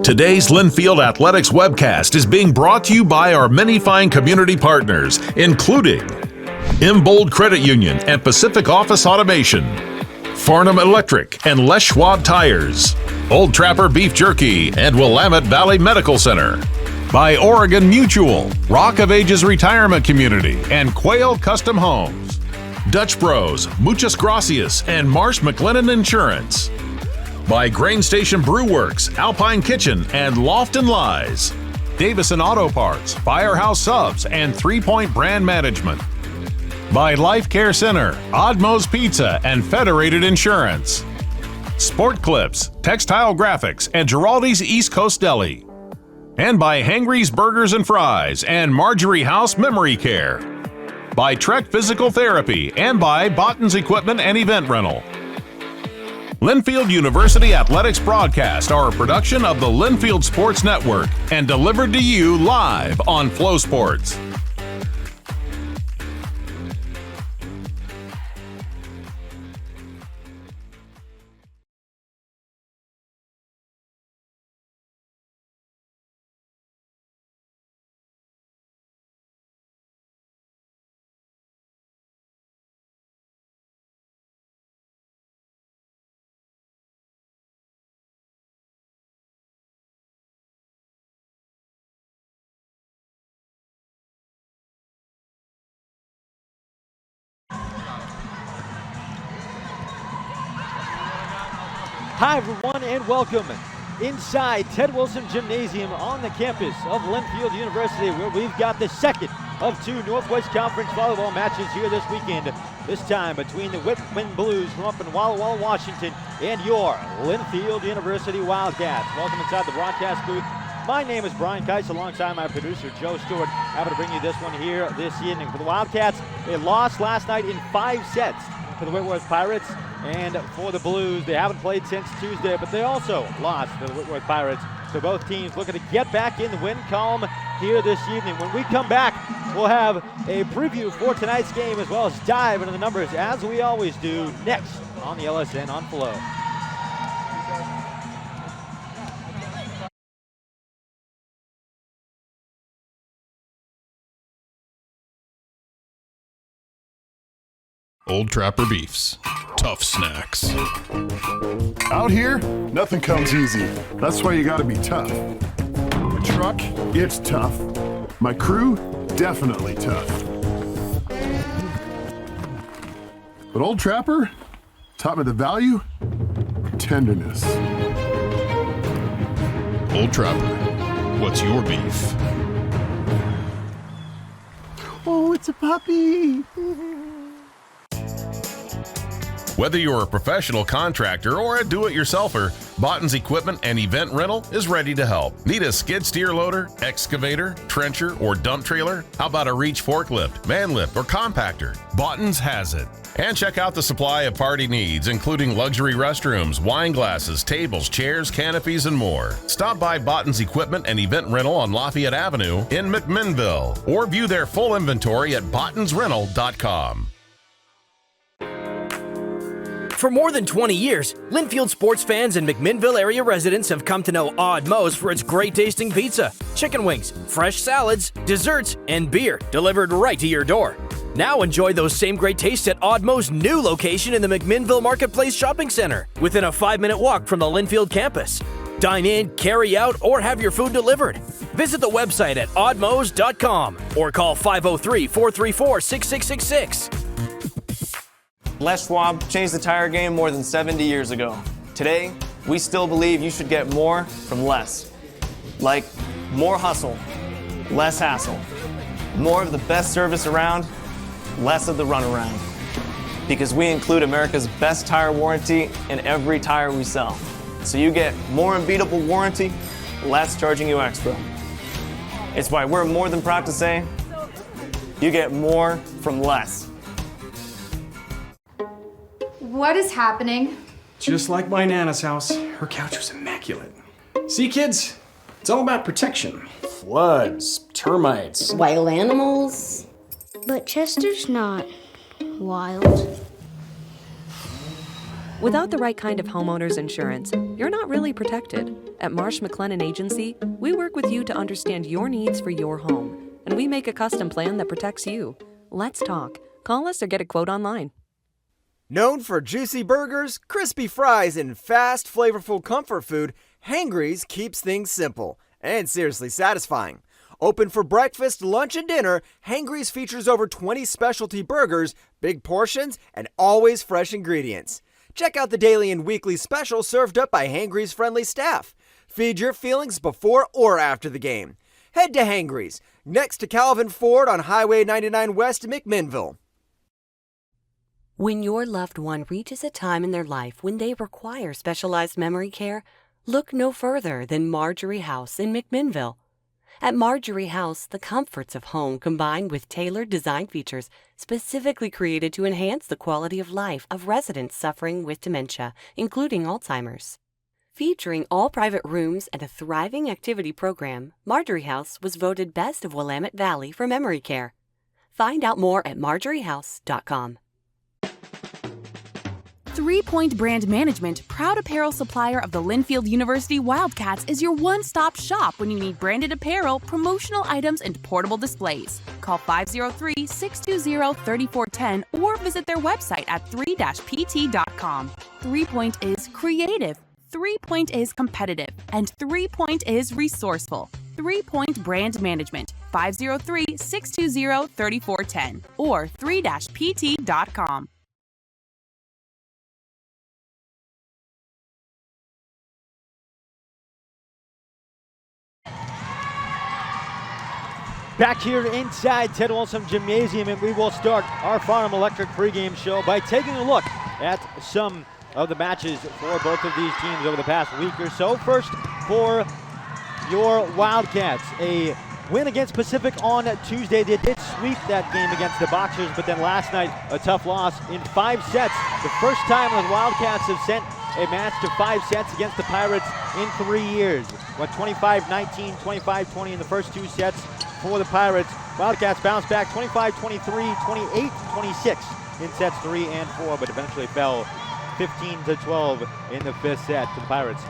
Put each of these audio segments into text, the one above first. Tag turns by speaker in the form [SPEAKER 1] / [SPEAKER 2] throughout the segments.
[SPEAKER 1] Today's Linfield Athletics webcast is being brought to you by our many fine community partners, including Imbold Credit Union and Pacific Office Automation, Farnham Electric and Les Schwab Tires, Old Trapper Beef Jerky and Willamette Valley Medical Center, by Oregon Mutual, Rock of Ages Retirement Community, and Quail Custom Homes, Dutch Bros, Muchas Gracias, and Marsh McLennan Insurance, by Grain Station Brew Works, Alpine Kitchen, and Loft and Lies, Davison Auto Parts, Firehouse Subs, and 3 Point Brand Management, by Life Care Center, Oddmo's Pizza, and Federated Insurance, Sport Clips, Textile Graphics, and Giraldi's East Coast Deli, and by Hangry's Burgers and Fries and Marjorie House Memory Care, by Trek Physical Therapy, and by Botton's Equipment and Event Rental. Linfield University Athletics broadcasts are a production of the Linfield Sports Network and delivered to you live on Flow Sports.
[SPEAKER 2] Hi everyone and welcome inside Ted Wilson Gymnasium on the campus of Linfield University, where we've got the second of 2 Northwest Conference volleyball matches here this weekend. This time between the Whitman Blues from up in Walla Walla, Washington, and your Linfield University Wildcats. Welcome inside the broadcast booth. My name is Brian Keiss, alongside my producer Joe Stewart. Happy to bring you this one here this evening. For the Wildcats, they lost last night in 5 sets to the Whitworth Pirates. And for the Blues, they haven't played since Tuesday, but they also lost to the Whitworth Pirates. So both teams looking to get back in the win column here this evening. When we come back, we'll have a preview for tonight's game as well as dive into the numbers as we always do next on the LSN on Flow.
[SPEAKER 3] Old Trapper Beefs. Tough snacks.
[SPEAKER 4] Out here, nothing comes easy. That's why you gotta be tough. My truck, it's tough. My crew, definitely tough. But Old Trapper taught me the value of tenderness.
[SPEAKER 3] Old Trapper, what's your beef?
[SPEAKER 4] Oh, it's a puppy.
[SPEAKER 1] Whether you're a professional contractor or a do-it-yourselfer, Botton's Equipment and Event Rental is ready to help. Need a skid steer loader, excavator, trencher, or dump trailer? How about a reach forklift, man lift, or compactor? Botton's has it. And check out the supply of party needs, including luxury restrooms, wine glasses, tables, chairs, canopies, and more. Stop by Botton's Equipment and Event Rental on Lafayette Avenue in McMinnville, or view their full inventory at bottonsrental.com.
[SPEAKER 5] For more than 20 years, Linfield sports fans and McMinnville area residents have come to know Odd Mo's for its great tasting pizza, chicken wings, fresh salads, desserts, and beer delivered right to your door. Now enjoy those same great tastes at Odd Mo's new location in the McMinnville Marketplace Shopping Center, within a 5-minute walk from the Linfield campus. Dine in, carry out, or have your food delivered. Visit the website at oddmos.com or call 503-434-6666.
[SPEAKER 6] Les Schwab changed the tire game more than 70 years ago. Today, we still believe you should get more from less. Like more hustle, less hassle. More of the best service around, less of the runaround. Because we include America's best tire warranty in every tire we sell. So you get more unbeatable warranty, less charging you extra. It's why we're more than proud to say, you get more from less.
[SPEAKER 7] What is happening?
[SPEAKER 8] Just like my Nana's house, her couch was immaculate. See, kids? It's all about protection. Floods, termites.
[SPEAKER 9] Wild animals.
[SPEAKER 10] But Chester's not wild.
[SPEAKER 9] Without the right kind of homeowner's insurance, you're not really protected. At Marsh McLennan Agency, we work with you to understand your needs for your home, and we make a custom plan that protects you. Let's talk. Call us or get a quote online.
[SPEAKER 10] Known for juicy burgers, crispy fries, and fast, flavorful comfort food, Hangry's keeps things simple and seriously satisfying. Open for breakfast, lunch, and dinner, Hangry's features over 20 specialty burgers, big portions, and always fresh ingredients. Check out the daily and weekly specials served up by Hangry's friendly staff. Feed your feelings before or after the game. Head to Hangry's, next to Calvin Ford on Highway 99 West in McMinnville.
[SPEAKER 11] When your loved one reaches a time in their life when they require specialized memory care, look no further than Marjorie House in McMinnville. At Marjorie House, the comforts of home combine with tailored design features specifically created to enhance the quality of life of residents suffering with dementia, including Alzheimer's. Featuring all private rooms and a thriving activity program, Marjorie House was voted Best of Willamette Valley for memory care. Find out more at marjoriehouse.com.
[SPEAKER 12] 3 Point Brand Management, proud apparel supplier of the Linfield University Wildcats, is your one-stop shop when you need branded apparel, promotional items, and portable displays. Call 503-620-3410 or visit their website at 3-pt.com. 3 Point is creative, 3 Point is competitive, and 3 Point is resourceful. 3 Point Brand Management, 503-620-3410 or 3-pt.com.
[SPEAKER 2] Back here inside Ted Wilson Gymnasium, and we will start our Farnham Electric pregame show by taking a look at some of the matches for both of these teams over the past week or so. First, for your Wildcats, a win against Pacific on Tuesday. They did sweep that game against the Boxers, but then last night, a tough loss in 5 sets. The first time the Wildcats have sent a match to 5 sets against the Pirates in 3 years. Went 25-19, 25-20 in the first 2 sets for the Pirates. Wildcats bounced back 25-23, 28-26 in sets 3 and 4, but eventually fell 15-12 in the 5th set to the Pirates.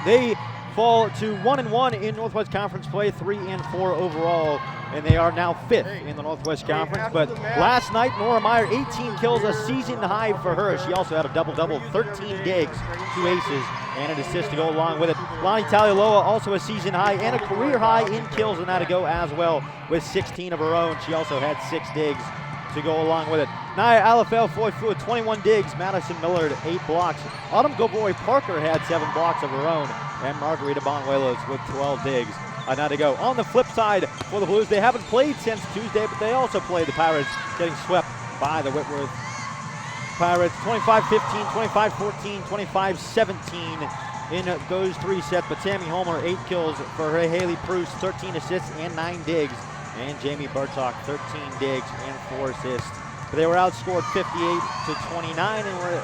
[SPEAKER 2] They fall to 1-1 in Northwest Conference play, 3 and 4 overall, and they are now 5th in the Northwest Conference. But last night, Nora Meyer, 18 kills, a season high for her. She also had a double-double, 13 digs, 2 aces, and an assist to go along with it. Lonnie Talialoa, also a season high and a career high in kills, and that to go as well with 16 of her own. She also had 6 digs to go along with it. Naya Alafel with 21 digs, Madison Millard 8 blocks. Autumn Goboy Parker had 7 blocks of her own, and Margarita Bonuelos with 12 digs. Now to go. On the flip side for the Blues, they haven't played since Tuesday, but they also played the Pirates, getting swept by the Whitworth Pirates 25-15, 25-14, 25-17 in those 3 sets. But Sammy Homer, 8 kills for her. Haley Bruce, 13 assists and 9 digs. And Jamie Bertok, 13 digs and 4 assists. But they were outscored 58-29 and were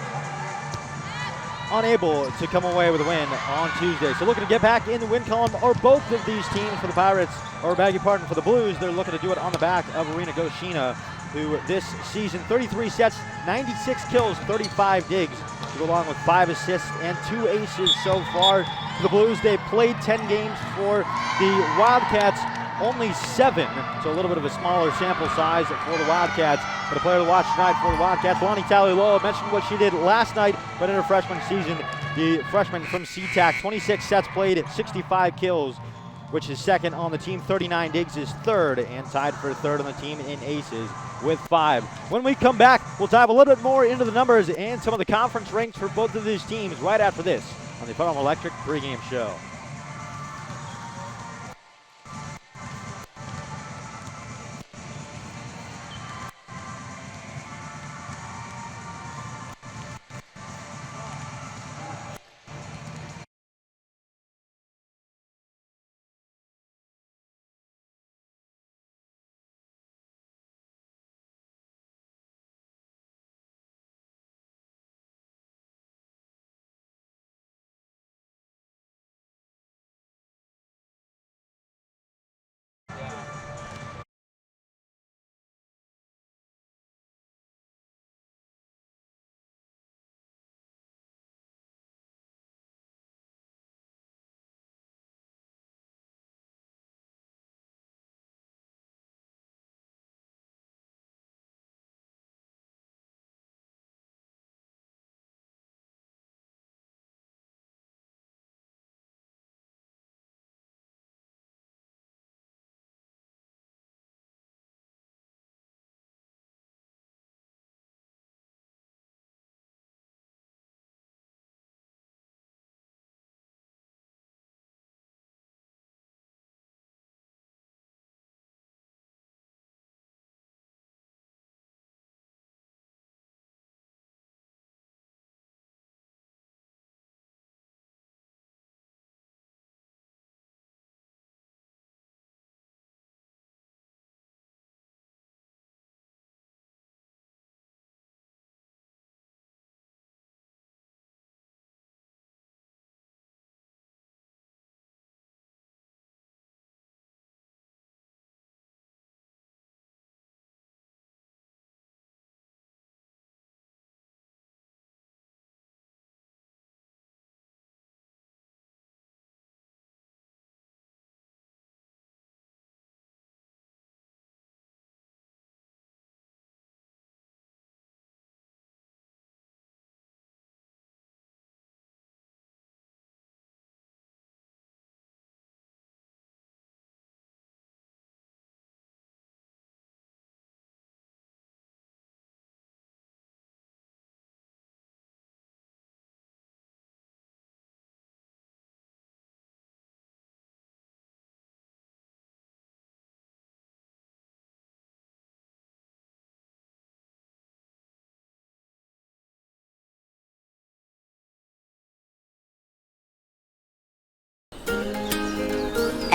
[SPEAKER 2] unable to come away with a win on Tuesday. So looking to get back in the win column are both of these teams for the Pirates, or beg your pardon, for the Blues. They're looking to do it on the back of Arena Goshina, who this season, 33 sets, 96 kills, 35 digs, to go along with 5 assists and 2 aces so far. For the Blues, they played 10 games. For the Wildcats, only 7, so a little bit of a smaller sample size for the Wildcats. But a player to watch tonight for the Wildcats, Lonnie Talialoa, mentioned what she did last night, but in her freshman season, the freshman from SeaTac, 26 sets played, 65 kills, which is second on the team. 39 digs is third, and tied for third on the team in aces with 5. When we come back, we'll dive a little bit more into the numbers and some of the conference ranks for both of these teams right after this on the Farnham Electric pregame show.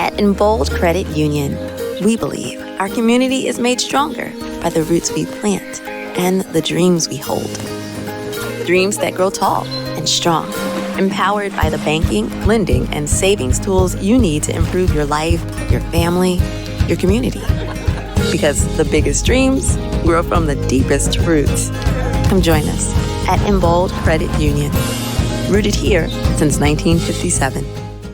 [SPEAKER 13] At Embold Credit Union, we believe our community is made stronger by the roots we plant and the dreams we hold. Dreams that grow tall and strong, empowered by the banking, lending, and savings tools you need to improve your life, your family, your community. Because the biggest dreams grow from the deepest roots. Come join us at Embold Credit Union. Rooted here since 1957.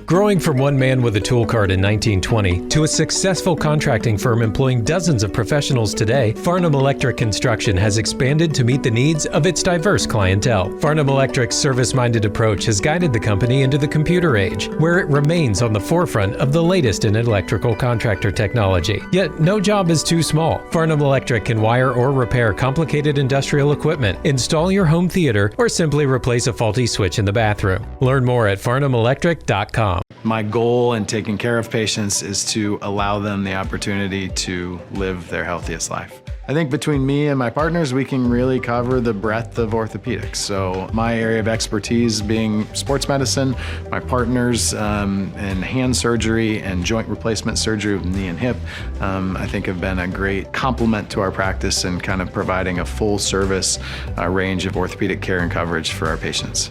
[SPEAKER 14] Growing from one man with a tool cart in 1920 to a successful contracting firm employing dozens of professionals today, Farnham Electric Construction has expanded to meet the needs of its diverse clientele. Farnham Electric's service-minded approach has guided the company into the computer age, where it remains on the forefront of the latest in electrical contractor technology. Yet, no job is too small. Farnham Electric can wire or repair complicated industrial equipment, install your home theater, or simply replace a faulty switch in the bathroom. Learn more at farnhamelectric.com.
[SPEAKER 8] My goal in taking care of patients is to allow them the opportunity to live their healthiest life. I think between me and my partners, we can really cover the breadth of orthopedics. So my area of expertise being sports medicine, my partners in hand surgery and joint replacement surgery with knee and hip, I think have been a great complement to our practice and kind of providing a full service range of orthopedic care and coverage for our patients.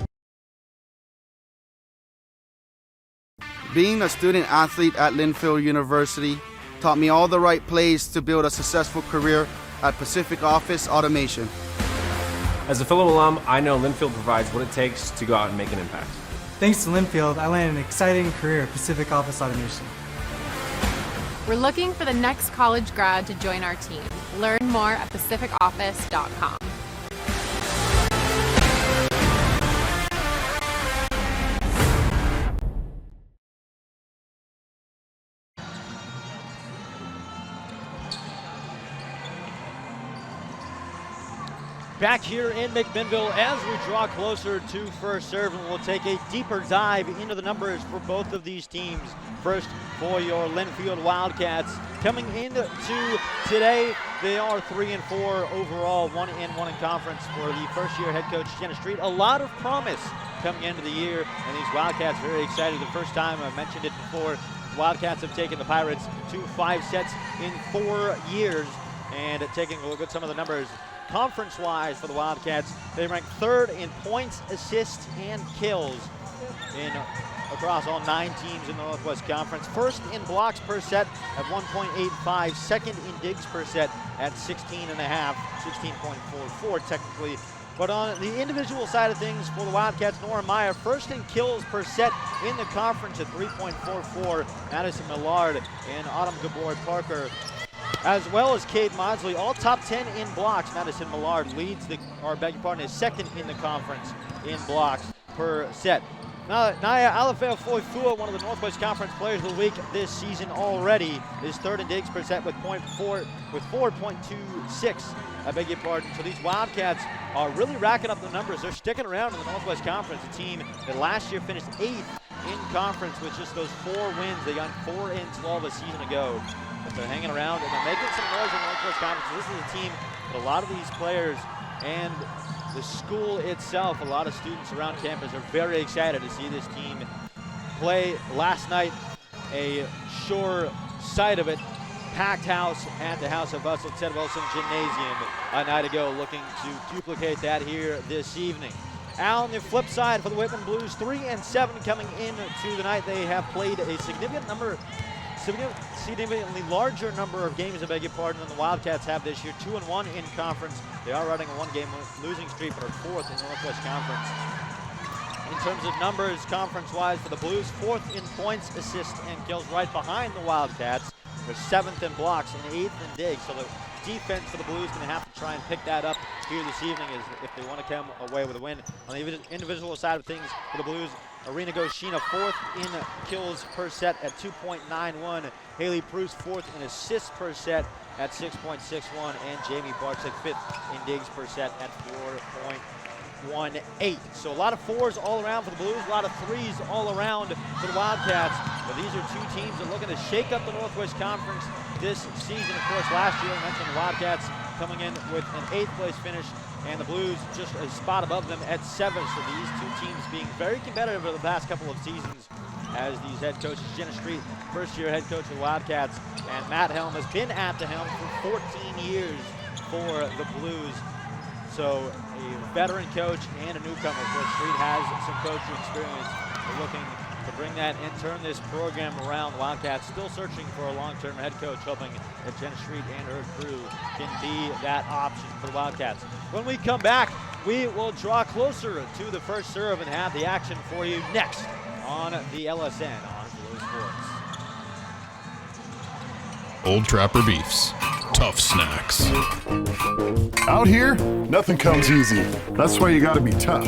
[SPEAKER 15] Being a student athlete at Linfield University taught me all the right plays to build a successful career at Pacific Office Automation.
[SPEAKER 16] As a fellow alum, I know Linfield provides what it takes to go out and make an impact.
[SPEAKER 17] Thanks to Linfield, I landed an exciting career at Pacific Office Automation.
[SPEAKER 18] We're looking for the next college grad to join our team. Learn more at pacificoffice.com.
[SPEAKER 2] Back here in McMinnville as we draw closer to first serve, and we'll take a deeper dive into the numbers for both of these teams. First, for your Linfield Wildcats, coming into today, they are 3-4 overall, 1-1 in conference for the first-year head coach Jenna Street. A lot of promise coming into the year, and these Wildcats very excited. The first time, I mentioned it before, Wildcats have taken the Pirates to 5 sets in 4 years, and taking a look at some of the numbers. Conference-wise for the Wildcats, they rank 3rd in points, assists, and kills across all 9 teams in the Northwest Conference. 1st in blocks per set at 1.85, 2nd in digs per set at 16.5, 16.44 technically. But on the individual side of things for the Wildcats, Nora Meyer, 1st in kills per set in the conference at 3.44. Madison Millard and Autumn Gabor Parker, as well as Cade Maudsley, all top 10 in blocks. Madison Millard leads is 2nd in the conference in blocks per set. Now, Naya Alafeo-Foifua, one of the Northwest Conference Players of the Week this season already, is 3rd in digs per set with 4.26. I beg your pardon. So these Wildcats are really racking up the numbers. They're sticking around in the Northwest Conference, a team that last year finished 8th in conference with just those 4 wins. They got 4-12 a season ago. But they're hanging around and they're making some noise in the Northwest Conference. This is a team that a lot of these players and the school itself, a lot of students around campus are very excited to see this team play. Last night, a sure sight of it. Packed house at the House of Bustle, Ted Wilson Gymnasium a night ago, looking to duplicate that here this evening. On the flip side for the Whitman Blues, 3-7 coming into the night. They have played a significantly larger number of games, I beg your pardon, than the Wildcats have this year. 2-1 in conference. They are running a 1-game losing streak, but are 4th in the Northwest Conference. In terms of numbers, conference-wise, for the Blues, 4th in points, assists, and kills, right behind the Wildcats. They're 7th in blocks and 8th in digs. So the defense for the Blues going to have to try and pick that up here this evening if they want to come away with a win. On the individual side of things for the Blues, Arena Goshina 4th in kills per set at 2.91. Haley Bruce 4th in assists per set at 6.61. And Jamie Barczyk 5th in digs per set at 4.18. So a lot of 4s all around for the Blues, a lot of 3s all around for the Wildcats. But these are 2 teams that are looking to shake up the Northwest Conference this season. Of course, last year I mentioned the Wildcats coming in with an 8th place finish, and the Blues just a spot above them at 7th. So these 2 teams being very competitive over the past couple of seasons. as these head coaches. Jenna Street, first-year head coach of the Wildcats, and Matt Helm has been at the helm for 14 years for the Blues. So a veteran coach and a newcomer. Of course, Street has some coaching experience. We're looking to bring that and turn this program around. Wildcats still searching for a long-term head coach, hoping that Jenna Street and her crew can be that option for the Wildcats. When we come back, we will draw closer to the first serve and have the action for you next on the LSN on Blue Sports.
[SPEAKER 3] Old Trapper Beefs. Tough snacks.
[SPEAKER 4] Out here, nothing comes easy. That's why you gotta be tough.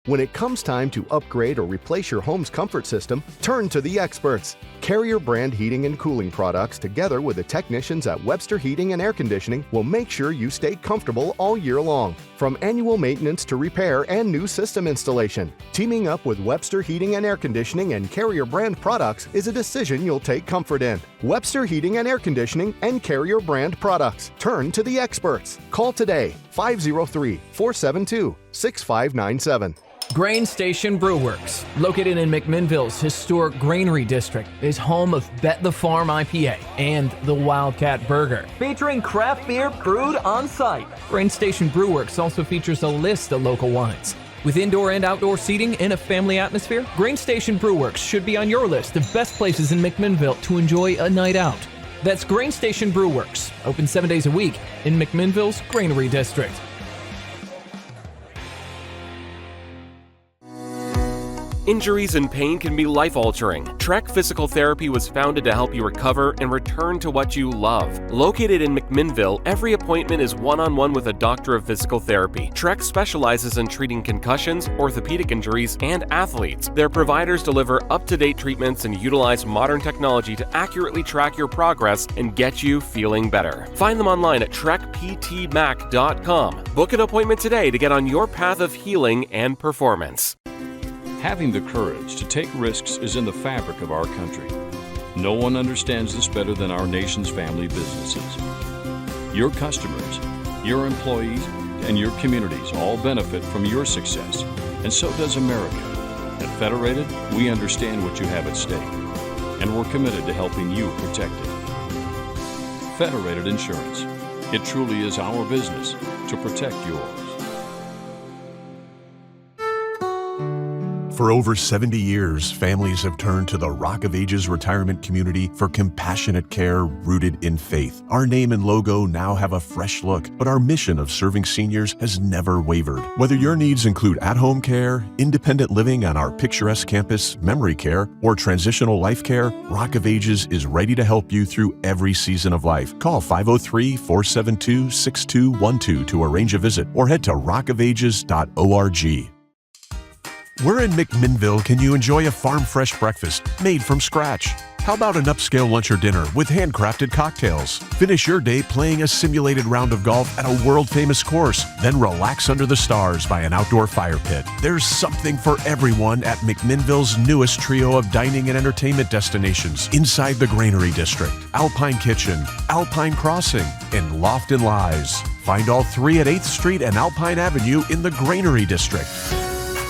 [SPEAKER 19] When it comes time to upgrade or replace your home's comfort system, turn to the experts. Carrier brand heating and cooling products, together with the technicians at Webster Heating and Air Conditioning, will make sure you stay comfortable all year long. From annual maintenance to repair and new system installation, teaming up with Webster Heating and Air Conditioning and Carrier brand products is a decision you'll take comfort in. Webster Heating and Air Conditioning and Carrier brand products. Turn to the experts. Call today, 503-472-6597.
[SPEAKER 20] Grain Station Brewworks, located in McMinnville's historic granary district, is home of Bet the Farm IPA and the Wildcat Burger, featuring craft beer brewed on site. Grain Station Brewworks also features a list of local wines. With indoor and outdoor seating and a family atmosphere, Grain Station Brewworks should be on your list of best places in McMinnville to enjoy a night out. That's Grain Station Brewworks, open 7 days a week in McMinnville's granary district.
[SPEAKER 21] Injuries and pain can be life-altering. Trek Physical Therapy was founded to help you recover and return to what you love. Located in McMinnville, every appointment is one-on-one with a doctor of physical therapy. Trek specializes in treating concussions, orthopedic injuries, and athletes. Their providers deliver up-to-date treatments and utilize modern technology to accurately track your progress and get you feeling better. Find them online at trekptmac.com. Book an appointment today to get on your path of healing and performance.
[SPEAKER 22] Having the courage to take risks is in the fabric of our country. No one understands this better than our nation's family businesses. Your customers, your employees, and your communities all benefit from your success, and so does America. At Federated, we understand what you have at stake, and we're committed to helping you protect it. Federated Insurance. It truly is our business to protect yours.
[SPEAKER 23] For over 70 years, families have turned to the Rock of Ages retirement community for compassionate care rooted in faith. Our name and logo now have a fresh look, but our mission of serving seniors has never wavered. Whether your needs include at-home care, independent living on our picturesque campus, memory care, or transitional life care, Rock of Ages is ready to help you through every season of life. Call 503-472-6212 to arrange a visit or head to rockofages.org. Where in McMinnville can you enjoy a farm-fresh breakfast made from scratch? How about an upscale lunch or dinner with handcrafted cocktails? Finish your day playing a simulated round of golf at a world-famous course, then relax under the stars by an outdoor fire pit. There's something for everyone at McMinnville's newest trio of dining and entertainment destinations inside the Granary District: Alpine Kitchen, Alpine Crossing, and Loft and Lies. Find all three at 8th Street and Alpine Avenue in the Granary District.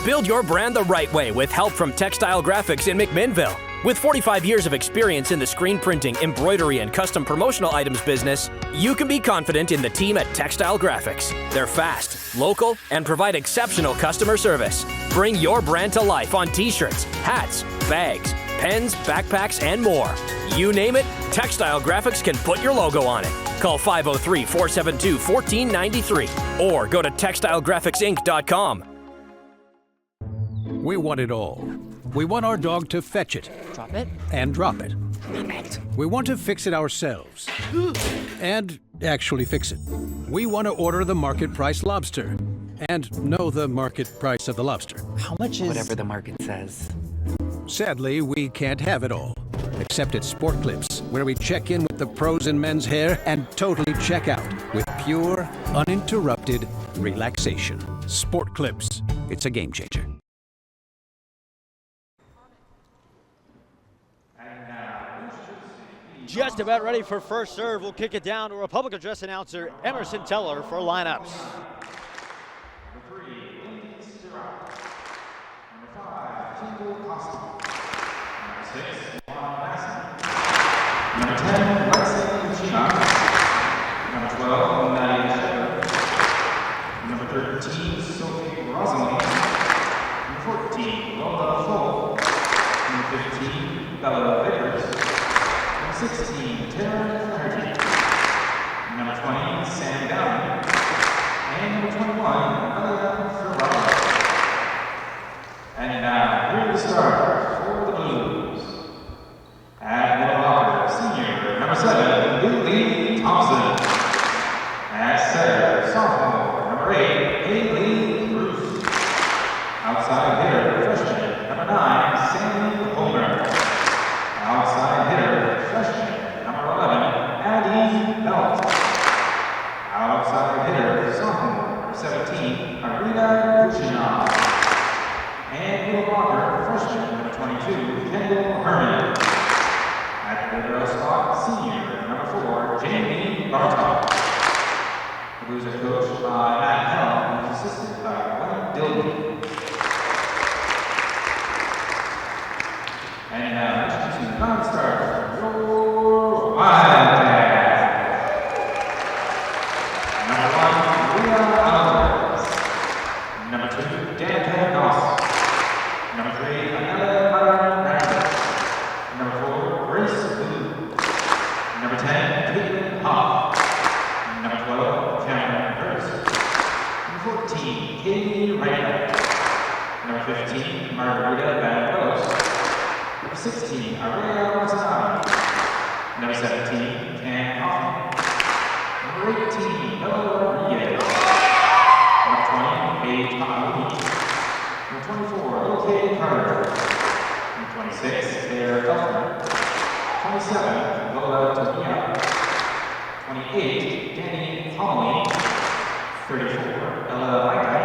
[SPEAKER 5] Build your brand the right way with help from Textile Graphics in McMinnville. With 45 years of experience in the screen printing, embroidery, and custom promotional items business, you can be confident in the team at Textile Graphics. They're fast, local, and provide exceptional customer service. Bring your brand to life on t-shirts, hats, bags, pens, backpacks, and more. You name it, Textile Graphics can put your logo on it. Call 503-472-1493 or go to textilegraphicsinc.com.
[SPEAKER 24] We want it all. We want our dog to fetch it.
[SPEAKER 18] Drop it.
[SPEAKER 24] And drop it.
[SPEAKER 18] Name it.
[SPEAKER 24] We want to fix it ourselves. And actually fix it. We want to order the market price lobster. And know the market price of the lobster.
[SPEAKER 25] How much is... Whatever the market says.
[SPEAKER 24] Sadly, we can't have it all. Except at Sport Clips, where we check in with the pros in men's hair and totally check out with pure, uninterrupted relaxation. Sport Clips. It's a game changer.
[SPEAKER 2] Just about ready for first serve. We'll kick it down to Republic Address announcer Emerson Teller for lineups.
[SPEAKER 1] Number 10, Lexi Chima. Number 12, Nadia Shepherd. Number 13, Sophie Rosalie. Number 14, Lola Full. Number 15, Bella Vickers. Number 16, Tara Flaherty. Number 20, Sam Downing. And number 21, Amelia Ferrara. And now, here are the starters for the Blues. At middle blocker, senior, number 7, Lily Thompson. At center, sophomore, number 8, Haley Bruce. Outside hitter, freshman, number 9, Sammy Homer. Outside hitter, freshman, number 11, Addie Belt. Outside hitter, sophomore, number 17, Arina Kuchinov. And middle blocker, freshman, number 22, Kendall Herman. At the libero spot, senior, number 4, Jamie Bartok. The Blues are coached by Matt Helm and assisted by Glenn Dilby. And now, introducing the non-starters, your Wildcats. Number 1, Leah Alvarez. Number 2, Danica Goss. Number 3, Anella Mara-Randall. Number 4, Grace Blue. Number 10, Caitlin Hoff. Number 12, Cameron Hurst. Number 14, Katie Randall. Number 15, Margarita Van Rose. Number 16, Aurelia Rosanati. Number 17, Cam Hoffman. Number 18, Noah Rodriguez. Number 20, Paige Mahmoudi. Number 24, Lil Carter. Number 26, Claire Elfman. 27, Lola Tomia. 28, Danny Homily. 34, Ella Maika.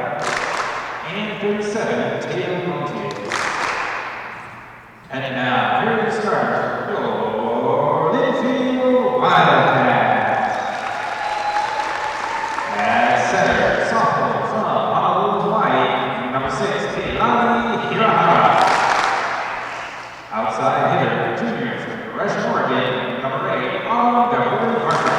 [SPEAKER 1] And 37, Taylor Montier. And now, here are the starters for your Linfield Wildcats. At center, sophomore from Honolulu, Hawaii, number 6, Keilani Hirahara. Outside hitter, junior from Gresham, Oregon, number 8, Beverly Parker.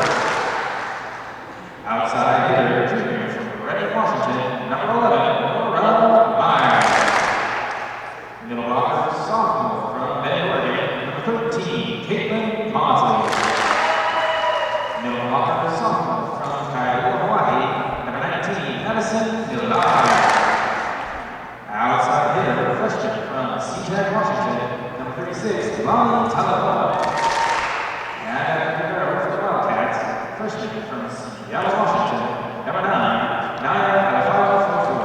[SPEAKER 1] Outside hitter, junior from Reading, Washington, number 11, Laura Meyer. Middle blocker, sophomore from Bend, Oregon, number 13, Caitlin Consley. Middle blocker, sophomore from Kailua, Hawaii, number 19, Madison Millar. Outside hitter, freshman from Seattle, Washington, number 36, Lonnie Talapa. And libero for the Wildcats, freshman from Seattle, Washington, number 9, Naya Alfaro-Fortua.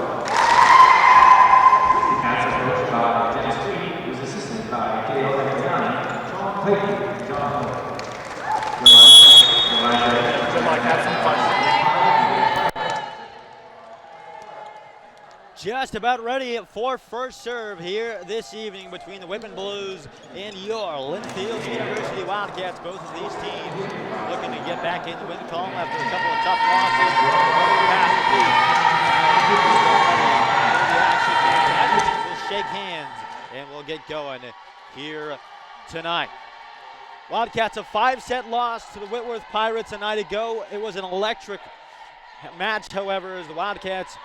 [SPEAKER 1] The Cats are coached by Dennis Street, who's assisted by Gail Eckiani, John Clayton, and John Miller. Good luck, have some fun.
[SPEAKER 2] Just about ready for first serve here this evening between the Whitman Blues and your Linfield University Wildcats. Both of these teams looking to get back in the win column after a couple of tough losses past week. We'll shake hands and we'll get going here tonight. Wildcats a 5-set loss to the Whitworth Pirates a night ago. It was an electric match, however, as the Wildcats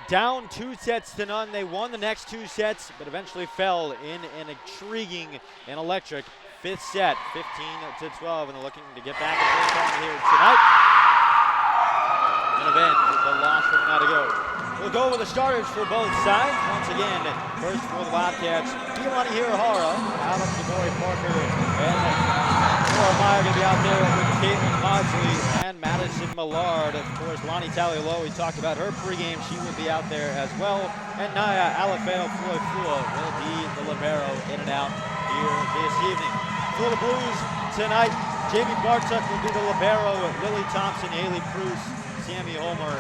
[SPEAKER 2] down 2-0. They won the next 2 sets, but eventually fell in an intriguing and electric 5th set, 15-12, and they're looking to get back in the win here tonight and avenge the loss from a night ago. We'll go with the starters for both sides. Once again, first for the Wildcats, Keilani Hirahara, out of Tabori Parker, and Laura Meyer going to be out there with Caitlin Maudsley and Madison Millard. Of course, Lonnie Taliolo, we talked about her pregame. She will be out there as well. And Naya Alafeo-Fuafua will be the libero in and out here this evening. For the Blues tonight, Jamie Bartuk will be the libero. Lily Thompson, Haley Bruce, Sammy Homer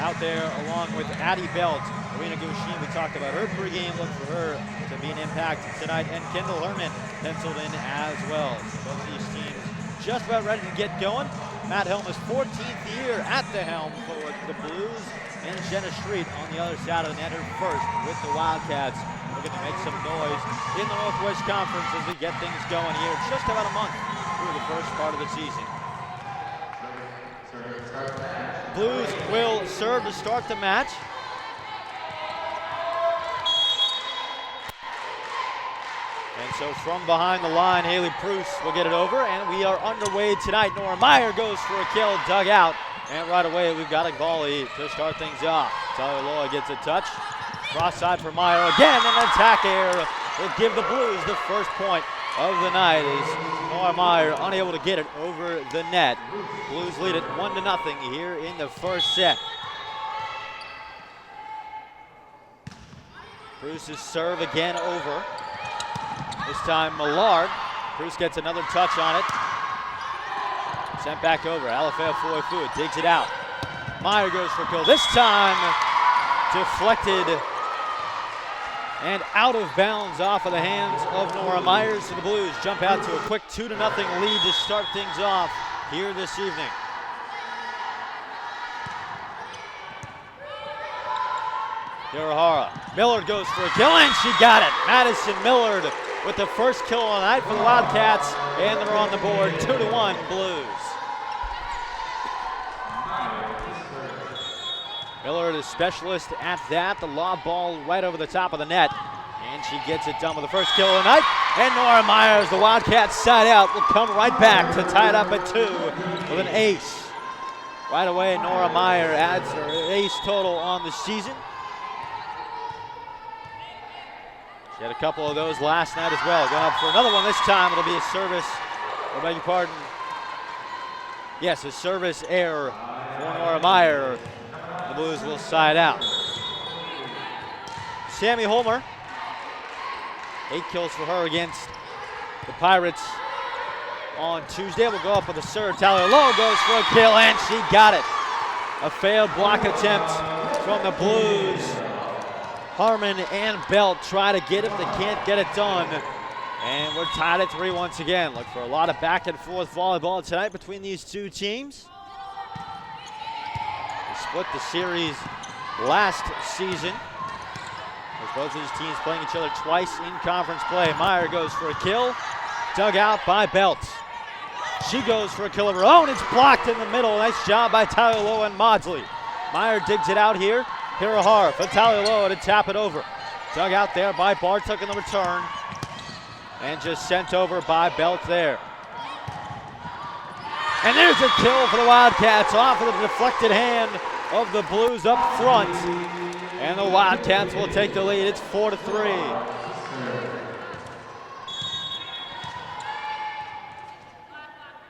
[SPEAKER 2] out there along with Addie Belt. Arina Goshin, we talked about her pregame. Look for her to be an impact tonight. And Kendall Herman penciled in as well. So both of these teams just about ready to get going. Matt Helm is 14th year at the helm for the Blues. And Jenna Street on the other side of the net, her first with the Wildcats looking to make some noise in the Northwest Conference as we get things going here. It's just about a month through the first part of the season. Blues will serve to start the match. And so from behind the line, Haley Bruce will get it over, and we are underway tonight. Nora Meyer goes for a kill, dug out, and right away we've got a volley to start things off. Tyler Loa gets a touch. Cross side for Meyer again, and an attack air will give the Blues the first point of the night as Nora Meyer unable to get it over the net. Blues lead it 1-0 here in the first set. Bruce's serve again over. This time Millard. Bruce gets another touch on it. Sent back over. Alafea Foifu digs it out. Meyer goes for a kill. This time deflected and out of bounds off of the hands of Nora Meyer. So the Blues jump out to a quick 2-0 lead to start things off here this evening. Hirahara. Millard goes for a kill, and she got it. Madison Millard with the first kill of the night for the Wildcats, and they're on the board, 2-1 Blues. Millard is specialist at that. The lob ball right over the top of the net, and she gets it done with the first kill of the night. And Nora Myers, the Wildcats side out, will come right back to tie it up at 2 with an ace. Right away, Nora Meyer adds her ace total on the season. She had a couple of those last night as well. Going up for another one this time. It'll be a service, or beg your pardon. Yes, a service error for Nora Meyer. The Blues will side out. Sammy Holmer, 8 kills for her against the Pirates on Tuesday. Will go up with a serve. Talia Lowe goes for a kill, and she got it. A failed block attempt from the Blues. Harmon and Belt try to get it, they can't get it done. And we're tied at 3 once again. Look for a lot of back and forth volleyball tonight between these two teams. They split the series last season, as both of these teams playing each other twice in conference play. Meyer goes for a kill, dug out by Belt. She goes for a kill of her own, it's blocked in the middle. Nice job by Tyler Lowe and Maudsley. Meyer digs it out here. Hirahara for Talia Lowe to tap it over. Dug out there by Bartuk in the return. And just sent over by Belt there. And there's a kill for the Wildcats off of the deflected hand of the Blues up front. And the Wildcats will take the lead. It's 4-3.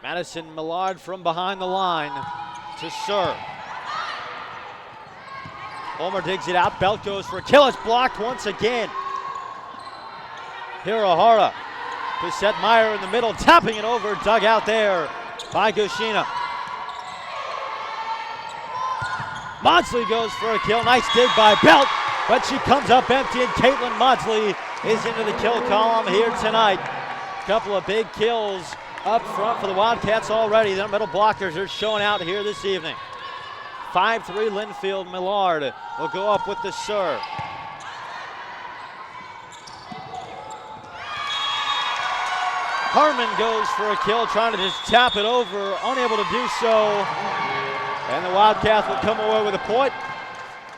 [SPEAKER 2] Madison Millard from behind the line to serve. Homer digs it out. Belt goes for a kill. It's blocked once again. Hirahara to set Meyer in the middle, tapping it over. Dug out there by Gushina. Maudsley goes for a kill. Nice dig by Belt, but she comes up empty, and Caitlin Maudsley is into the kill column here tonight. Couple of big kills up front for the Wildcats already. Their middle blockers are showing out here this evening. 5-3 Linfield. Millard will go up with the serve. Harmon goes for a kill, trying to just tap it over, unable to do so. And the Wildcats will come away with a point.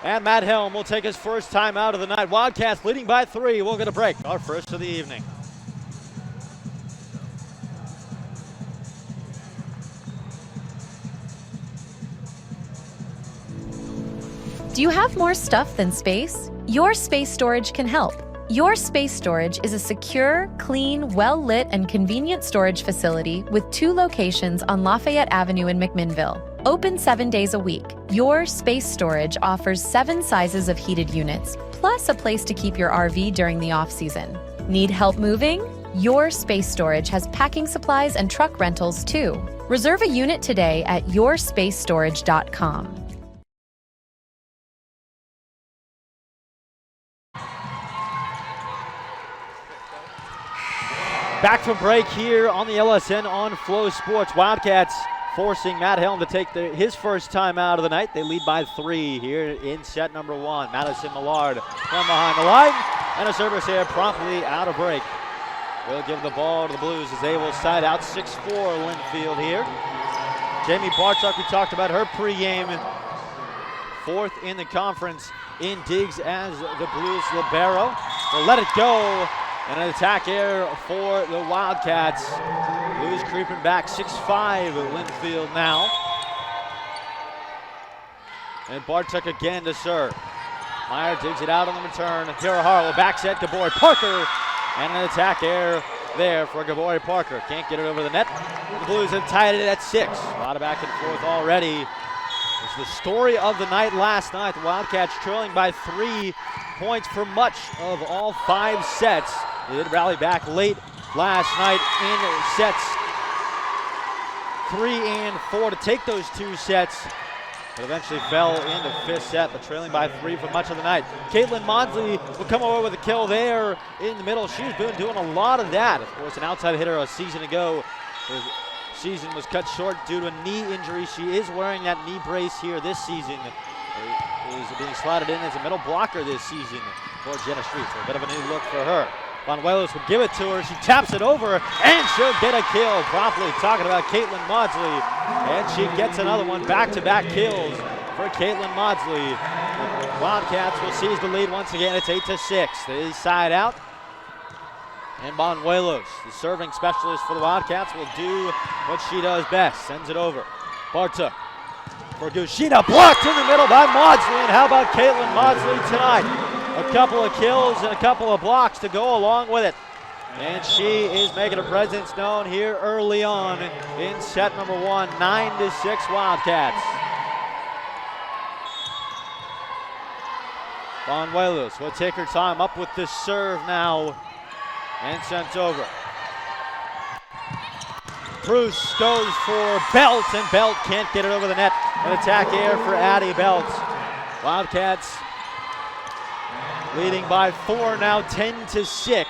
[SPEAKER 2] And Matt Helm will take his first time out of the night. Wildcats leading by 3. We'll get a break, our first of the evening.
[SPEAKER 6] Do you have more stuff than space? Your Space Storage can help. Your Space Storage is a secure, clean, well-lit, and convenient storage facility with 2 locations on Lafayette Avenue in McMinnville. Open 7 days a week, Your Space Storage offers 7 sizes of heated units, plus a place to keep your RV during the off-season. Need help moving? Your Space Storage has packing supplies and truck rentals too. Reserve a unit today at yourspacestorage.com.
[SPEAKER 2] Back from break here on the LSN on Flow Sports. Wildcats forcing Matt Helm to take his first time out of the night. They lead by 3 here in set number 1. Madison Millard from behind the line, And a service here promptly out of break. We'll give the ball to the Blues as they will side out 6-4 Linfield here. Jamie Bartok, we talked about her pregame. 4th in the conference in digs as the Blues libero. They'll let it go. And an attack here for the Wildcats. Blues creeping back 6-5 Linfield now. And Bartok again to serve. Meyer digs it out on the return. Kira Harlow backs at Gabori Parker. And an attack here there for Gabori Parker. Can't get it over the net. The Blues have tied it at 6. A lot of back and forth already. It's the story of the night last night. The Wildcats trailing by 3 points for much of all 5 sets. They did rally back late last night in sets 3 and 4 to take those 2 sets, but eventually fell in the 5th set, but trailing by 3 for much of the night. Caitlin Maudsley will come away with a kill there in the middle. She's been doing a lot of that. Of course, an outside hitter a season ago. Her season was cut short due to a knee injury. She is wearing that knee brace here this season. Is being slotted in as a middle blocker this season for Jenna Street. So a bit of a new look for her. Bonuelos will give it to her. She taps it over, and she'll get a kill. Promptly talking about Caitlin Maudsley. And she gets another one. Back-to-back kills for Caitlin Maudsley. Wildcats will seize the lead once again. It's 8-6. They side out. And Bonuelos, the serving specialist for the Wildcats, will do what she does best. Sends it over. Bartok for Gushina. Blocked in the middle by Maudsley. And how about Caitlin Maudsley tonight? A couple of kills and a couple of blocks to go along with it. And she is making her presence known here early on in set number 1, 9-6 Wildcats. Bonuelos will take her time up with this serve now and sent over. Bruce goes for Belt, and Belt can't get it over the net. An attack here for Addie Belt. Wildcats leading by 4 now, 10-6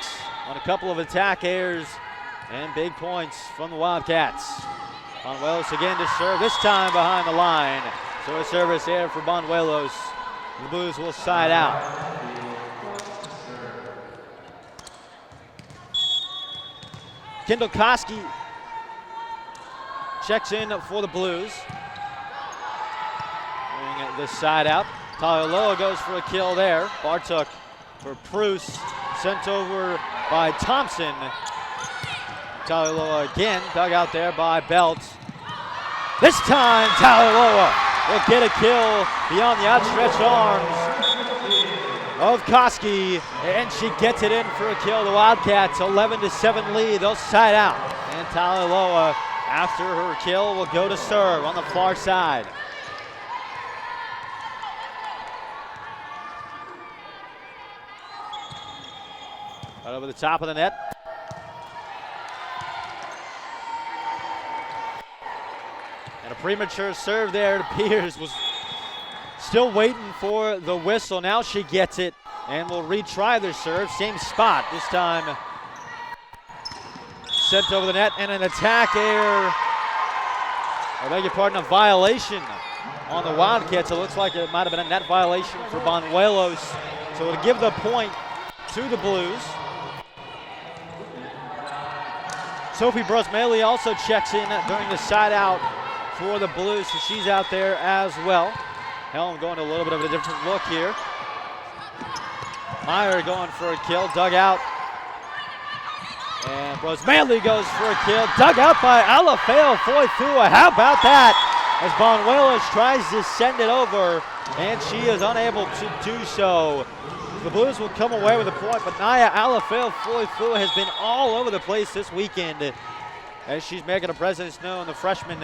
[SPEAKER 2] on a couple of attack errors and big points from the Wildcats. Bonuelos again to serve, this time behind the line. So a service here for Bonuelos. The Blues will side out. Kendall Koski checks in for the Blues. Bring this side out. Talioloa goes for a kill there. Bartok for Bruce, sent over by Thompson. Talioloa again, dug out there by Belt. This time, Talioloa will get a kill beyond the outstretched arms of Koski, and she gets it in for a kill. The Wildcats 11-7 lead. They'll side out, and Talioloa, after her kill, will go to serve on the far side. Right over the top of the net. And a premature serve there, it appears, was still waiting for the whistle. Now she gets it and will retry the serve. Same spot, this time sent over the net, and an attack error. I beg your pardon, a violation on the Wildcats. It looks like it might have been a net violation for Bonuelos. So it'll give the point to the Blues. Sophie Brosmeli also checks in during the side out for the Blues, so she's out there as well. Helm going to a little bit of a different look here. Meyer going for a kill, dug out. And Brosmeli goes for a kill, dug out by Alafeo Foifua. How about that? As Bonuelos tries to send it over, and she is unable to do so. The Blues will come away with a point, but Naya Alafeo Foifua has been all over the place this weekend as she's making a presence known. The freshman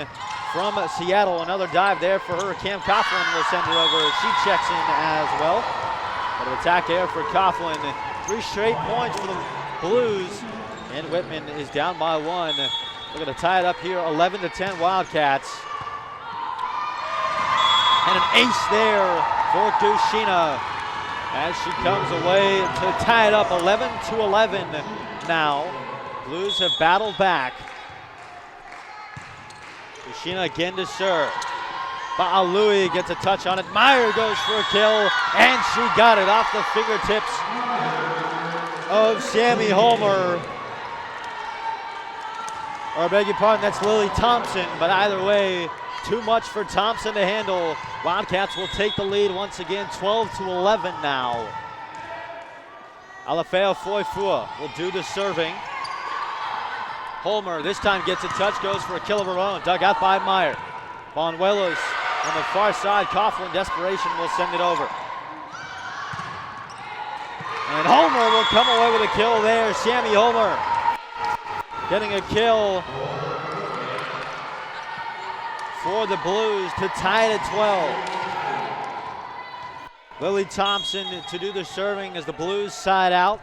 [SPEAKER 2] from Seattle, another dive there for her. Cam Coughlin will send it over. She checks in as well. But an attack there for Coughlin. 3 straight points for the Blues, and Whitman is down by 1. We're going to tie it up here, 11-10 Wildcats. And an ace there for Dushina as she comes away to tie it up 11-11 now. Blues have battled back. Dushina again to serve. Ba'alui gets a touch on it. Meyer goes for a kill, and she got it off the fingertips of Sammy Homer. Or I beg your pardon, that's Lily Thompson, but either way, too much for Thompson to handle. Wildcats will take the lead once again, 12-11 now. Alafeo Foifua will do the serving. Homer this time gets a touch, goes for a kill of her own, dug out by Meyer. Bonuelos on the far side, Coughlin desperation will send it over. And Homer will come away with a kill there. Sammy Homer getting a kill for the Blues to tie it at 12. Lily Thompson to do the serving as the Blues side out.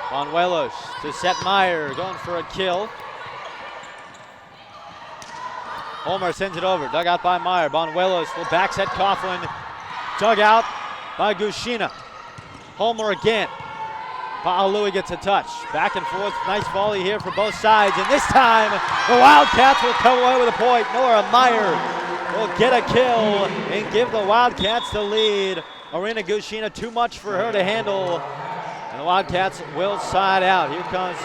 [SPEAKER 2] Bonuelos to set Meyer, going for a kill. Homer sends it over, dug out by Meyer. Bonuelos will back set Coughlin, dug out by Gushina. Homer again. Pa'alui gets a touch. Back and forth, nice volley here for both sides. And this time, the Wildcats will come away with a point. Nora Meyer will get a kill and give the Wildcats the lead. Arena Gushina, too much for her to handle. And the Wildcats will side out. Here comes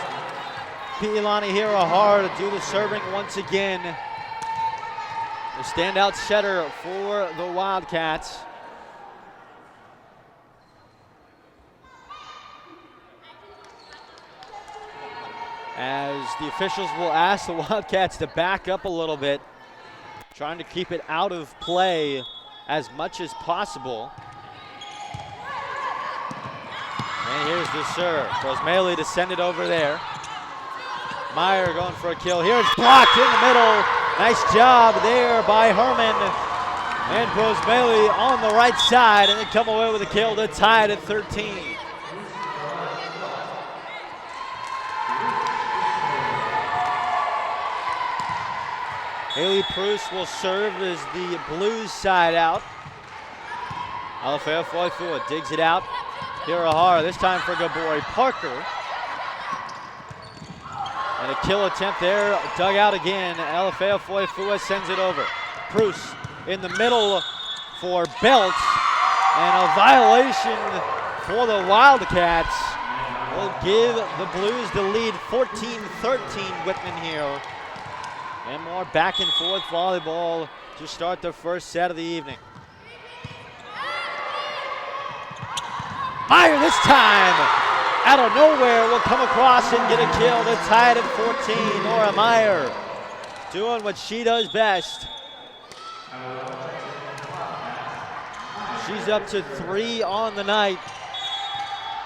[SPEAKER 2] Piilani Hirahara to do the serving once again. The standout setter for the Wildcats. As the officials will ask the Wildcats to back up a little bit, trying to keep it out of play as much as possible. And here's the serve. Rosmeli to send it over there. Meyer going for a kill. Here's blocked in the middle. Nice job there by Herman. And Rosmeli on the right side, and they come away with a kill to tie it at 13. Haley Pruce will serve as the Blues side out. Alafeo Foifua digs it out. Hirahara this time for Gabori Parker. And a kill attempt there, dug out again. Alafeo Foifua sends it over. Pruce in the middle for Belt. And a violation for the Wildcats will give the Blues the lead 14-13, Whitman here. And more back and forth volleyball to start the first set of the evening. Meyer this time, out of nowhere, will come across and get a kill to tie it at 14. Nora Meyer doing what she does best. She's up to 3 on the night.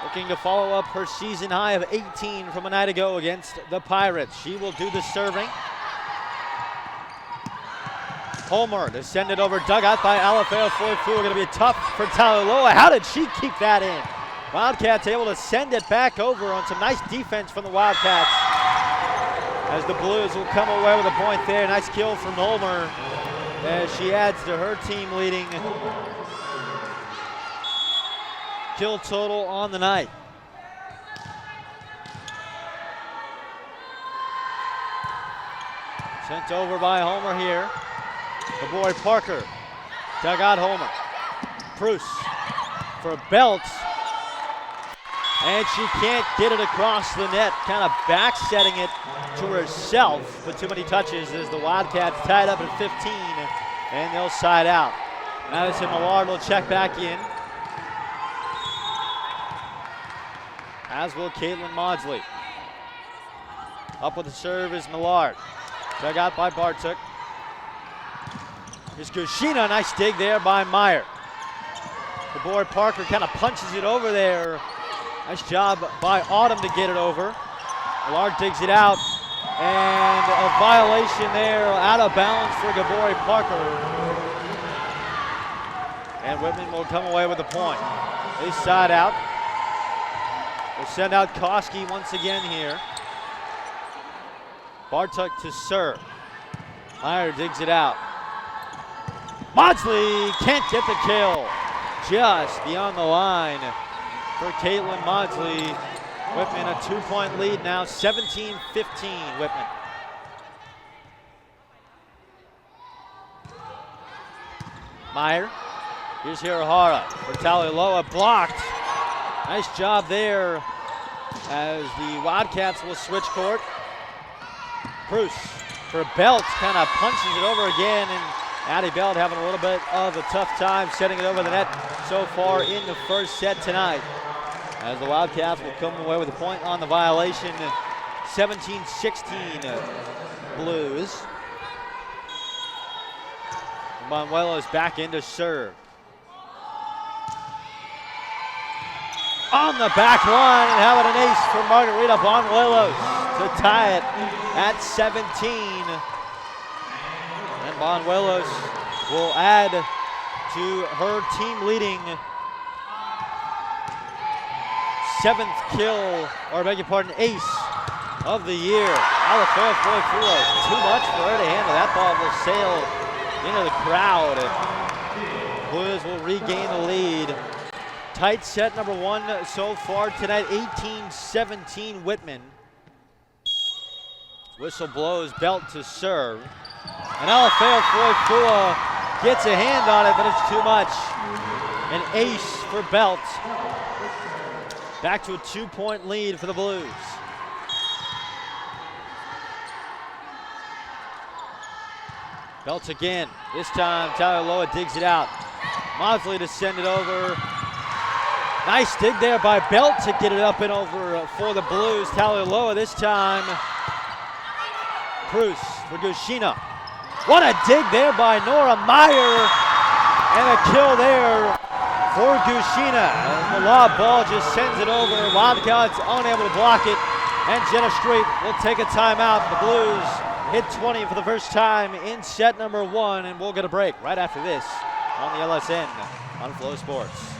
[SPEAKER 2] Looking to follow up her season high of 18 from a night ago against the Pirates. She will do the serving. Homer to send it over, dug out by Alafeo Foifua. Going to be tough for Talaloa. How did she keep that in? Wildcats able to send it back over on some nice defense from the Wildcats. As the Blues will come away with a point there. Nice kill from Homer as she adds to her team leading kill total on the night. Sent over by Homer here. Gabori Parker dug out Homer. Pruce for Belt. And she can't get it across the net. Kind of back setting it to herself. But too many touches as the Wildcats tied up at 15. And they'll side out. Madison Millard will check back in. As will Caitlin Maudsley. Up with the serve is Millard. Dug out by Bartuk. Here's Gushina, nice dig there by Meyer. Gabori Parker kind of punches it over there. Nice job by Autumn to get it over. Millard digs it out. And a violation there, out of bounds for Gabori Parker. And Whitman will come away with a point. They side out. We'll send out Koski once again here. Bartuk to serve. Meyer digs it out. Maudsley can't get the kill. Just beyond the line for Caitlin Maudsley. Whitman a 2-point lead now, 17-15 Whitman. Meyer Here's Hirahara for Taliloa, blocked. Nice job there as the Wildcats will switch court. Bruce for Belt, kind of punches it over again, and Addie Belt having a little bit of a tough time setting it over the net so far in the first set tonight. As the Wildcats will come away with a point on the violation, 17-16 Blues. Bonuelos back into serve. On the back line, and having an ace for Margarita Bonuelos to tie it at 17. And Bonuelos will add to her team leading 7th kill, or beg your pardon, ace of the year. Alafea Foifua, too much for her to handle. That ball will sail into the crowd. Blues will regain the lead. Tight set number 1 so far tonight, 18-17 Whitman. Whistle blows, Belt to serve. And Alafea Foifua gets a hand on it, but it's too much. An ace for Belt. Back to a 2-point lead for the Blues. Belt again. This time Taliloa digs it out. Mosley to send it over. Nice dig there by Belt to get it up and over for the Blues. Taliloa this time. Cruz for Gushina. What a dig there by Nora Meyer. And a kill there for Gushina. The lob ball just sends it over. Wildcats unable to block it. And Jenna Street will take a timeout. The Blues hit 20 for the first time in set number 1. And we'll get a break right after this on the LSN on Flow Sports.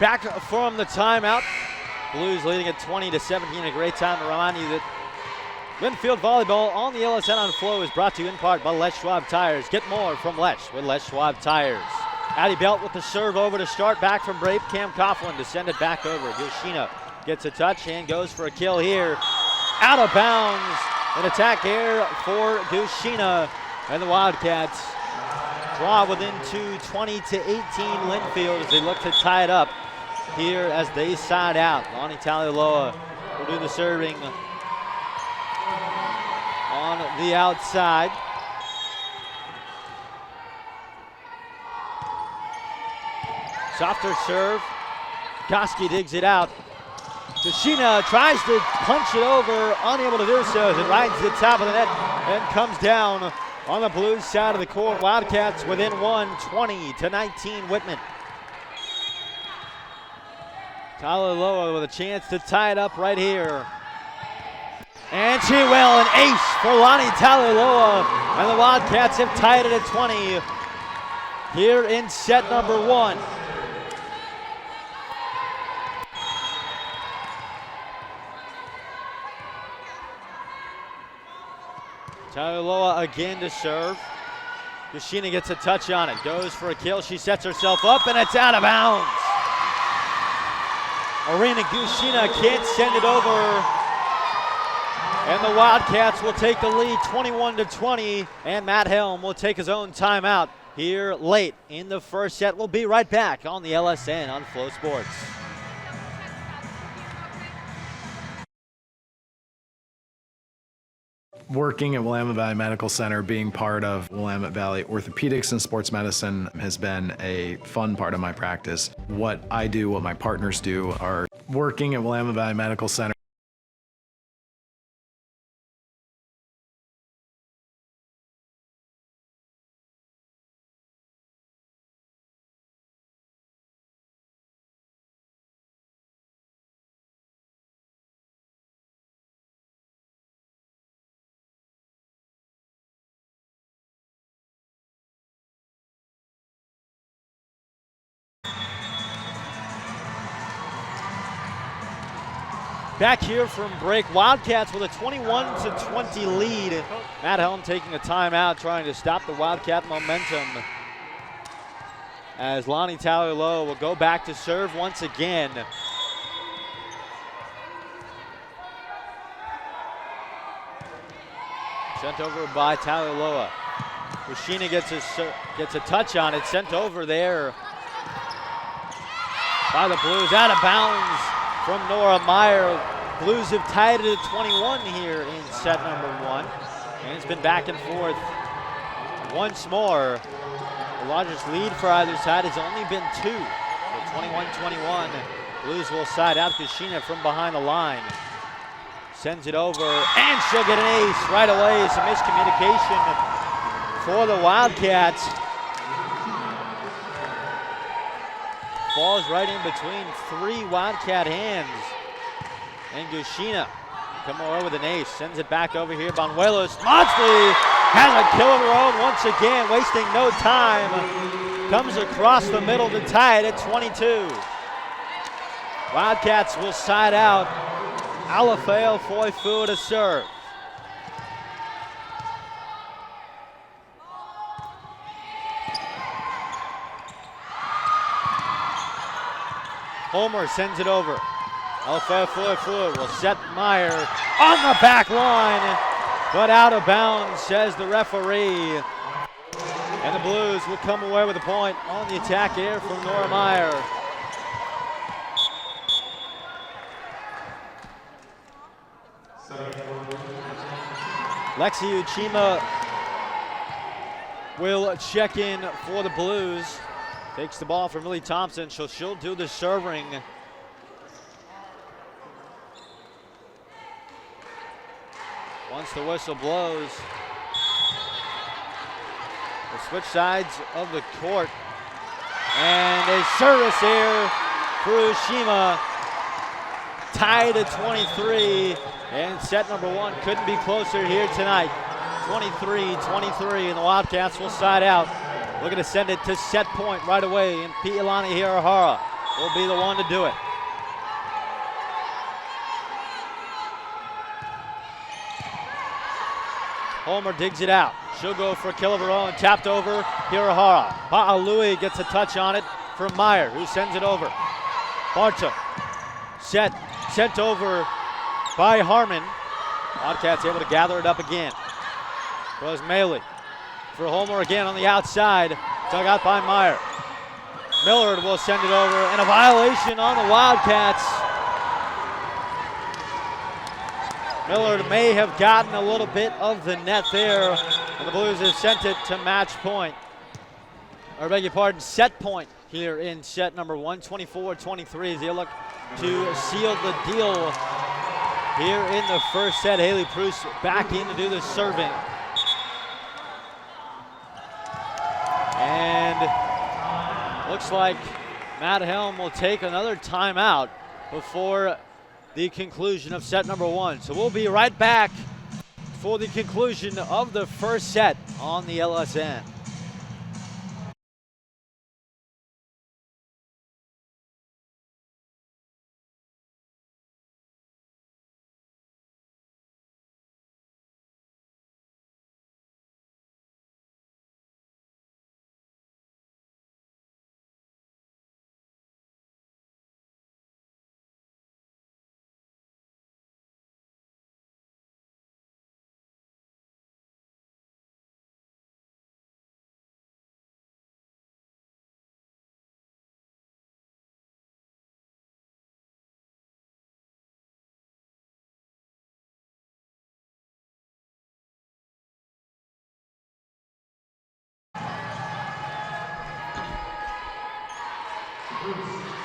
[SPEAKER 2] Back from the timeout. Blues leading at 20-17. A great time to remind you that Linfield Volleyball on the LSN on Flow is brought to you in part by Les Schwab Tires. Get more from Les with Les Schwab Tires. Addie Belt with the serve over to start back from break. Cam Coughlin to send it back over. Yoshina gets a touch and goes for a kill here. Out of bounds. An attack here for Gushina, and the Wildcats draw within 20-18 Linfield as they look to tie it up here as they side out. Lonnie Taliloa will do the serving on the outside. Softer serve. Koski digs it out. Gushina tries to punch it over, unable to do so as it rides the top of the net and comes down on the Blues side of the court. Wildcats within 20-19 Whitman. Taliloa with a chance to tie it up right here. And she will, an ace for Lonnie Taliloa, and the Wildcats have tied it at 20 here in set number 1. Taliloa again to serve. Gushina gets a touch on it, goes for a kill. She sets herself up, and it's out of bounds. Arena Gushina can't send it over, and the Wildcats will take the lead 21-20, and Matt Helm will take his own timeout here late in the first set. We'll be right back on the LSN on Flow Sports.
[SPEAKER 8] Working at Willamette Valley Medical Center, being part of Willamette Valley Orthopedics and Sports Medicine has been a fun part of my practice. What I do, what my partners do, are working at Willamette Valley Medical Center
[SPEAKER 2] Back here from break, Wildcats with a 21-20 lead. Matt Helm taking a timeout, trying to stop the Wildcat momentum. As Lonnie Tyler-Lowe will go back to serve once again. Sent over by Tyler-Lowe. Rashina gets a touch on it, sent over there by the Blues, out of bounds from Nora Meyer. Blues have tied it at 21 here in set number 1. And it's been back and forth once more. The largest lead for either side has only been 2. So 21-21. Blues will side out Kashina from behind the line. Sends it over, and she'll get an ace right away. Some miscommunication for the Wildcats. Falls right in between 3 Wildcat hands. And Gushina come away with an ace. Sends it back over here. Banuelos Monsley has a kill of her own once again, wasting no time. Comes across the middle to tie it at 22. Wildcats will side out. Alafeo Foifu to serve. Homer sends it over. Alafeo Foifu will set Meyer on the back line, but out of bounds, says the referee. And the Blues will come away with a point on the attack here from Nora Meyer. Lexi Uchima will check in for the Blues. Takes the ball from Millie Thompson, so she'll do the serving. Once the whistle blows, we'll switch sides of the court. And a service here for Uchima. Tied at 23. And set number 1 couldn't be closer here tonight. 23-23, and the Wildcats will side out. Looking to send it to set point right away, and Piilani Hirahara will be the one to do it. Homer digs it out. She'll go for a kill of her own, tapped over Hirahara. Ba'alui gets a touch on it from Meyer, who sends it over. Barta sent over by Harmon. Wildcats able to gather it up again. Goes Maley for Homer again on the outside. Dug out by Meyer. Millard will send it over, and a violation on the Wildcats. Millard may have gotten a little bit of the net there, and the Blues have sent it to match point. Or beg your pardon, set point here in set number 1, 24-23, as they look to seal the deal here in the first set. Haley Bruce back in to do the serving. And looks like Matt Helm will take another timeout before the conclusion of set number 1. So we'll be right back for the conclusion of the first set on the LSN.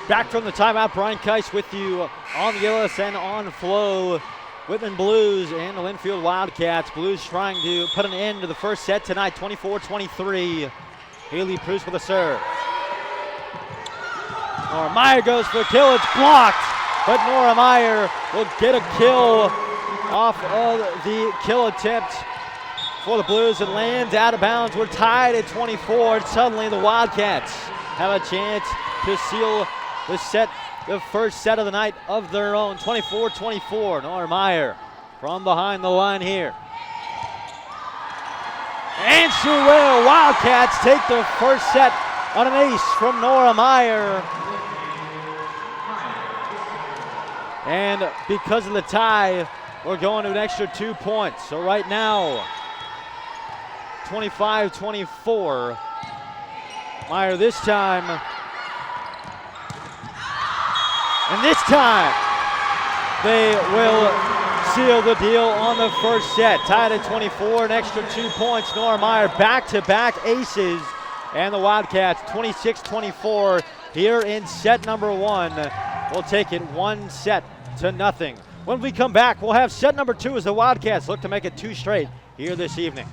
[SPEAKER 2] Back from the timeout, Brian Keiss with you on the LSN on Flow. Whitman Blues and the Linfield Wildcats. Blues trying to put an end to the first set tonight, 24-23. Haley Bruce with a serve. Nora Meyer goes for a kill. It's blocked, but Nora Meyer will get a kill off of the kill attempt for the Blues. It lands out of bounds. We're tied at 24. And suddenly the Wildcats have a chance to seal the set the first set of the night of their own. 24-24, Nora Meyer from behind the line here. And she will. Wildcats take the first set on an ace from Nora Meyer. And because of the tie, we're going to an extra 2 points. So right now, 25-24. Meyer this time. And this time, they will seal the deal on the first set. Tied at 24, an extra 2 points. Nora Meyer back-to-back aces. And the Wildcats 26-24 here in set number one. We'll take it 1-0. When we come back, we'll have set number two as the Wildcats look to make it 2 straight here this evening.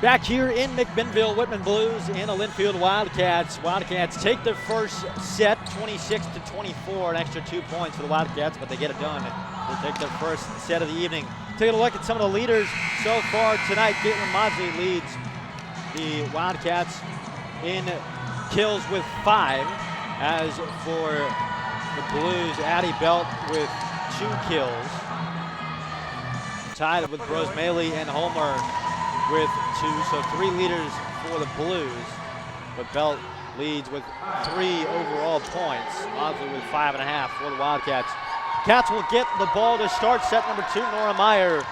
[SPEAKER 2] Back here in McMinnville, Whitman Blues and the Linfield Wildcats. Wildcats take the first set, 26-24, an extra 2 points for the Wildcats, but they get it done. They take their first set of the evening. Taking a look at some of the leaders so far tonight. Caitlin Maudsley leads the Wildcats in kills with 5. As for the Blues, Addie Belt with 2 kills. Tied with Rose Maley and Homer with 2, so 3 leaders for the Blues. But Belt leads with 3 overall points. Maudsley with 5.5 for the Wildcats. Cats will get the ball to start set number 2. Nora Meyer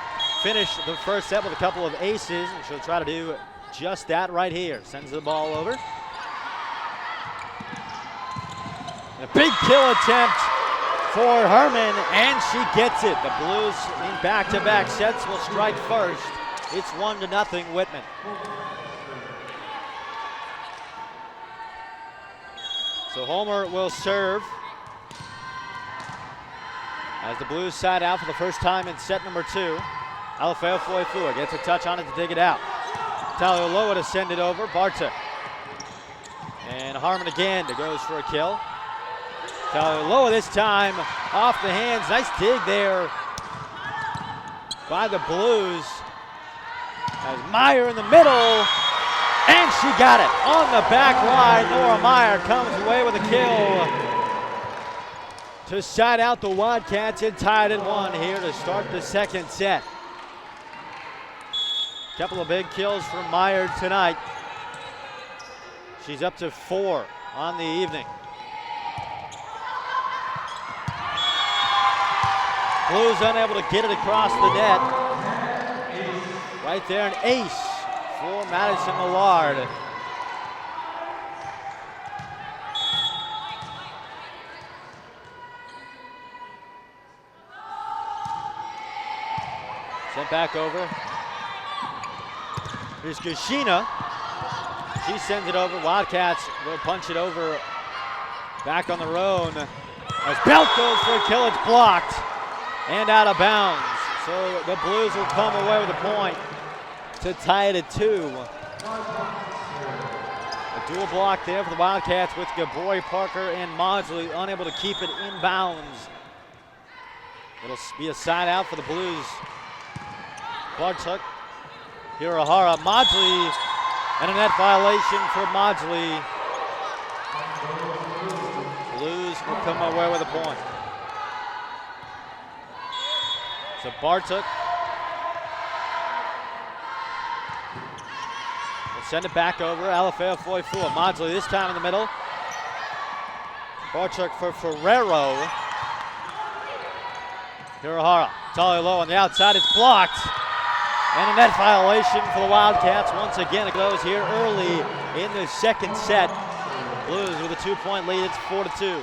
[SPEAKER 2] finished the first set with a couple of aces, and she'll try to do just that right here. Sends the ball over. And a big kill attempt for Herman, and she gets it. The Blues in back-to-back sets will strike first. It's 1-0 Whitman. So Homer will serve as the Blues side out for the first time in set number 2. Alafeo Foifua gets a touch on it to dig it out. Talioloa to send it over. Barta. And Harmon again that goes for a kill. Talioloa this time off the hands. Nice dig there by the Blues. As Meyer in the middle, and she got it on the back line. Nora Meyer comes away with a kill to side out the Wildcats and tied at 1 here to start the second set. Couple of big kills from Meyer tonight. She's up to 4 on the evening. Blues unable to get it across the net. Right there, an ace for Madison Millard. Sent back over. Here's Kushina. She sends it over. Wildcats will punch it over back on their own. As Belt goes for a kill, it's blocked and out of bounds. So the Blues will come away with a point to tie it at 2. A dual block there for the Wildcats with Gabroy, Parker, and Maudsley unable to keep it in bounds. It'll be a side out for the Blues. Bartuk, Hirahara, Maudsley, and a net violation for Maudsley. Blues will come away with a point. So Bartuk will send it back over. Alafea Foifua. Maudsley this time in the middle. Bartuk for Ferrero. Hirahara. Talia low on the outside. It's blocked. And a net violation for the Wildcats. Once again, it goes here early in the second set. Blues with a 2-point lead. It's 4-2.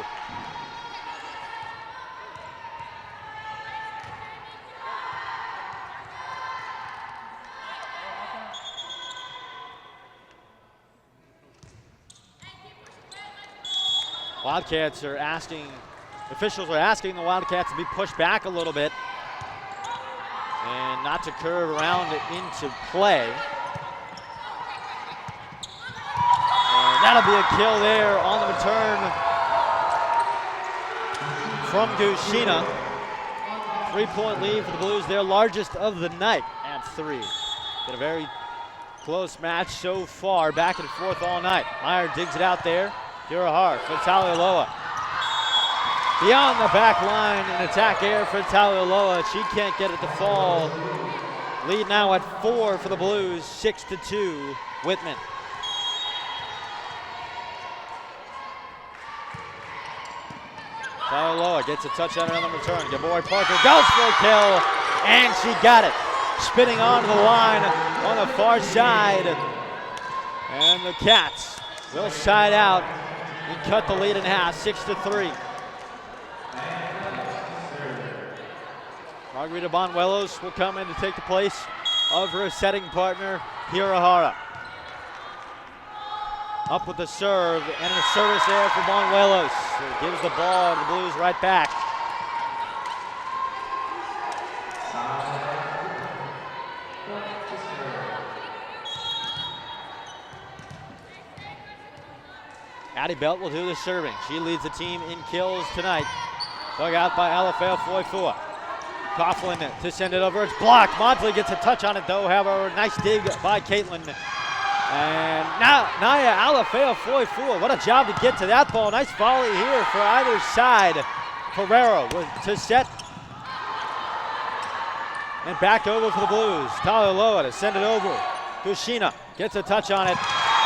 [SPEAKER 2] Wildcats are officials are asking the Wildcats to be pushed back a little bit and not to curve around into play. And that'll be a kill there on the return from Gushina. 3-point lead for the Blues, their largest of the night at 3. Been a very close match so far, back and forth all night. Meyer digs it out there. Hirahara for Talialoa. Beyond the back line, an attack air for Talialoa. She can't get it to fall. Lead now at 4 for the Blues, 6-2, Whitman. Talialoa gets a touchdown on the return. Gabor Parker goes for a kill, and she got it. Spinning onto the line on the far side. And the Cats will side out and cut the lead in half, 6-3. Margarita Bonuelos will come in to take the place of her setting partner, Hirahara. Up with the serve, and a service there for Bonuelos. It gives the ball to the Blues right back. Addie Belt will do the serving. She leads the team in kills tonight. Dug out by Alafea Foifua. Coughlin to send it over. It's blocked. Maudsley gets a touch on it though. However, nice dig by Caitlin. And now Naya Alafea Foifua. What a job to get to that ball. Nice volley here for either side. Ferrero to set. And back over for the Blues. Talialoa to send it over. Kushina gets a touch on it.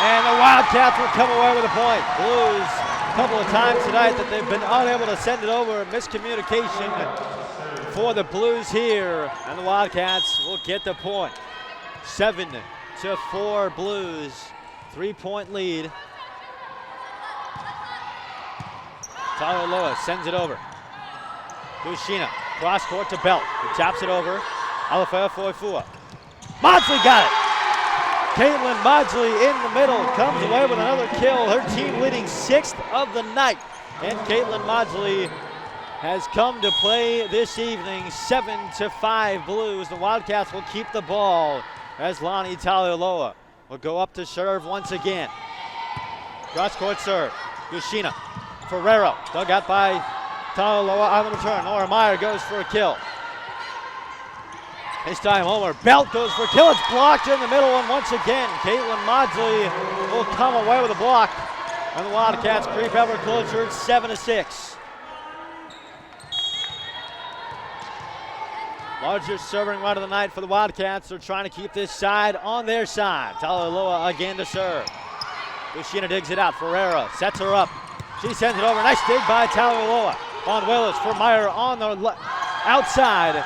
[SPEAKER 2] And the Wildcats will come away with a point. Blues, a couple of times tonight that they've been unable to send it over. Miscommunication for the Blues here. And the Wildcats will get the point. 7-4 Blues. 3-point lead. Talialoa sends it over. Kushina, cross court to Belt. He taps it over. Alafea Foifua. Maudsley got it. Caitlin Maudsley in the middle comes away with another kill. Her team leading 6th of the night. And Caitlin Maudsley has come to play this evening. 7-5 Blues. The Wildcats will keep the ball as Lonnie Talialoa will go up to serve once again. Cross court serve. Kushina. Ferrero dug out by Talialoa on the return. Nora Meyer goes for a kill. This time Homer. Belt goes for kill. It's blocked in the middle, and once again, Caitlin Maudsley will come away with a block. And the Wildcats creep ever closer. It's 7-6. Largest serving run of the night for the Wildcats. They're trying to keep this side on their side. Talaloa again to serve. Lucina digs it out. Ferreira sets her up. She sends it over. Nice dig by Talaloa. Von Willis for Meyer on the outside.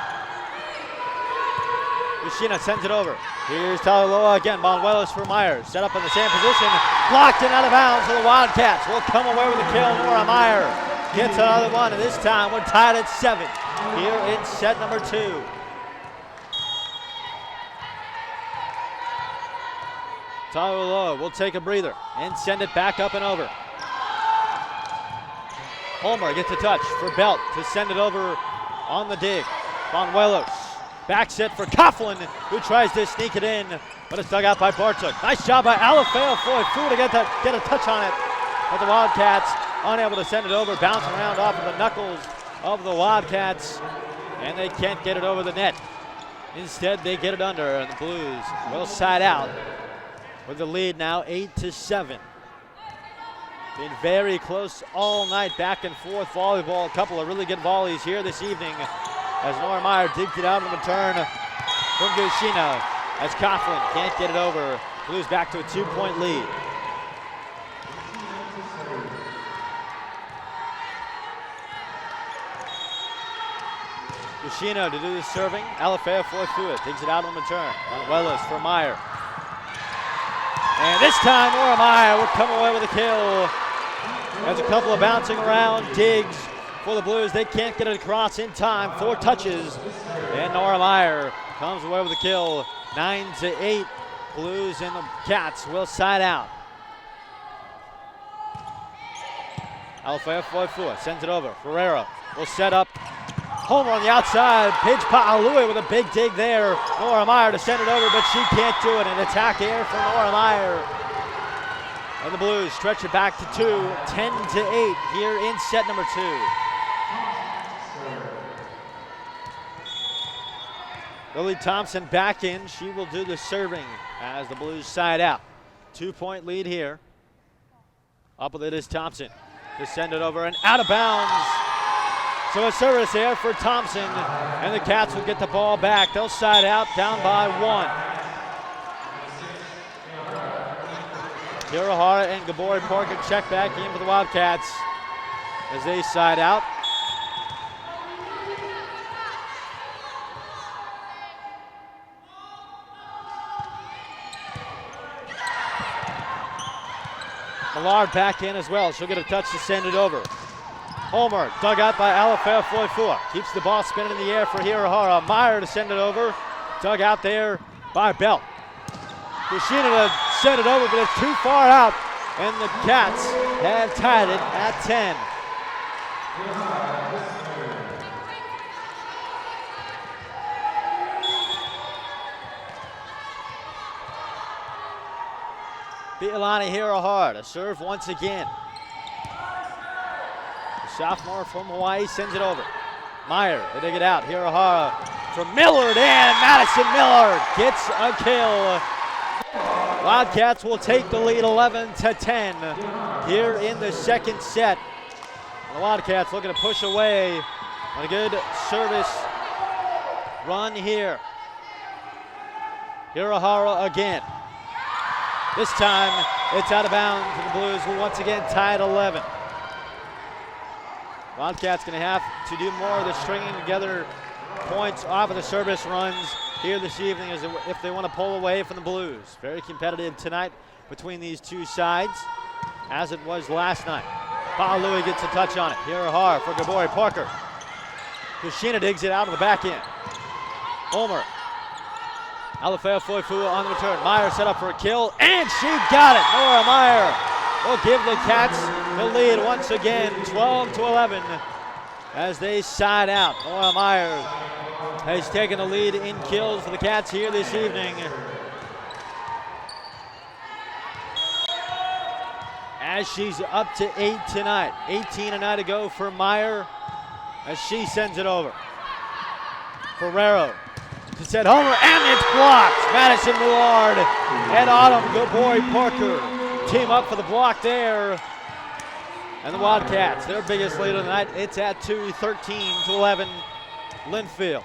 [SPEAKER 2] Lucina sends it over. Here's Talaloa again. Von Willis for Meyer. Set up in the same position. Blocked and out of bounds for the Wildcats. Will come away with a kill. Nora Meyer gets another one, and this time we're tied at 7 here in set number 2. Talaloa will take a breather and send it back up and over. Homer gets a touch for Belt to send it over on the dig. Von Willis. Back set for Coughlin, who tries to sneak it in, but it's dug out by Bartuk. Nice job by Alafeo Foy to get a touch on it. But the Wildcats unable to send it over, bouncing around off of the knuckles of the Wildcats, and they can't get it over the net. Instead, they get it under, and the Blues will side out with the lead now 8-7. Been very close all night, back and forth volleyball. A couple of really good volleys here this evening as Nora Meyer digged it out on the return from Gushina as Coughlin can't get it over. Blues back to a 2-point lead. Gushina to do the serving. Alafeo through it, digs it out on the return. Manuelas for Meyer. And this time Nora Meyer will come away with a kill. There's a couple of bouncing around digs for the Blues. They can't get it across in time. 4 touches. And Nora Meyer comes away with a kill. 9-8. Blues and the Cats will side out. Alfea sends it over. Ferreira will set up. Homer on the outside. Paige Pa'alui with a big dig there. Nora Meyer to send it over, but she can't do it. An attack here for Nora Meyer. And the Blues stretch it back to 2, 10-8 here in set number 2. Lily Thompson back in. She will do the serving as the Blues side out. 2-point lead here. Up with it is Thompson to send it over and out of bounds. So a service there for Thompson, and the Cats will get the ball back. They'll side out down by 1. Hirahara and Gabori Parker check back in for the Wildcats as they side out. Millard back in as well. She'll get a touch to send it over. Homer dug out by Alafea Foifua. Keeps the ball spinning in the air for Hirahara. Meyer to send it over. Dug out there by Belt. Kushina to send it over, but it's too far out. And the Cats have tied it at 10. Bialani Hirahara to serve once again. The sophomore from Hawaii sends it over. Meyer, they dig it out. Hirahara from Millard, and Madison Millard gets a kill. Wildcats will take the lead 11-10 here in the second set. The Wildcats looking to push away on a good service run here. Hirahara again. This time it's out of bounds for the Blues, who once again tied 11. Wildcats going to have to do more of the stringing together points off of the service runs here this evening as if they want to pull away from the Blues. Very competitive tonight between these two sides, as it was last night. Pa'alui gets a touch on it. Hirahara for Gabori Parker. Kushina digs it out of the back end. Homer. Alafea Foifua on the return. Meyer set up for a kill, and she got it. Nora Meyer will give the Cats the lead once again, 12-11, as they side out. Nora Meyer has taken the lead in kills for the Cats here this evening. As she's up to 8 tonight. 18 a night ago for Meyer as she sends it over. Ferrero to set homer, and it's blocked. Madison Millard and Autumn Goboy Parker team up for the block there. And the Wildcats, their biggest lead of the night, it's at 2, 13-11, Linfield.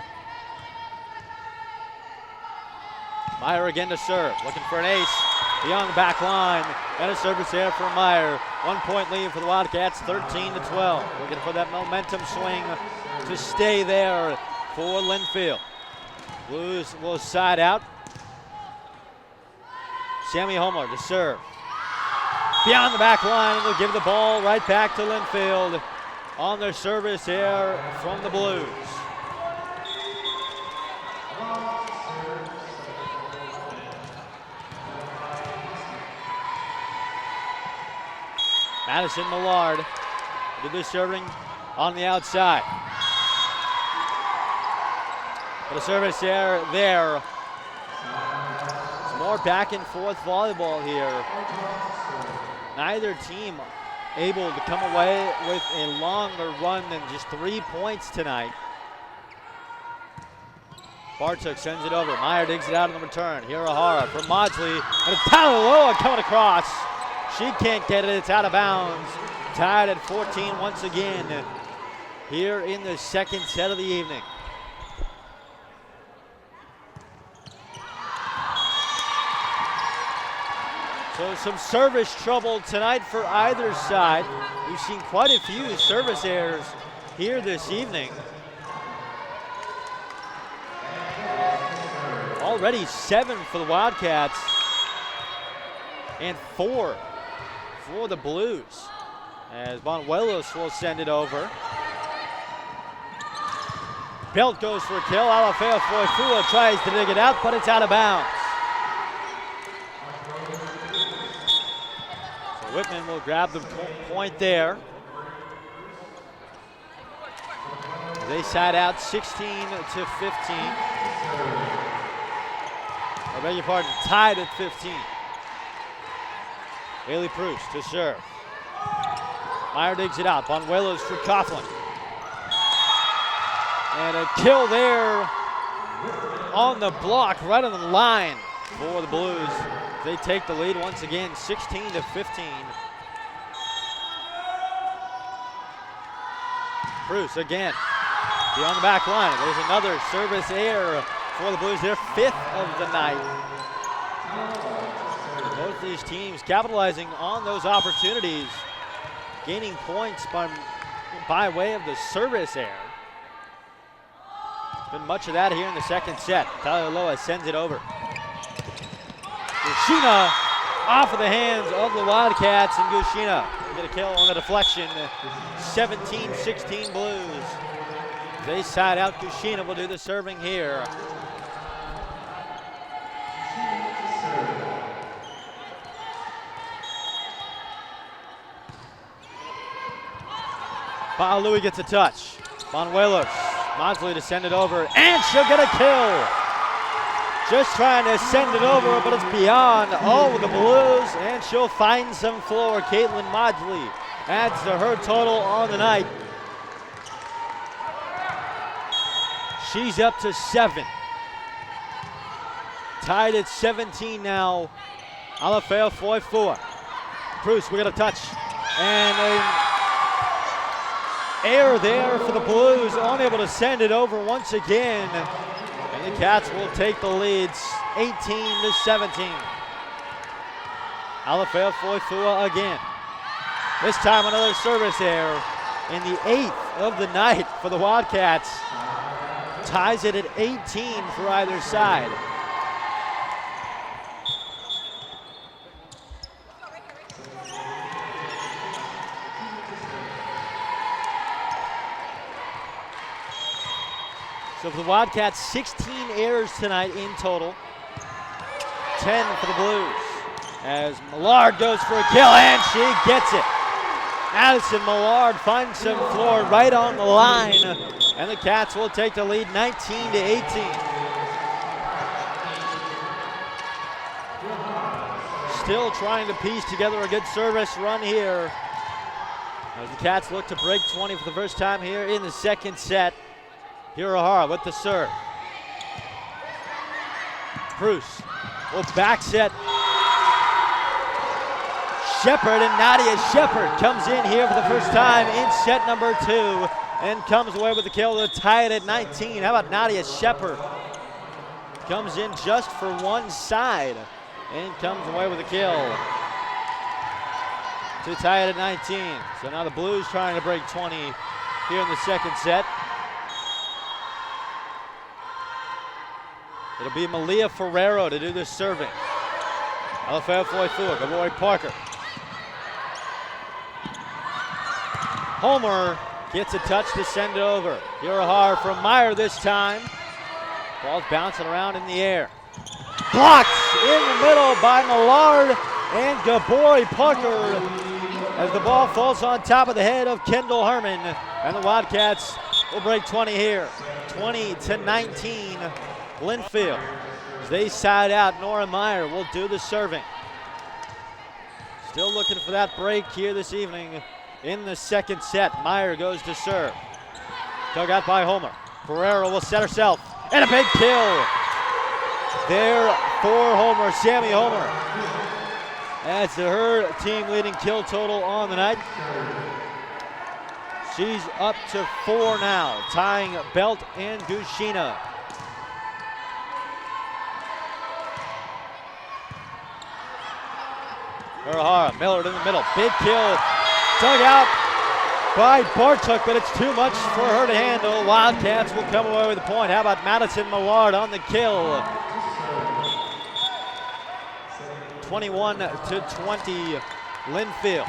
[SPEAKER 2] Meyer again to serve, looking for an ace beyond the back line, and a service there for Meyer. 1 point lead for the Wildcats, 13-12. Looking for that momentum swing to stay there for Linfield. Blues will side out. Sammy Homer to serve. Beyond the back line, and they'll give the ball right back to Linfield on their service here from the Blues. Madison Millard did the serving on the outside. But a service there. It's more back and forth volleyball here. Neither team able to come away with a longer run than just 3 points tonight. Bartuk sends it over. Meyer digs it out on the return. Hirahara from Maudsley. And it's Talaloa coming across. She can't get it. It's out of bounds. Tied at 14 once again here in the second set of the evening. So some service trouble tonight for either side. We've seen quite a few service errors here this evening. Already 7 for the Wildcats and 4 for the Blues, as Bonuelos will send it over. Belt goes for a kill. Alafeo Foifua tries to dig it out, but it's out of bounds. So Whitman will grab the point there. They side out 16-15. I beg your pardon, tied at 15. Haley Proust to serve. Meyer digs it out. Bonuelos for Coughlin. And a kill there on the block, right on the line for the Blues. They take the lead once again, 16-15. Proust again, beyond the back line. There's another service error for the Blues, their 5th of the night. Both these teams capitalizing on those opportunities, gaining points by way of the service error. Been much of that here in the second set. Talaloa sends it over. Gushina off of the hands of the Wildcats, and Gushina will get a kill on the deflection. 17-16 Blues. They side out. Gushina will do the serving here. Ba'alui gets a touch. Bonuelos, Maudsley to send it over, and she'll get a kill. Just trying to send it over, but it's beyond all of the Blues, and she'll find some floor. Caitlin Maudsley adds to her total on the night. She's up to 7. Tied at 17 now. Alafeo Foifua. Proust, we got a touch. And a error there for the Blues, unable to send it over once again. And the Cats will take the leads 18-17. Alafeo Foifua again. This time another service error in the 8th of the night for the Wildcats. Ties it at 18 for either side. So for the Wildcats, 16 errors tonight in total. 10 for the Blues. As Millard goes for a kill, and she gets it. Madison Millard finds some floor right on the line, and the Cats will take the lead 19-18. Still trying to piece together a good service run here, as the Cats look to break 20 for the first time here in the second set. Hirahara with the serve. Bruce will back set. Shepard, and Nadia Shepard comes in here for the first time in set number 2 and comes away with the kill to tie it at 19. How about Nadia Shepard? Comes in just for one side and comes away with a kill to tie it at 19. So now the Blues trying to break 20 here in the second set. It'll be Malia Ferrero to do this serving. Alfred Floyd-Fua, Gabori Parker. Homer gets a touch to send it over. Urahara from Meyer this time. Ball's bouncing around in the air. Blocked in the middle by Millard and Gabori Parker as the ball falls on top of the head of Kendall Herman. And the Wildcats will break 20 here. 20-19, Linfield. As they side out, Nora Meyer will do the serving. Still looking for that break here this evening. In the second set, Meyer goes to serve. Dug out by Homer. Ferrero will set herself. And a big kill there for Homer, Sammy Homer. Adds to her team leading kill total on the night. She's up to 4 now, tying Belt and Gushina. Urahara, Millard in the middle, big kill. Dug out by Bartuk, but it's too much for her to handle. Wildcats will come away with the point. How about Madison Millard on the kill? 21-20, Linfield.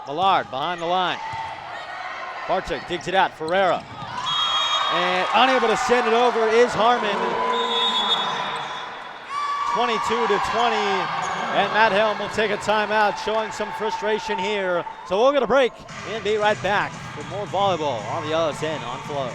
[SPEAKER 2] Millard behind the line. Bartuk digs it out, Ferreira. And unable to send it over is Harmon. 22-20, and Matt Helm will take a timeout, showing some frustration here. So we're gonna break and be right back with more volleyball on the LSN on Flow.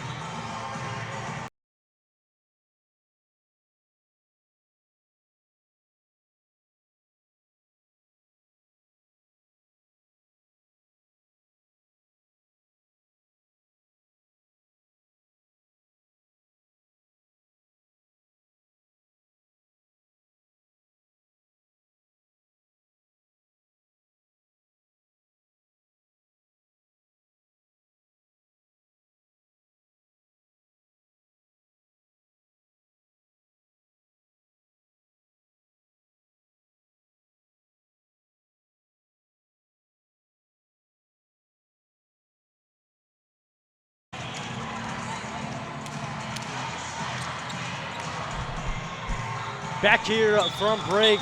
[SPEAKER 2] Back here from break,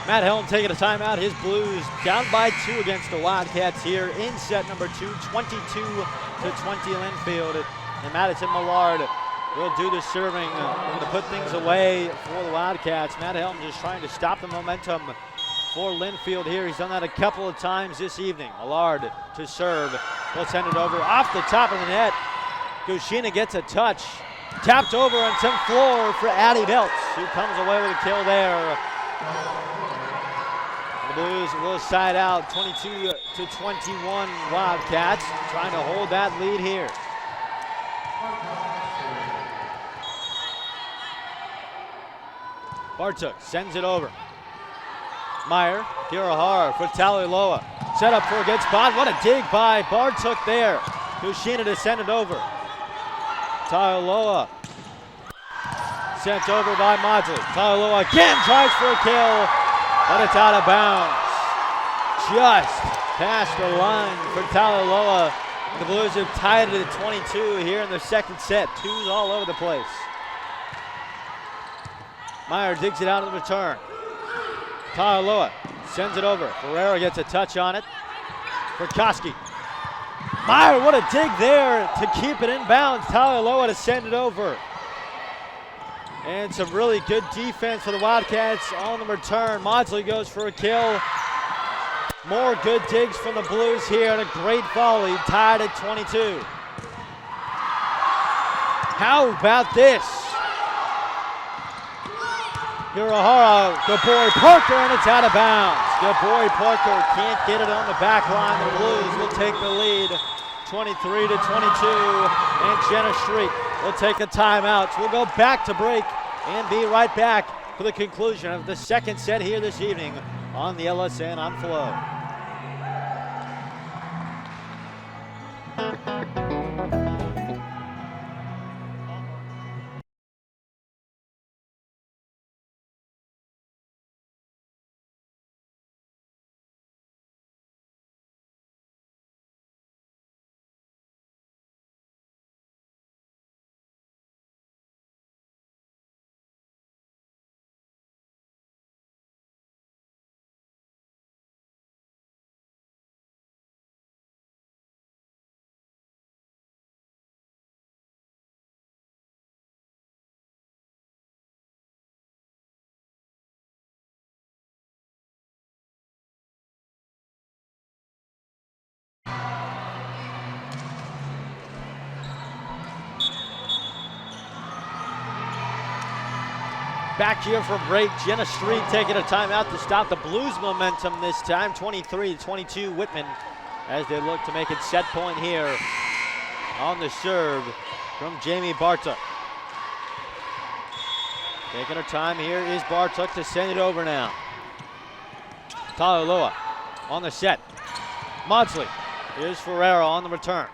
[SPEAKER 2] Matt Helm taking a timeout. His Blues down by 2 against the Wildcats here in set number 2, 22-20 Linfield. And Madison Millard will do the serving. Going to put things away for the Wildcats. Matt Helm just trying to stop the momentum for Linfield here. He's done that a couple of times this evening. Millard to serve. He'll send it over off the top of the net. Gushina gets a touch. Tapped over on some floor for Addie Belts, who comes away with a kill there. The Blues will side out 22-21 Wildcats, trying to hold that lead here. Bartuk sends it over. Meyer, Kirahara for Taliloa. Set up for a good spot. What a dig by Bartuk there. Gushina to send it over. Taliloa sent over by Modley. Taliloa again tries for a kill, but it's out of bounds. Just past the line for Taliloa. The Blues have tied it at 22 here in the second set. Twos all over the place. Meyer digs it out in the return. Taliloa sends it over. Ferreira gets a touch on it for Koski. Meyer, what a dig there to keep it in bounds. Taliloa to send it over. And some really good defense for the Wildcats on the return. Maudsley goes for a kill. More good digs from the Blues here and a great volley, tied at 22. How about this? Urahara, Gabori Parker, and it's out of bounds. Gabori Parker can't get it on the back line. The Blues will take the lead 23 to 22, and Jenna Street will take a timeout. So we'll go back to break and be right back for the conclusion of the second set here this evening on the LSN on Flow. Back here from break, Jenna Street taking a timeout to stop the Blues momentum this time, 23 to 22 Whitman, as they look to make it set point here on the serve from Jamie Bartuk. Taking her time here is Bartuk to send it over now. Talaloa on the set. Maudsley, here's Ferrero on the return.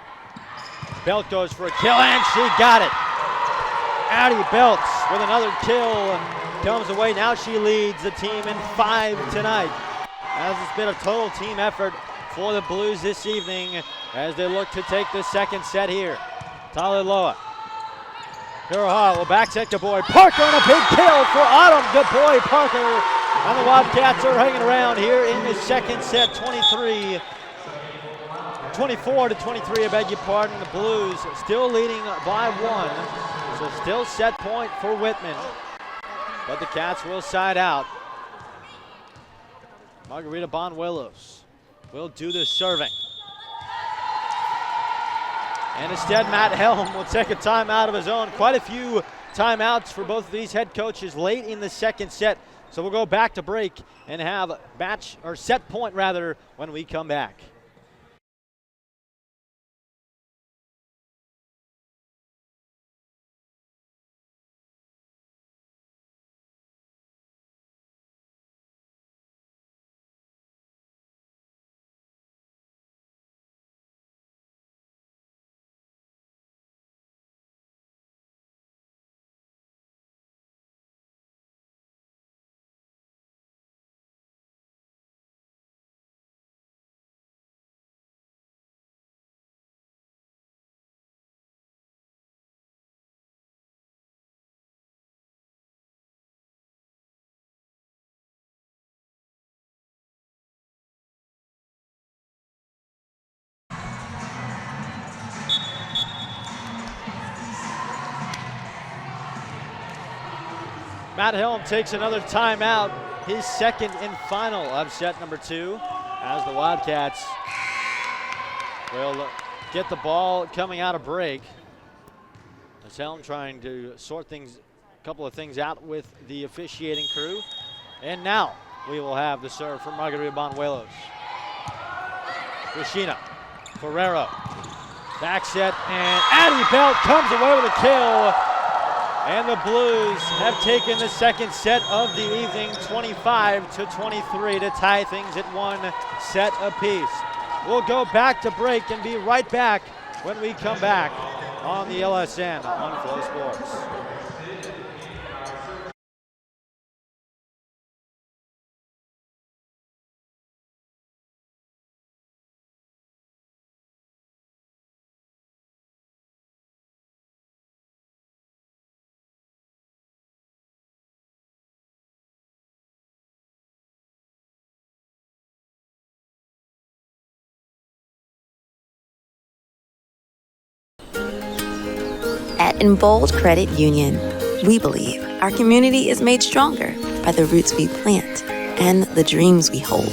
[SPEAKER 2] Belt goes for a kill and she got it. Addie Belts with another kill comes away. Now she leads the team in 5 tonight. As it's been a total team effort for the Blues this evening as they look to take the second set here. Talaloa. Hiroha will back set Gaboy. Parker on a big kill for Autumn. Gaboy Parker. And the Wildcats are hanging around here in the second set. 24 to 23, I beg your pardon. The Blues still leading by 1. So still set point for Whitman, but the Cats will side out. Margarita Banuelos will do the serving. And instead, Matt Helm will take a timeout of his own. Quite a few timeouts for both of these head coaches late in the second set. So we'll go back to break and have set point rather when we come back. Matt Helm takes another timeout, his second and final of set number 2, as the Wildcats will get the ball coming out of break. As Helm trying to sort a couple of things out with the officiating crew. And now we will have the serve from Margarita Banuelos. Rashina, Ferrero, back set, and Addie Belt comes away with a kill. And the Blues have taken the second set of the evening, 25 to 23, to tie things at 1 set apiece. We'll go back to break and be right back when we come back on the LSN on Flow Sports.
[SPEAKER 13] At Inbold Credit Union, we believe our community is made stronger by the roots we plant and the dreams we hold.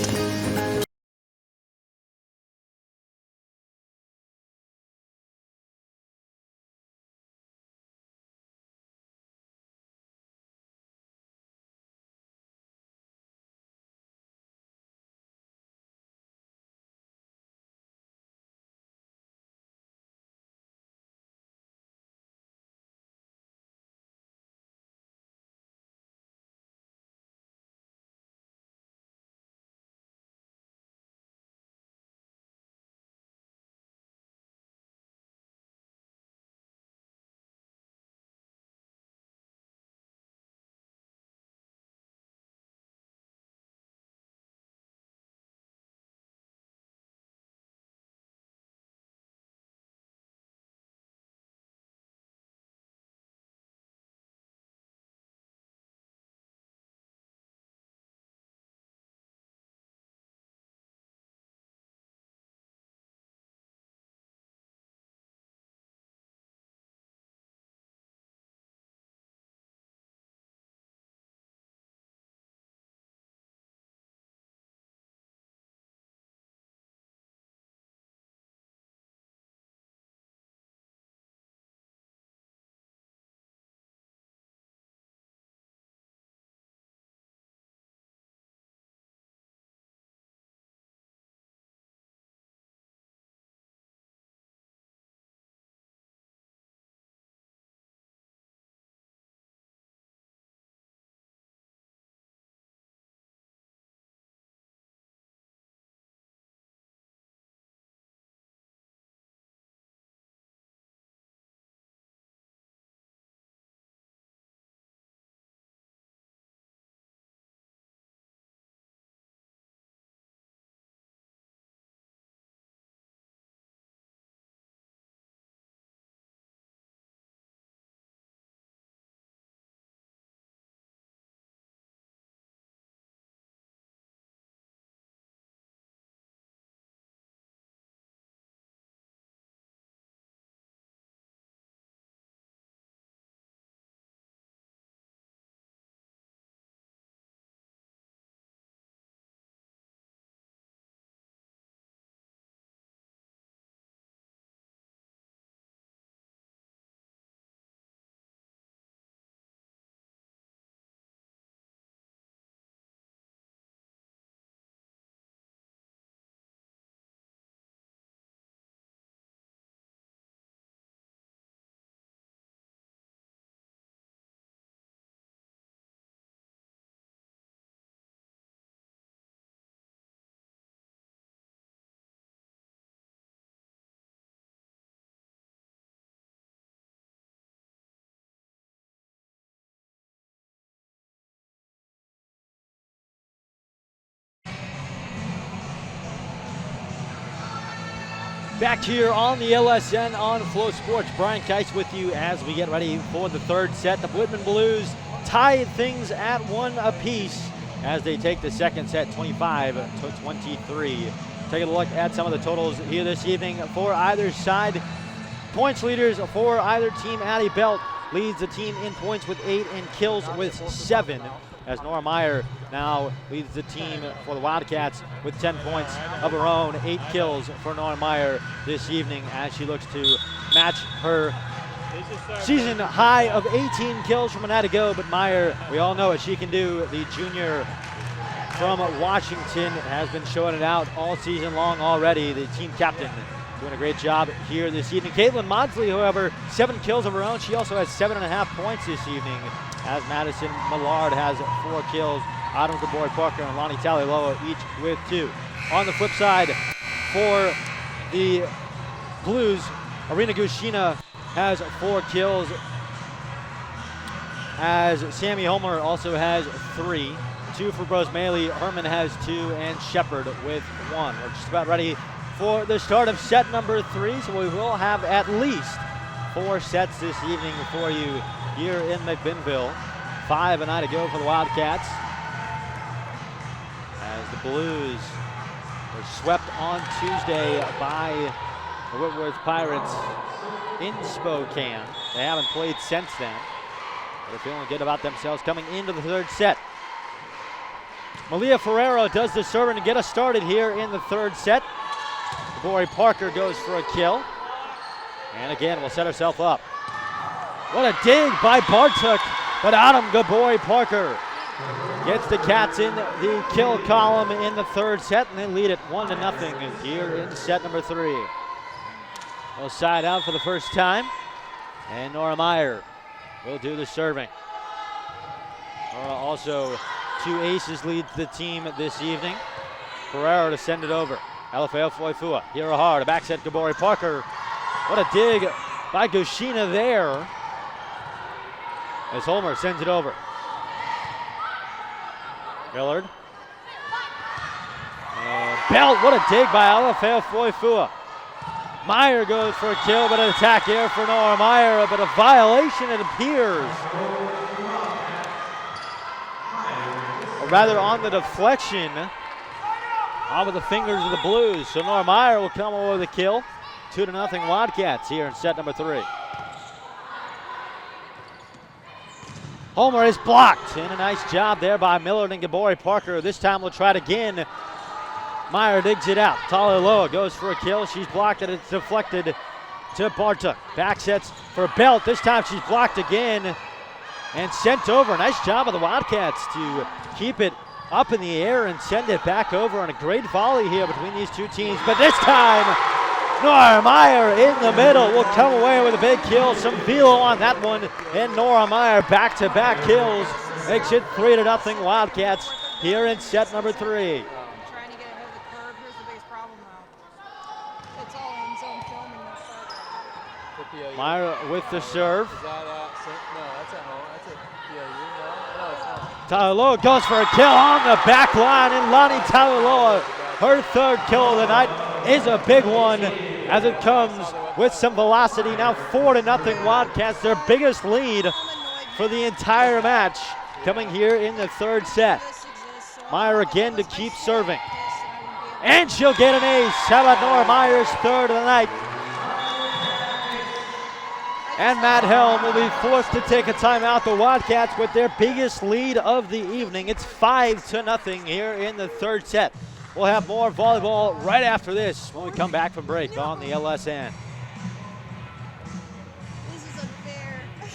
[SPEAKER 2] Back here on the LSN on Flow Sports. Brian Keiss with you as we get ready for the third set. The Whitman Blues tie things at 1 apiece as they take the second set 25-23. Take a look at some of the totals here this evening for either side. Points leaders for either team. Addie Belt leads the team in points with 8 and kills with 7. As Nora Meyer now leads the team for the Wildcats with 10 points of her own. 8 kills for Nora Meyer this evening as she looks to match her season high of 18 kills from a night ago. But Meyer, we all know what she can do. The junior from Washington has been showing it out all season long already. The team captain doing a great job here this evening. Caitlin Maudsley, however, 7 kills of her own. She also has 7.5 points this evening, as Madison Millard has 4 kills. Autumn Gabori Parker and Lonnie Taliloa each with 2. On the flip side, for the Blues, Arena Gushina has 4 kills, as Sammy Homer also has 3. 2 for Bros Maley, Herman has 2, and Shepard with 1. We're just about ready for the start of set number 3, so we will have at least 4 sets this evening for you here in McMinnville. 5 a night ago for the Wildcats, as the Blues were swept on Tuesday by the Whitworth Pirates in Spokane. They haven't played since then. They're feeling good about themselves coming into the third set. Malia Ferrero does the serving to get us started here in the third set. Gabori Parker goes for a kill. And again, we'll set herself up. What a dig by Bartuk, but Autumn Gabori Parker gets the Cats in the kill column in the third set, and they lead it 1-0 here in set number 3. We'll side out for the first time, and Nora Meyer will do the serving. Nora also 2 aces leads the team this evening. Ferrero to send it over. Alafeo Foifua, here hard, a back set Gabori Parker. What a dig by Gushina there, as Homer sends it over. Millard. And Belt, what a dig by Alafeo Foifua. Meyer goes for a kill, but an attack here for Nora Meyer, but a violation it appears. Or rather on the deflection off of the fingers of the Blues. So Nora Meyer will come over the kill. 2-0 Wildcats here in set number 3. Homer is blocked, and a nice job there by Millard and Gabori Parker. This time we'll try it again. Meyer digs it out. Taliloa goes for a kill. She's blocked, and it's deflected to Bartuk. Back sets for Belt. This time she's blocked again and sent over. Nice job of the Wildcats to keep it up in the air and send it back over on a great volley here between these two teams. But this time, Nora Meyer in the middle will come away with a big kill. Some velo on that one, and Nora Meyer back-to-back kills. Makes it 3-0 Wildcats here in set number 3. Meyer with the serve. Taliloa goes for a kill on the back line, and Lonnie Taliloa, her third kill of the night, is a big one as it comes with some velocity. Now 4-0 Wildcats, their biggest lead for the entire match, coming here in the third set. Meyer again to keep serving, and she'll get an ace. How about Nora Meyer's third of the night? And Matt Helm will be forced to take a timeout. The Wildcats with their biggest lead of the evening. It's 5-0 here in the third set. We'll have more volleyball right after this when we come back from break on the LSN.
[SPEAKER 7] This is unfair. All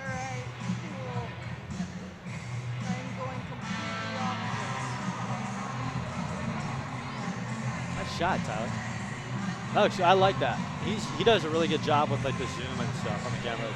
[SPEAKER 7] right, cool. I'm going completely off
[SPEAKER 2] Nice shot, Tyler. Oh, I like that. He does a really good job with like the zoom and stuff on the cameras.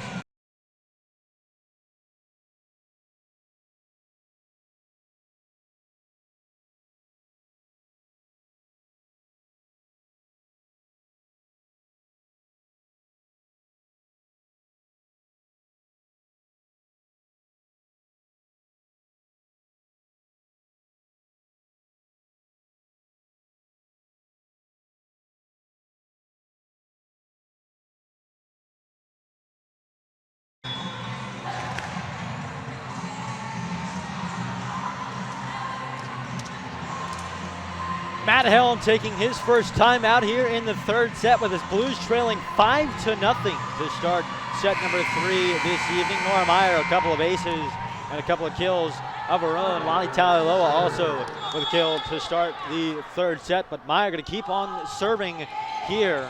[SPEAKER 2] Matt Helm taking his first time out here in the third set with his Blues trailing 5-0 to start set number 3 this evening. Nora Meyer, a couple of aces and a couple of kills of her own. Lonnie Taliloa also with a kill to start the third set, but Meyer going to keep on serving here.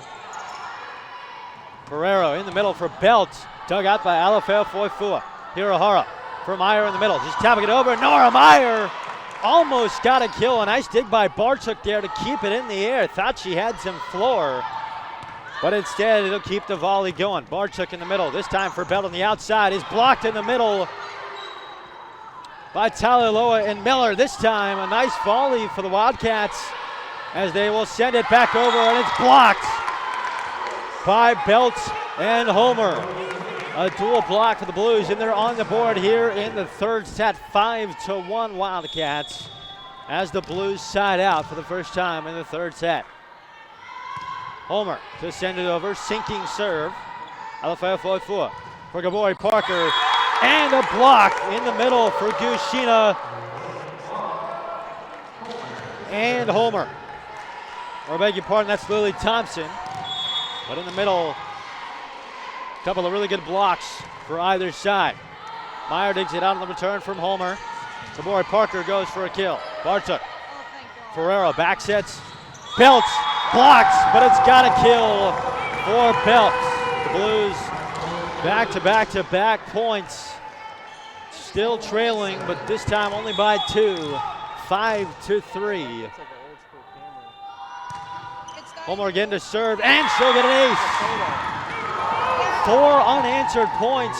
[SPEAKER 2] Ferrero in the middle for Belt, dug out by Alafeo Foifua. Hirohara for Meyer in the middle, just tapping it over. Nora Meyer almost got a kill. A nice dig by Bartuk there to keep it in the air. Thought she had some floor, but instead it'll keep the volley going. Bartuk in the middle, this time for Belt on the outside, is blocked in the middle by Taliloa and Miller. This time a nice volley for the Wildcats as they will send it back over, and it's blocked by Belt and Homer. A dual block for the Blues, and they're on the board here in the third set. 5-1 Wildcats as the Blues side out for the first time in the third set. Homer to send it over, sinking serve. Alafeo Foifua for Gabori Parker, and a block in the middle for Gushina and Homer. Or I beg your pardon, that's Lily Thompson. But in the middle, a couple of really good blocks for either side. Meyer digs it out on the return from Homer. Gabori Parker goes for a kill. Bartuk. Ferrero back sets. Belt blocks, but it's got a kill for Belt. The Blues back-to-back points. Still trailing, but this time only by 2. 5-3. Homer again to serve, and she'll get an ace. 4 unanswered points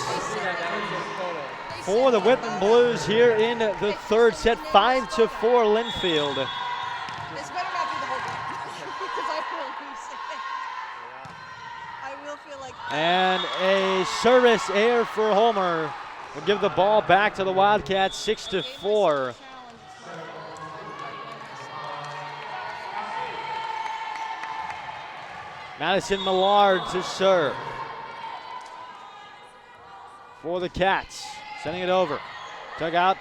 [SPEAKER 2] for the Whitman Blues here in the third set. 5-4 Linfield.
[SPEAKER 7] This better not be the whole game because I will lose it. I will feel like.
[SPEAKER 2] And a service error for Homer will give the ball back to the Wildcats. 6-4. Madison Millard to serve for the Cats. Sending it over. Dug out.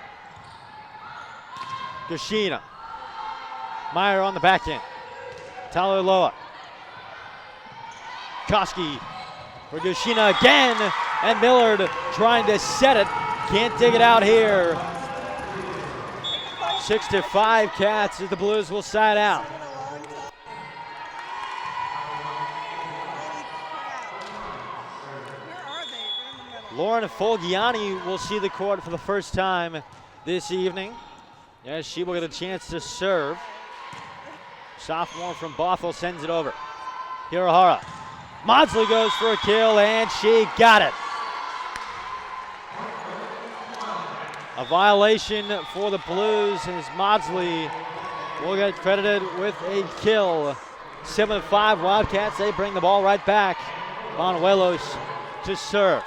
[SPEAKER 2] Gushina. Meyer on the back end. Taliloa. Koski for Gushina again. And Millard trying to set it. Can't dig it out here. 6-5 Cats as the Blues will side out. Lauren Folgiani will see the court for the first time this evening. Yes, she will get a chance to serve. Sophomore from Bothell sends it over. Hirohara. Maudsley goes for a kill, and she got it. A violation for the Blues as Maudsley will get credited with a kill. 7-5 Wildcats, they bring the ball right back. Manuelos to serve.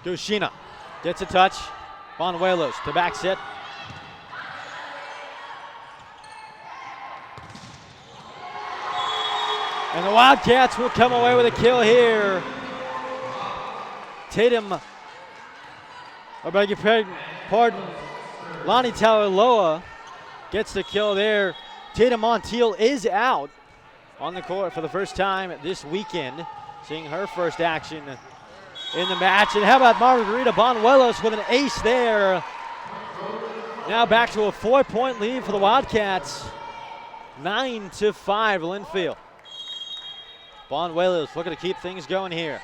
[SPEAKER 2] Gushina gets a touch. Bonuelos to back set. And the Wildcats will come away with a kill here. Tatum, I beg your pardon, Lonnie Taliloa gets the kill there. Tatum Montiel is out on the court for the first time this weekend, seeing her first action in the match. And how about Margarita Bonuelos with an ace there. Now back to a 4-point lead for the Wildcats. 9-5 Linfield. Bonuelos looking to keep things going here.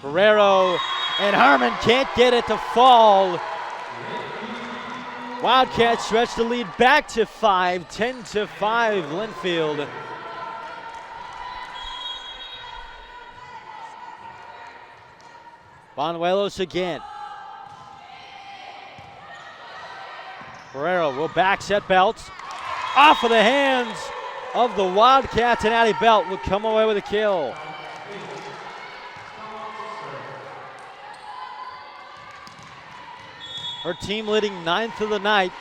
[SPEAKER 2] Ferrero and Herman can't get it to fall. Wildcats stretch the lead back to 5, 10-5 Linfield. Bonuelos again. Ferrero will back set Belt. Off of the hands of the Wildcats, and Addie Belt will come away with a kill. Her team leading 9th of the night,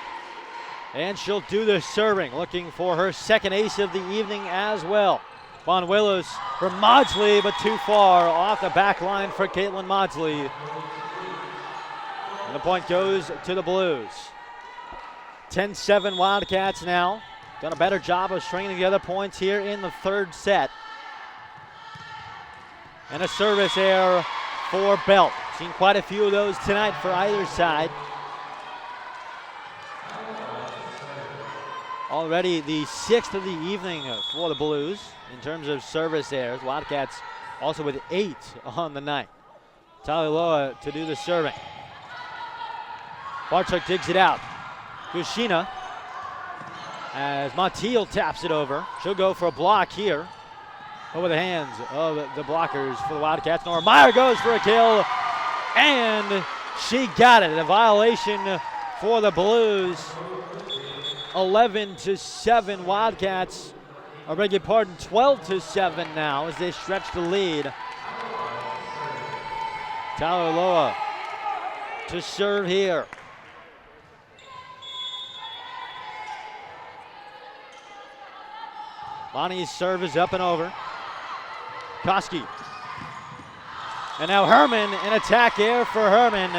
[SPEAKER 2] and she'll do the serving, looking for her second ace of the evening as well. Bonuelos for Maudsley, but too far off the back line for Caitlin Maudsley. And the point goes to the Blues. 10-7 Wildcats now. Done a better job of stringing together points here in the third set. And a service error for Belt. Seen quite a few of those tonight for either side. Already the 6th of the evening for the Blues in terms of service errors. Wildcats also with 8 on the night. Taliloa to do the serving. Barchuk digs it out. Gushina as Montiel taps it over. She'll go for a block here. Over the hands of the blockers for the Wildcats. Nora Meyer goes for a kill, and she got it. A violation for the Blues. 11-7 Wildcats. I beg your pardon, 12-7 now as they stretch the lead. Tyler Loa to serve here. Bonnie's serve is up and over. Koski. And now Herman, an attack air for Herman.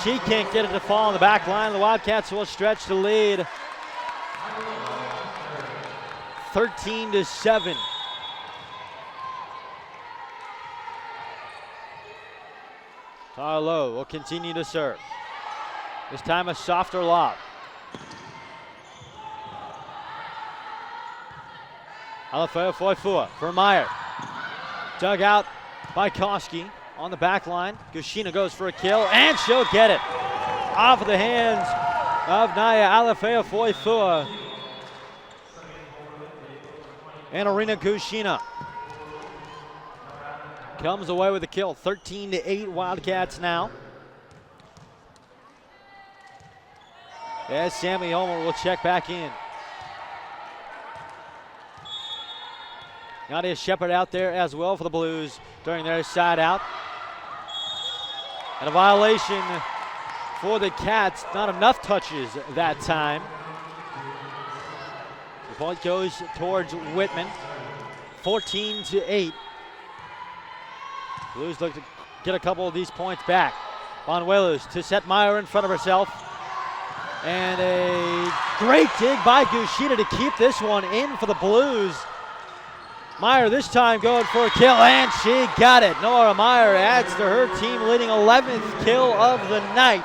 [SPEAKER 2] She can't get it to fall on the back line. The Wildcats will stretch the lead. 13-7. Tarlow will continue to serve. This time a softer lob. Alafeo Foifua for Meyer. Dug out by Koski on the back line. Gushina goes for a kill, and she'll get it. Off of the hands of Naya Alafeo Foifua. And Arena Gushina comes away with a kill. 13-8 Wildcats now. As Sammy Homer will check back in. Nadia Shepard out there as well for the Blues during their side out. And a violation for the Cats. Not enough touches that time. The point goes towards Whitman. 14-8. Blues look to get a couple of these points back. Bonuelos to set Meyer in front of herself. And a great dig by Gushina to keep this one in for the Blues. Meyer this time going for a kill, and she got it. Nora Meyer adds to her team leading 11th kill of the night.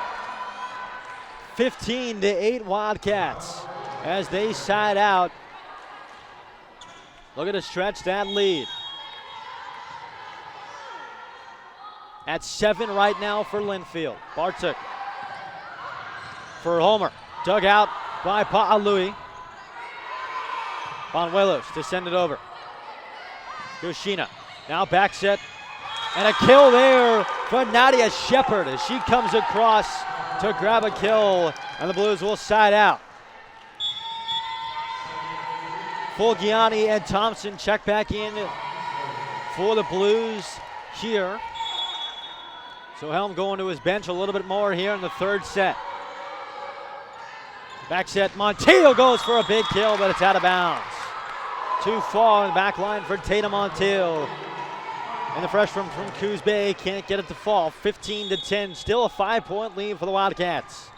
[SPEAKER 2] 15-8 Wildcats as they side out. Looking to stretch that lead. At 7 right now for Linfield. Bartuk for Homer. Dug out by Pa'alui. Bonuelos to send it over. Gushina now back set. And a kill there for Nadia Shepard as she comes across to grab a kill. And the Blues will side out. Fulgiani and Thompson check back in for the Blues here. So Helm going to his bench a little bit more here in the third set. Back set, Montiel goes for a big kill, but it's out of bounds. Too far in the back line for Tatum Montiel. And the freshman from Coos Bay can't get it to fall. 15-10, still a 5-point lead for the Wildcats.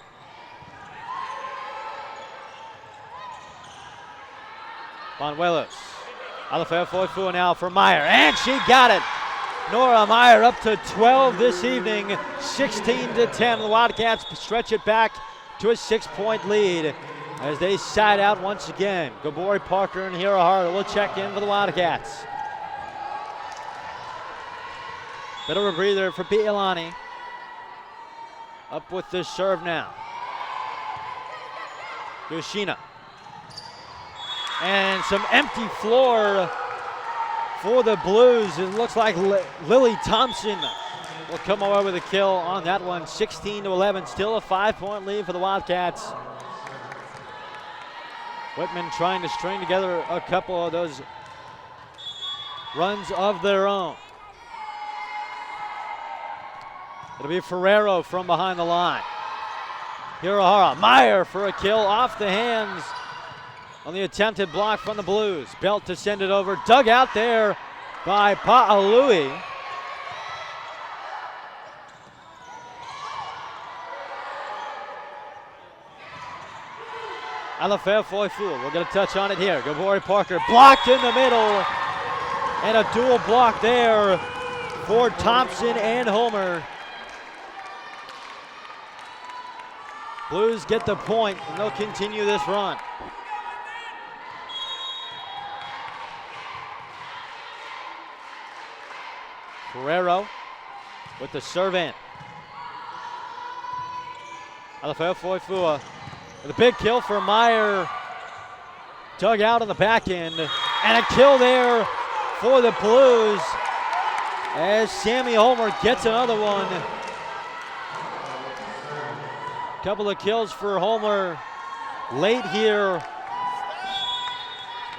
[SPEAKER 2] Bonuelos. Alafeo Foifua now for Meyer, and she got it. Nora Meyer up to 12 this evening, 16-10. The Wildcats stretch it back to a 6-point lead as they side out once again. Gabori Parker and Hirahara will check in for the Wildcats. Bit of a breather for Bielani. Up with this serve now. Gushina. And some empty floor for the Blues. It looks like Lily Thompson will come away with a kill on that one. 16-11, still a 5-point lead for the Wildcats. Whitman trying to string together a couple of those runs of their own. It'll be Ferrero from behind the line. Hirahara, Meyer for a kill off the hands on the attempted block from the Blues. Belt to send it over. Dug out there by Pa'alui. Alafea Foifu, we're going to touch on it here. Gabori Parker blocked in the middle. And a dual block there for Thompson and Homer. Blues get the point, and they'll continue this run. Ferrero with the serve in. Alafea Foifua with a big kill for Meyer. Dug out on the back end. And a kill there for the Blues as Sammy Homer gets another one. Couple of kills for Homer late here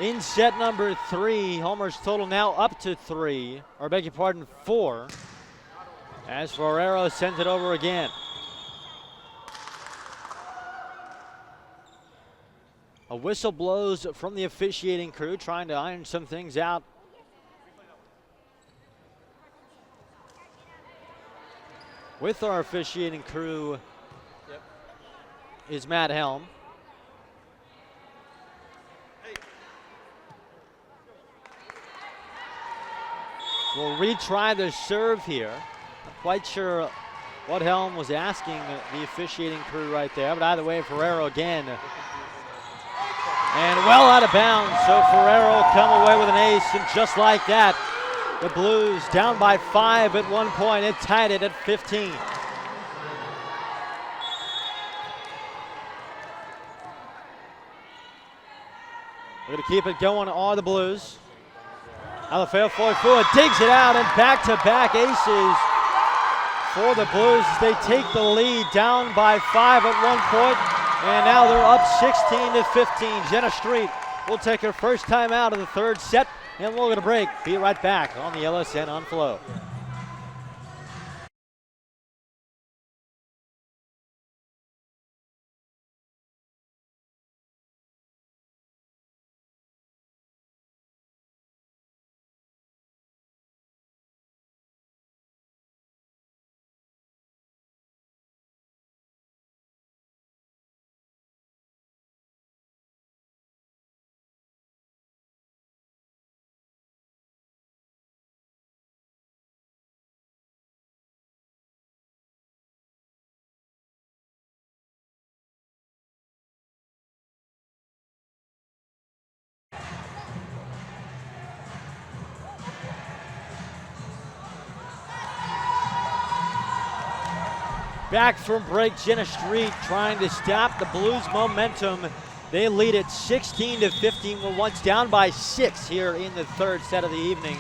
[SPEAKER 2] in set number 3. Homer's total now up to 3, or beg your pardon, 4, as Ferrero sends it over again. A whistle blows from the officiating crew, trying to iron some things out. With our officiating crew is Matt Helm. We'll retry the serve here. Not quite sure what Helm was asking the officiating crew right there, but either way, Ferrero again. And well out of bounds, so Ferrero come away with an ace, and just like that, the Blues down by 5 at one point. It tied it at 15. We're going to keep it going on the Blues. Alafea Foifua digs it out, and back-to-back aces for the Blues as they take the lead down by 5 at one point, and now they're up 16-15. Jenna Street will take her first time out of the third set, and we're going to break. Be right back on the LSN on Flow. Back from break, Jenna Street trying to stop the Blues' momentum. They lead it 16-15. We're once down by 6 here in the third set of the evening.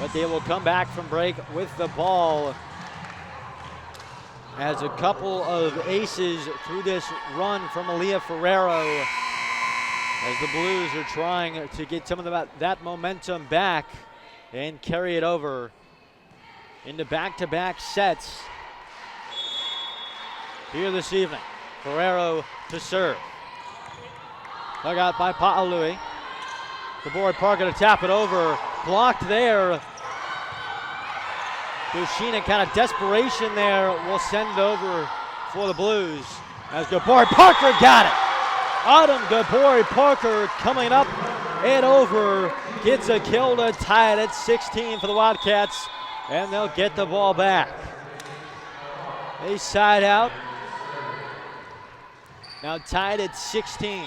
[SPEAKER 2] But they will come back from break with the ball as a couple of aces through this run from Aaliyah Ferrero as the Blues are trying to get some of that momentum back and carry it over into back-to-back sets here this evening. Ferrero to serve. Dug out by Pa'alui. Gabori Parker to tap it over. Blocked there. Dushina, kind of desperation there, will send over for the Blues as Gabori Parker got it. Autumn Gabori Parker coming up and over. Gets a kill to tie it at 16 for the Wildcats, and they'll get the ball back. They side out. Now tied at 16.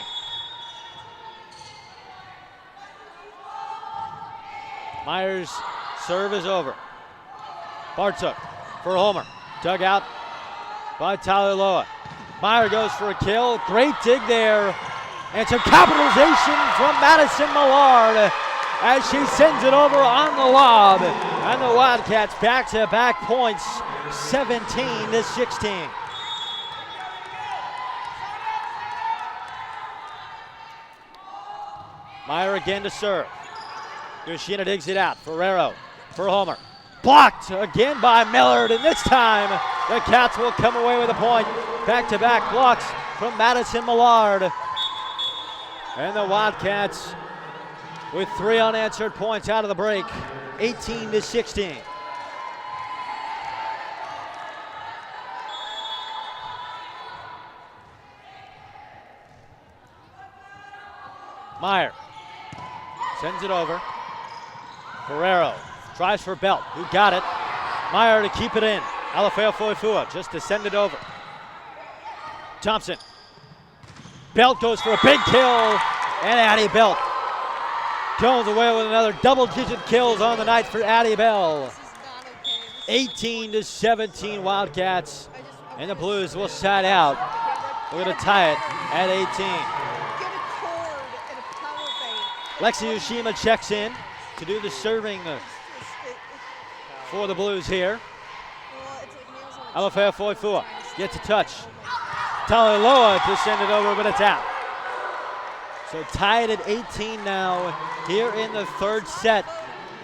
[SPEAKER 2] Myers' serve is over. Bartuk for Homer. Dug out by Tyler Loa. Meyer goes for a kill. Great dig there. And some capitalization from Madison Millard as she sends it over on the lob. And the Wildcats back-to-back points, 17-16. Meyer again to serve. Yoshina digs it out. Ferrero for Homer. Blocked again by Millard, and this time the Cats will come away with a point. Back-to-back blocks from Madison Millard. And the Wildcats with 3 unanswered points out of the break, 18-16. Meyer sends it over. Ferrero tries for Belt, who got it. Meyer to keep it in. Alafeo Foifua just to send it over. Thompson. Belt goes for a big kill, and Addie Belt goes away with another double-digit kills on the night for Addie Bell. 18-17 Wildcats, and the Blues will side out. We're going to tie it at 18. Lexi Ushima checks in to do the serving for the Blues here. Alafeo Foifua gets a touch. Taliloa to send it over, but it's out. So tied at 18 now here in the third set.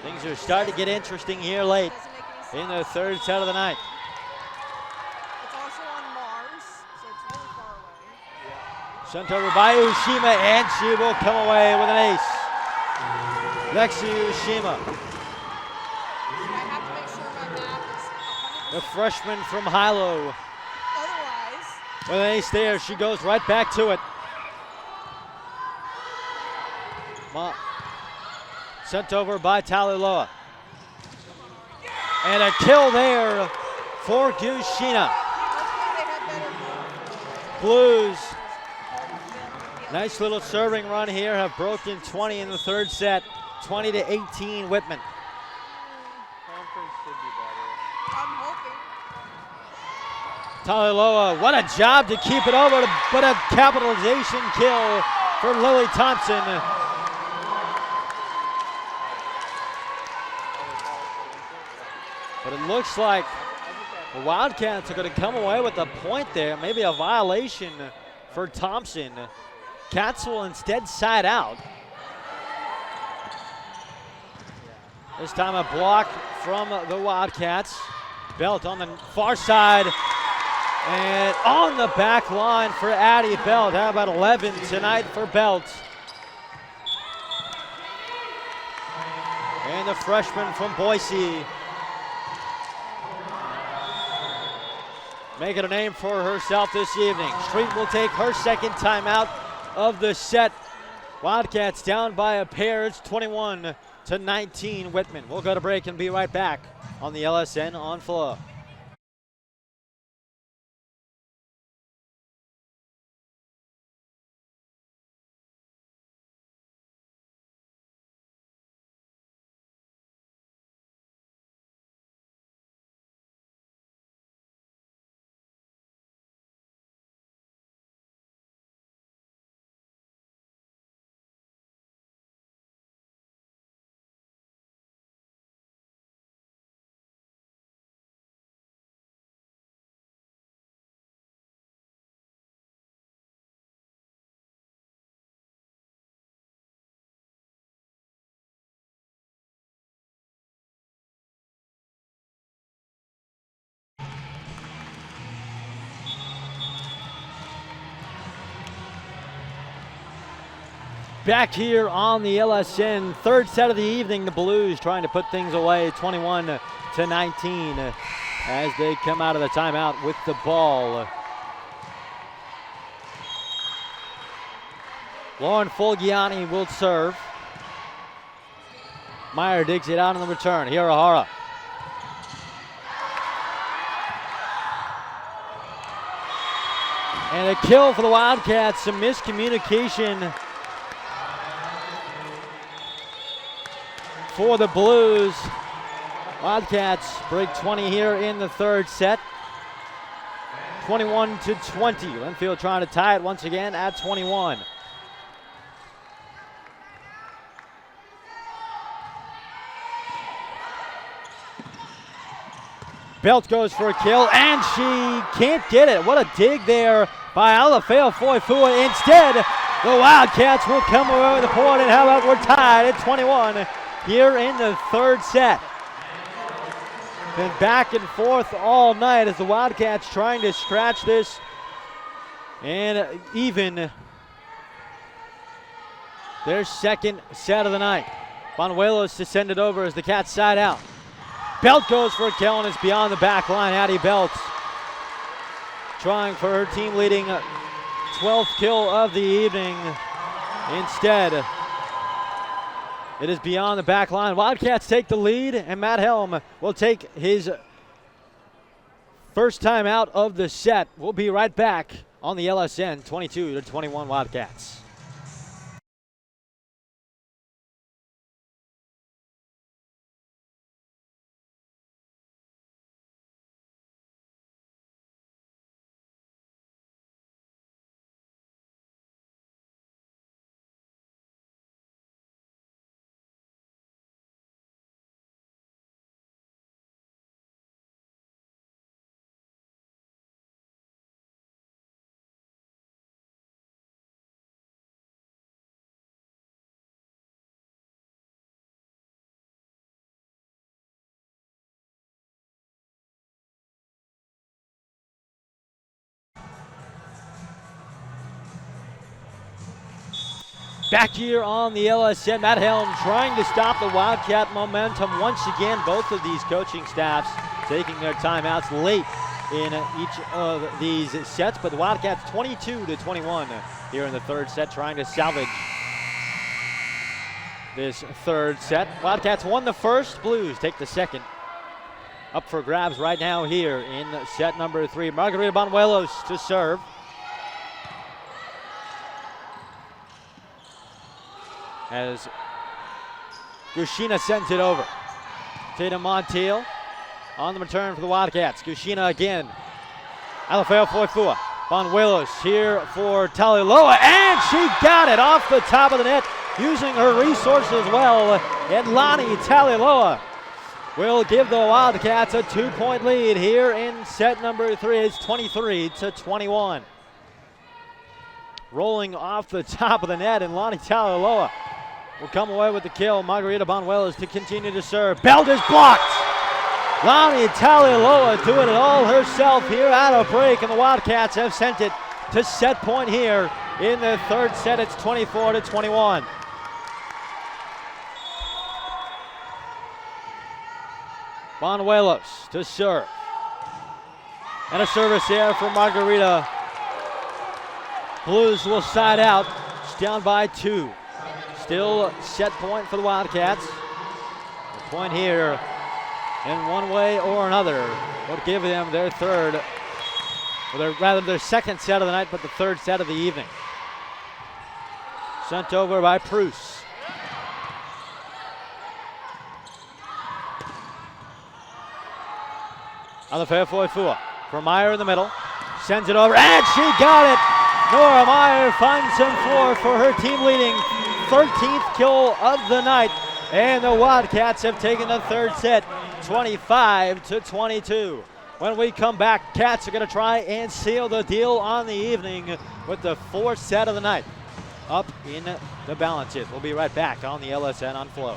[SPEAKER 2] Things are starting to get interesting here late in the third set of the night.
[SPEAKER 7] It's also on Mars, so it's really far away.
[SPEAKER 2] Sent over by Ushima, and she will come away with an ace. Lexi Ushima. The freshman from Hilo. With an ace there, she goes right back to it. Sent over by Taliloa. And a kill there for Gushina. Blues. Nice little serving run here, have broken 20 in the third set. 20-18 Whitman. Taliloa, what a job to keep it over, but a capitalization kill for Lily Thompson. But it looks like the Wildcats are going to come away with a point there, maybe a violation for Thompson. Cats will instead side out. This time a block from the Wildcats. Belt on the far side. And on the back line for Addie Belt. How about 11 tonight for Belt? And the freshman from Boise. Making a name for herself this evening. Street will take her second timeout of the set. Wildcats down by a pair. It's 21-19 Whitman. We'll go to break and be right back on the LSN on Flow. Back here on the LSN, third set of the evening, the Blues trying to put things away 21-19 as they come out of the timeout with the ball. Lauren Fulgiani will serve. Meyer digs it out on the return. Hirahara. And a kill for the Wildcats, some miscommunication for the Blues. Wildcats break 20 here in the third set. 21-20. Linfield trying to tie it once again at 21. Belt goes for a kill, and she can't get it. What a dig there by Alafeo Foifua. Instead, the Wildcats will come away with a point, and how about we're tied at 21 here in the third set. Been back and forth all night as the Wildcats trying to scratch this and even their second set of the night. Banuelos to send it over as the Cats side out. Belt goes for a kill and it's beyond the back line. Addie Belt trying for her team leading 12th kill of the evening. Instead, it is beyond the back line. Wildcats take the lead, and Matt Helm will take his first time out of the set. We'll be right back on the LSN 22-21 Wildcats. Back here on the LSN, Matt Helm trying to stop the Wildcat momentum once again. Both of these coaching staffs taking their timeouts late in each of these sets, but the Wildcats 22-21 here in the third set, trying to salvage this third set. Wildcats won the first, Blues take the second. Up for grabs right now here in set number 3. Margarita Banuelos to serve. As Gushina sends it over. Tatum Montiel on the return for the Wildcats. Gushina again. Alafeo Foifua. Banuelos here for Taliloa, and she got it off the top of the net using her resources well. And Lonnie Taliloa will give the Wildcats a 2-point lead here in set number 3. It's 23-21. Rolling off the top of the net, and Lonnie Taliloa will come away with the kill. Margarita Banuelos to continue to serve. Belt is blocked. Lonnie Taliloa doing it all herself here at a break, and the Wildcats have sent it to set point here in the third set. It's 24-21. Banuelos to serve. And a service there for Margarita. Blues will side out. It's down by 2. Still set point for the Wildcats. The point here in one way or another would give them their third, or their second set of the night, but the third set of the evening. Sent over by Pruce. Alafeo Foifua for Meyer in the middle. Sends it over, and she got it! Nora Meyer finds some floor for her team leading 13th kill of the night, and the Wildcats have taken the third set 25-22. When we come back, Cats are going to try and seal the deal on the evening with the fourth set of the night up in the balances. We'll be right back on the LSN on Flow.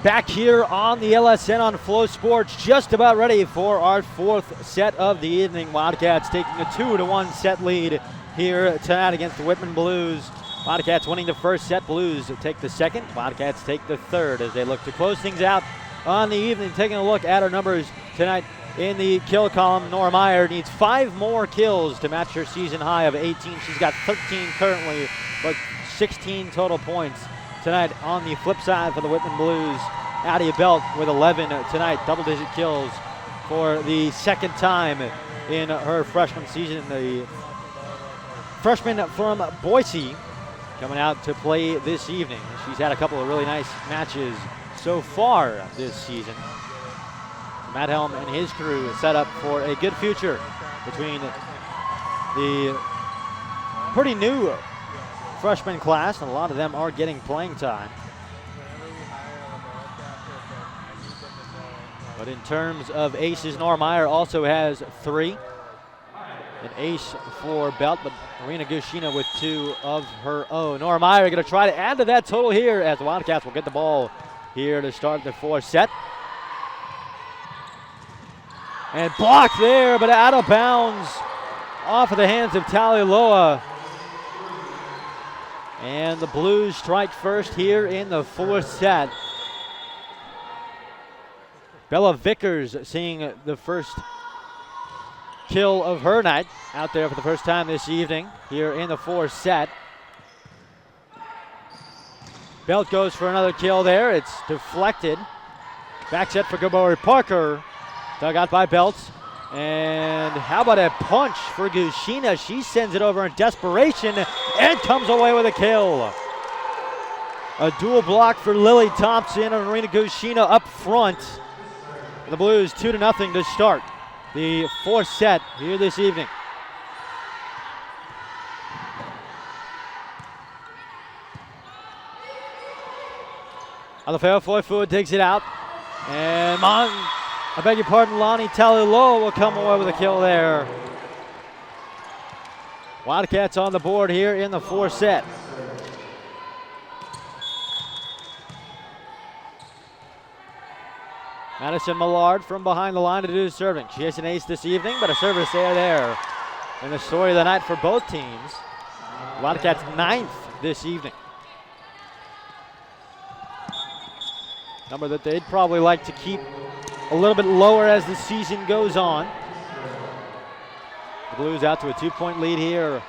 [SPEAKER 2] Back here on the LSN on Flow Sports, just about ready for our fourth set of the evening. Wildcats taking a 2-1 set lead here tonight against the Whitman Blues. Wildcats winning the first set. Blues take the second. Wildcats take the third as they look to close things out on the evening. Taking a look at our numbers tonight in the kill column, Nora Meyer needs 5 more kills to match her season high of 18. She's got 13 currently, but 16 total points tonight. On the flip side for the Whitman Blues, Addie Belt with 11 tonight, double-digit kills for the second time in her freshman season. The freshman from Boise coming out to play this evening. She's had a couple of really nice matches so far this season. Matt Helm and his crew set up for a good future between the pretty new freshman class, and a lot of them are getting playing time. But in terms of aces, Nora Meyer also has 3. An ace for Belt, but Marina Gushina with 2 of her own. Nora Meyer going to try to add to that total here as the Wildcats will get the ball here to start the fourth set. And blocked there, but out of bounds off of the hands of Taliloa. And the Blues strike first here in the fourth set. Bella Vickers seeing the first kill of her night out there for the first time this evening here in the fourth set. Belt goes for another kill there. It's deflected. Back set for Gabori Parker. Dug out by Belt. And how about a punch for Gushina? She sends it over in desperation and comes away with a kill. A dual block for Lily Thompson and Marina Gushina up front. The Blues 2-0 to start the fourth set here this evening. Alafeo Foifu digs it out. And Lonnie Taliloa will come away with a kill there. Wildcats on the board here in the fourth set. Madison Millard from behind the line to do serving. She has an ace this evening, but a service there. And the story of the night for both teams. Wildcats 9th this evening. Number that they'd probably like to keep a little bit lower as the season goes on. The Blues out to a 2-point lead here.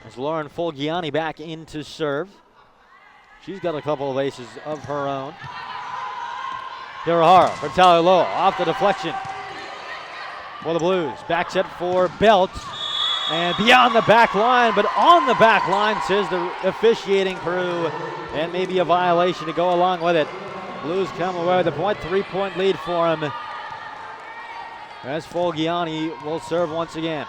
[SPEAKER 2] As Lauren Fulgiani back in to serve. She's got a couple of aces of her own. Hirahara for Taliloa off the deflection for the Blues. Back set for Belt. And beyond the back line, but on the back line, says the officiating crew. And maybe a violation to go along with it. Blues come away with a 3-point lead for him. As Fulgiani will serve once again.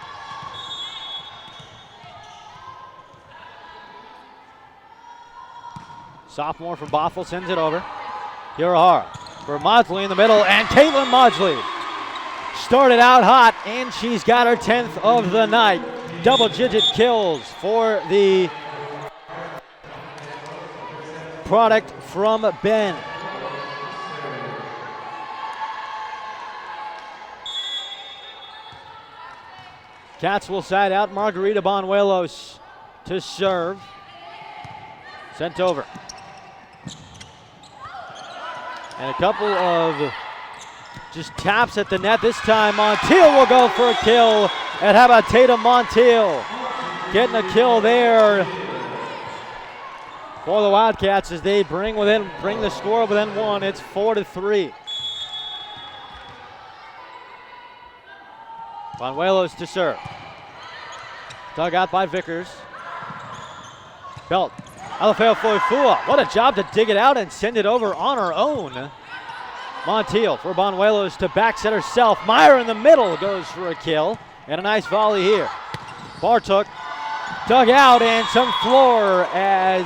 [SPEAKER 2] Sophomore from Bothell sends it over. Hirahara for Maudsley in the middle, and Caitlin Maudsley started out hot, and she's got her 10th of the night. Double-digit kills for the product from Ben. Cats will side out. Margarita Bonuelos to serve. Sent over. And a couple of just taps at the net. This time Montiel will go for a kill. And how about Tatum Montiel getting a kill there for the Wildcats as they bring the score within 1. It's 4-3. Bonuelos to serve. Dug out by Vickers. Belt. Alafeo Foifua, what a job to dig it out and send it over on her own. Montiel for Bonuelos to back set herself. Meyer in the middle goes for a kill. And a nice volley here. Bartuk dug out and some floor as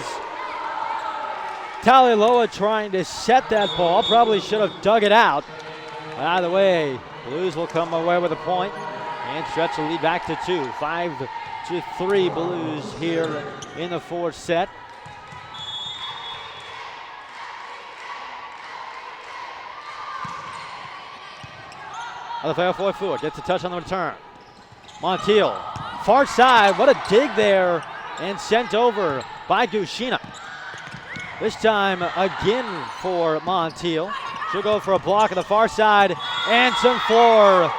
[SPEAKER 2] Taliloa trying to set that ball. Probably should have dug it out. But either way, Blues will come away with a point and stretch the lead back to 2. 5-3 Blues here in the fourth set. Alafeo-Foifua gets a touch on the return. Montiel, far side, what a dig there, and sent over by Gushina. This time again for Montiel. She'll go for a block on the far side, and some floor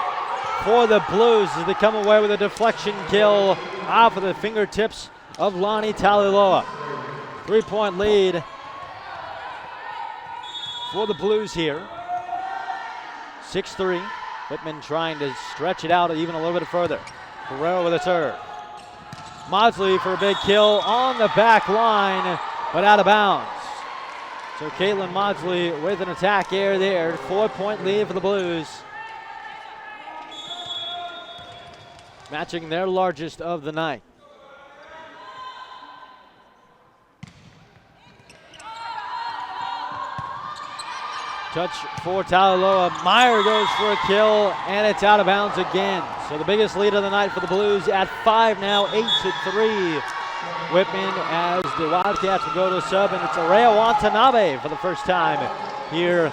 [SPEAKER 2] for the Blues as they come away with a deflection kill off of the fingertips of Lonnie Taliloa. 3-point lead for the Blues here. 6-3. Whitman trying to stretch it out even a little bit further. Ferrero with a serve. Maudsley for a big kill on the back line, but out of bounds. So Caitlin Maudsley with an attack error there. 4-point lead for the Blues. Matching their largest of the night. Touch for Taliloa. Meyer goes for a kill, and it's out of bounds again. So the biggest lead of the night for the Blues at 5 now, 8-3. Whitman as the Wildcats will go to a sub, and it's Araya Watanabe for the first time here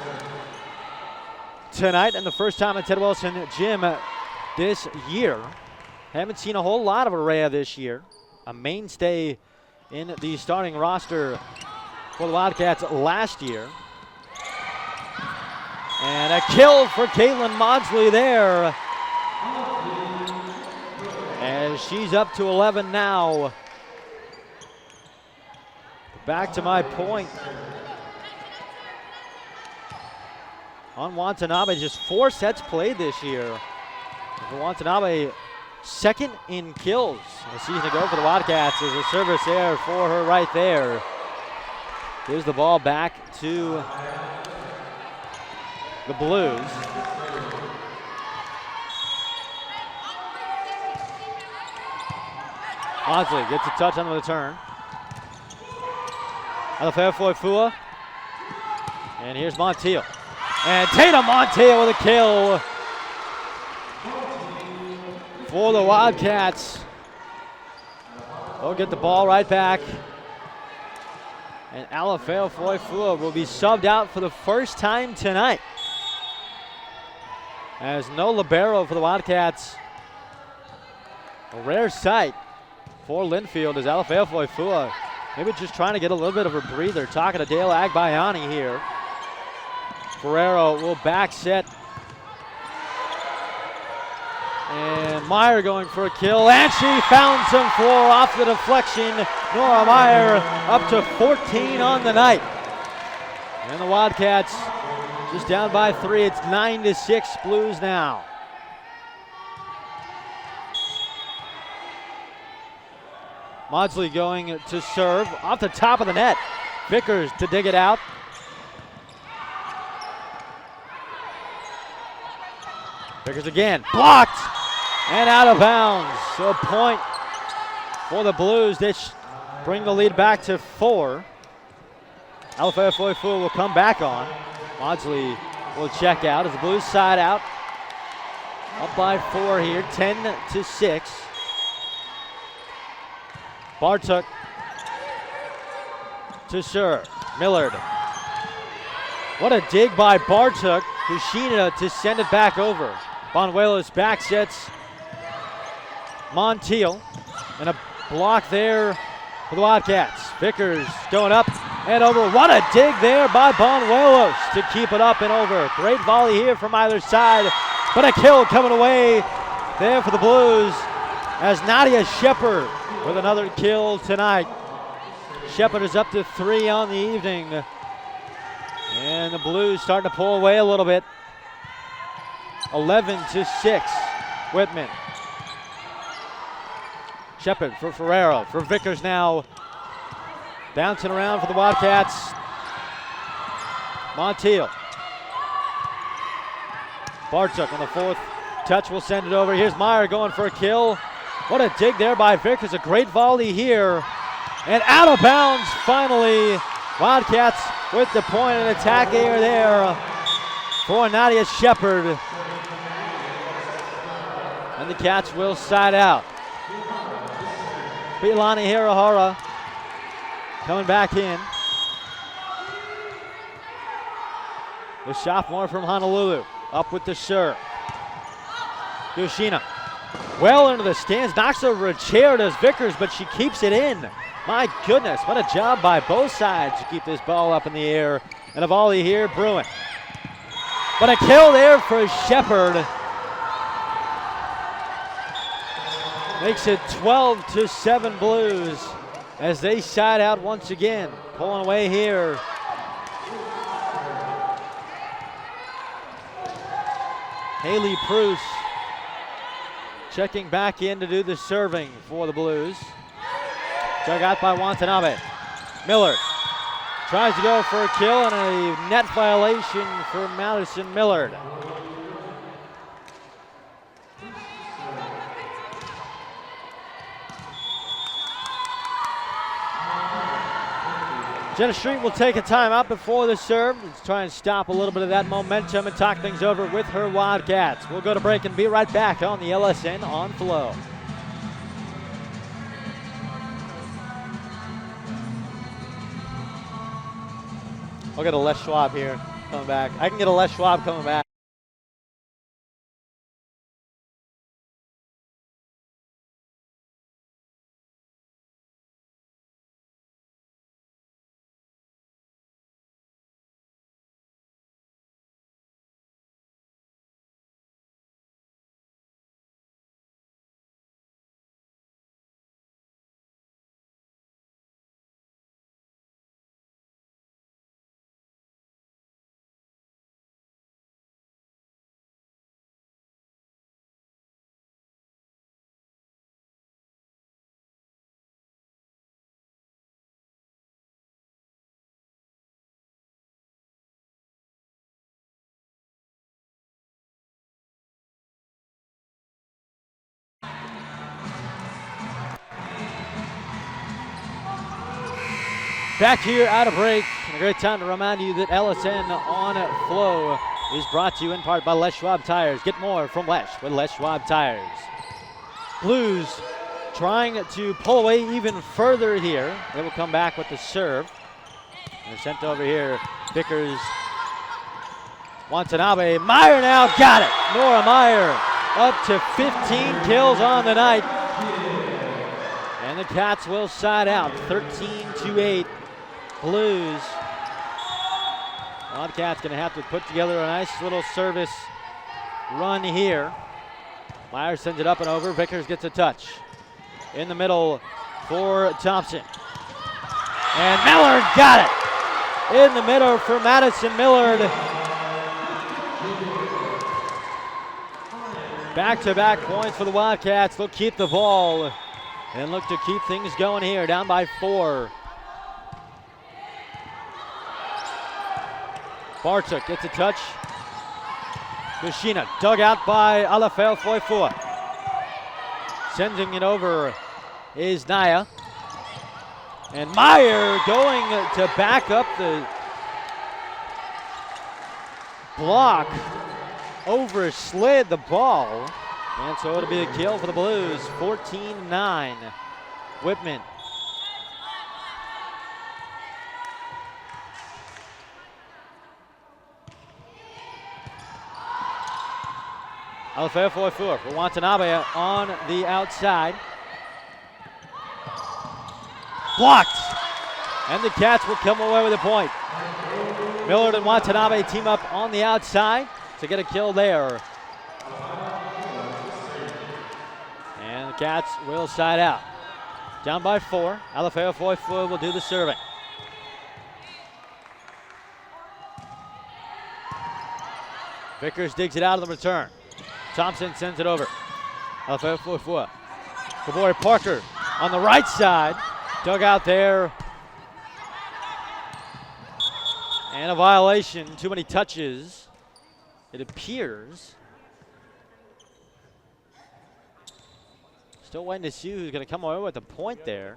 [SPEAKER 2] tonight, and the first time at Ted Wilson Gym this year. Haven't seen a whole lot of Araya this year. A mainstay in the starting roster for the Wildcats last year. And a kill for Caitlin Maudsley there. As she's up to 11 now. Back to my point. On Watanabe, just 4 sets played this year. For Watanabe, second in kills a season ago for the Wildcats. There's a service error for her right there. Gives the ball back to the Blues. Maudsley gets a touch on the return. Alafeo-Foifua. And here's Montiel. And Tatum Montiel with a kill for the Wildcats. They'll get the ball right back. And Alafeo-Foifua will be subbed out for the first time tonight. As no libero for the Wildcats. A rare sight for Linfield as Alafeo-Foifua maybe just trying to get a little bit of a breather. Talking to Dale Agbayani here. Ferrero will back set. And Meyer going for a kill, and she found some floor off the deflection. Nora Meyer up to 14 on the night. And the Wildcats just down by 3. It's 9-6 Blues now. Maudsley going to serve off the top of the net. Vickers to dig it out. Vickers again, blocked and out of bounds. So a point for the Blues. They bring the lead back to 4. Alafeo-Foifua will come back on. Maudsley will check out as the Blues side out. Up by 4 here, 10-6. Bartuk to serve. Millard. What a dig by Bartuk. Kushina to send it back over. Bonuelos back sets Montiel. And a block there for the Wildcats. Vickers going up and over. What a dig there by Bonuelos to keep it up and over. Great volley here from either side. But a kill coming away there for the Blues as Nadia Shepard with another kill tonight. Shepard is up to 3 on the evening. And the Blues starting to pull away a little bit. 11-6, Whitman. Shepard for Ferrero, for Vickers now. Bouncing around for the Wildcats. Montiel. Bartuk on the 4th touch will send it over. Here's Meyer going for a kill. What a dig there by Vickers. A great volley here. And out of bounds finally. Wildcats with the point and attack error there for Nadia Shepard. And the Cats will side out. Pilani Hirahara coming back in. The sophomore from Honolulu up with the serve. Yoshina well into the stands, knocks over a chair, does Vickers, but she keeps it in. My goodness, what a job by both sides to keep this ball up in the air. And a volley here, Bruin. But a kill there for Shepard. Makes it 12-7 Blues as they side out once again. Pulling away here. Haley Pruce checking back in to do the serving for the Blues. Dug out by Watanabe. Millard tries to go for a kill and a net violation for Madison Millard. Jenna Street will take a timeout before the serve. Let's try and stop a little bit of that momentum and talk things over with her Wildcats. We'll go to break and be right back on the LSN on Flow. I'll get a Les Schwab here coming back. I can get a Les Schwab coming back. Back here at a break, and a great time to remind you that LSN on Flow is brought to you in part by Les Schwab Tires. Get more from Les with Les Schwab Tires. Blues trying to pull away even further here. They will come back with the serve. They're sent over here. Vickers, Watanabe, Meyer now got it. Nora Meyer up to 15 kills on the night. And the Cats will side out 13-8. Blues. Wildcats going to have to put together a nice little service run here. Myers sends it up and over. Vickers gets a touch. In the middle for Thompson. And Millard got it. In the middle for Madison Millard. Back-to-back points for the Wildcats. They'll keep the ball and look to keep things going here. Down by 4. Bartuk gets a touch. Yoshina dug out by Alafel Foifua. Sending it over is Naya. And Meyer going to back up the block. Overslid the ball. And so it'll be a kill for the Blues. 14-9. Whitman. Alfeo for Watanabe on the outside. Blocked. And the Cats will come away with a point. Millard and Watanabe team up on the outside to get a kill there. And the Cats will side out. Down by 4. Alafeo will do the serving. Vickers digs it out of the return. Thompson sends it over. Kabori Parker on the right side. Dug out there. And a violation. Too many touches, it appears. Still waiting to see who's going to come away with the point there.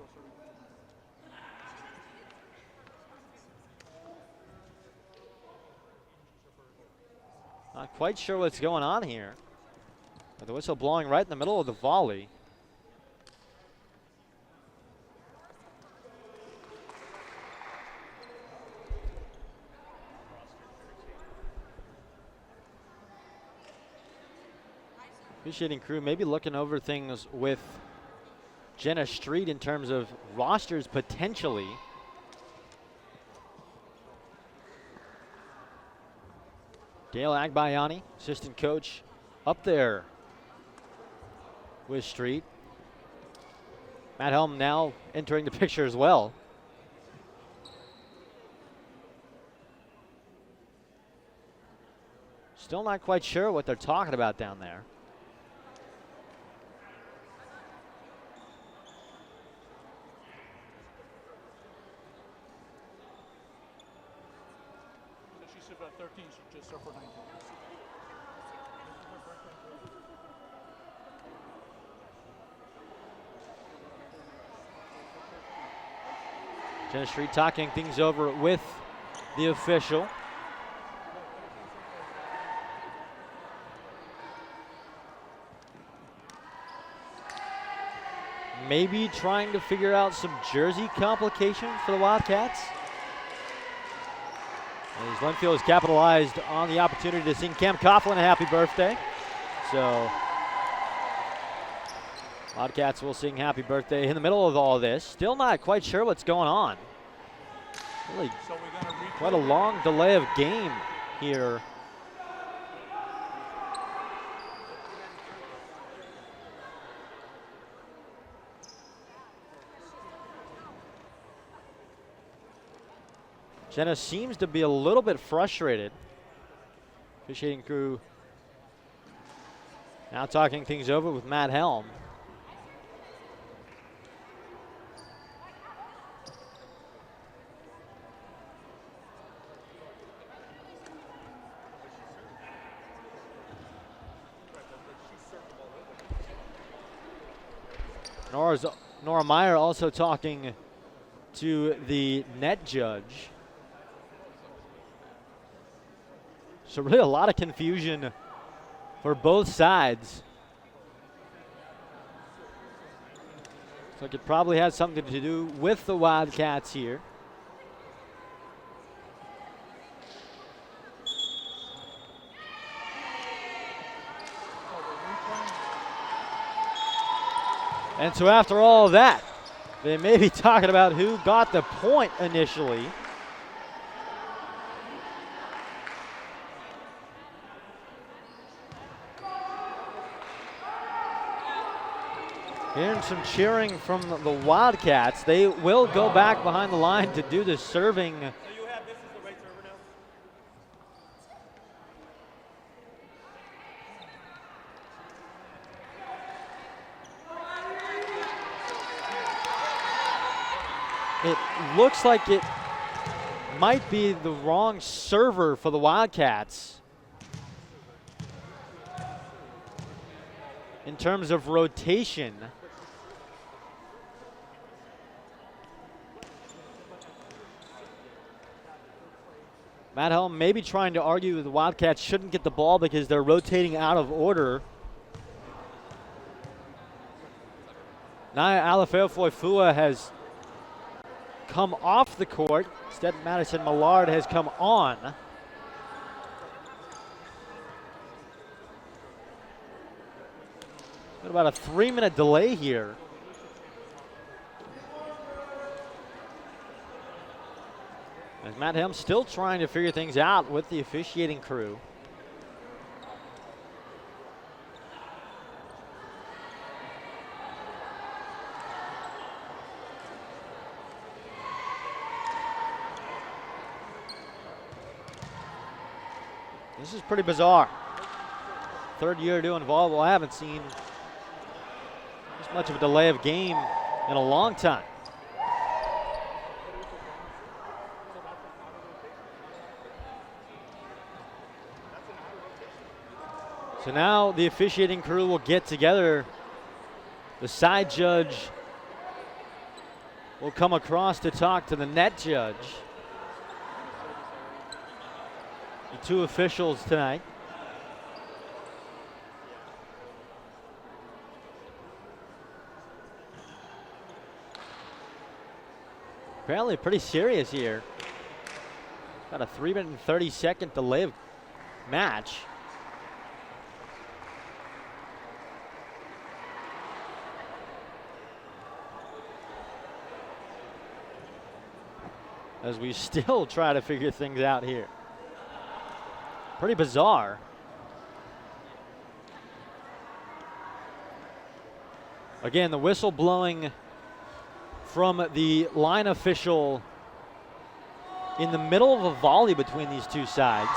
[SPEAKER 2] Not quite sure what's going on here. With the whistle blowing right in the middle of the volley. Officiating crew maybe looking over things with Jenna Street in terms of rosters potentially. Dale Agbayani, assistant coach, up there with Street. Matt Helm now entering the picture as well. Still not quite sure what they're talking about down there.
[SPEAKER 9] She said about 13, she just suffered 19.
[SPEAKER 2] Jenna Street talking things over with the official. Maybe trying to figure out some jersey complications for the Wildcats. As Linfield has capitalized on the opportunity to sing Cam Coughlin a happy birthday. So Wildcats will sing happy birthday in the middle of all this. Still not quite sure what's going on. Really quite a long delay of game here. Jenna seems to be a little bit frustrated. Officiating crew now talking things over with Matt Helm. Nora Meyer also talking to the net judge. So really a lot of confusion for both sides. So it probably has something to do with the Wildcats here. And so after all that, they may be talking about who got the point initially. Hearing some cheering from the Wildcats. They will go back behind the line to do the serving. It looks like it might be the wrong server for the Wildcats in terms of rotation. Matt Helm maybe trying to argue the Wildcats shouldn't get the ball because they're rotating out of order. Naya Alafeo-Foifua has come off the court. Instead, Madison Millard has come on. Got about a 3-minute delay here. As Matt Helm still trying to figure things out with the officiating crew. This is pretty bizarre. Third year doing volleyball, I haven't seen this much of a delay of game in a long time. So now the officiating crew will get together. The side judge will come across to talk to the net judge. The two officials tonight. Apparently pretty serious here. Got a 3-minute and 30-second delay of match. as we still try to figure things out here. Pretty bizarre. Again, the whistle blowing from the line official in the middle of a volley between these two sides.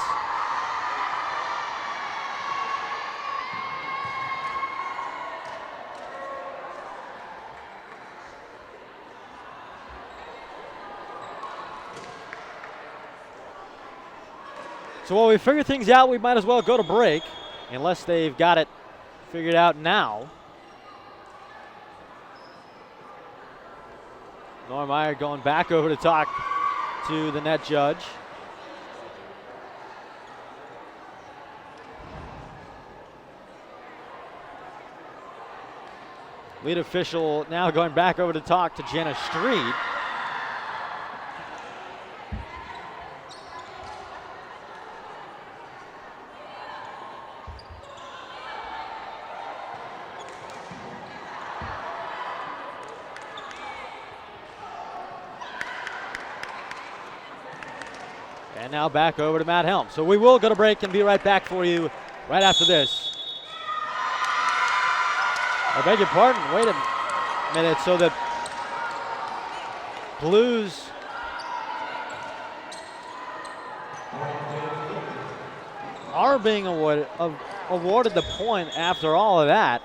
[SPEAKER 2] So while we figure things out, we might as well go to break, unless they've got it figured out now. Normeyer going back over to talk to the net judge. Lead official now going back over to talk to Jenna Street. And now back over to Matt Helm. So we will go to break and be right back for you right after this. I beg your pardon, wait a minute. So the Blues are being awarded the point after all of that.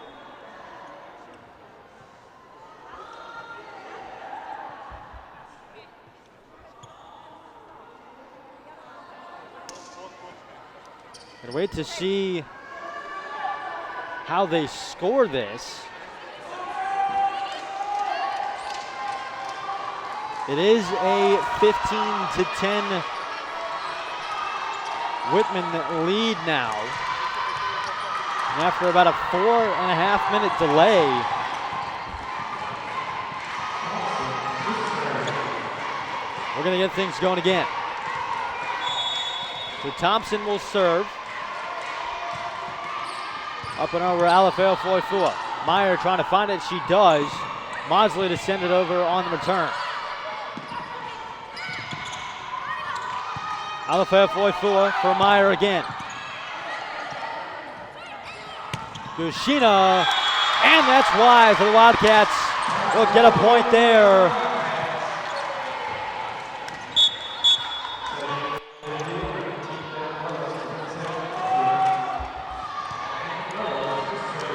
[SPEAKER 2] And wait to see how they score this. It is a 15-10 Whitman lead now. And after about a 4.5 minute delay, we're going to get things going again. So Thompson will serve. Up and over Alafeo Foifua. Meyer trying to find it. She does. Maudsley to send it over on the return. Alafeo Foifua for Meyer again. Kushina. And that's wide for the Wildcats. Will get a point there.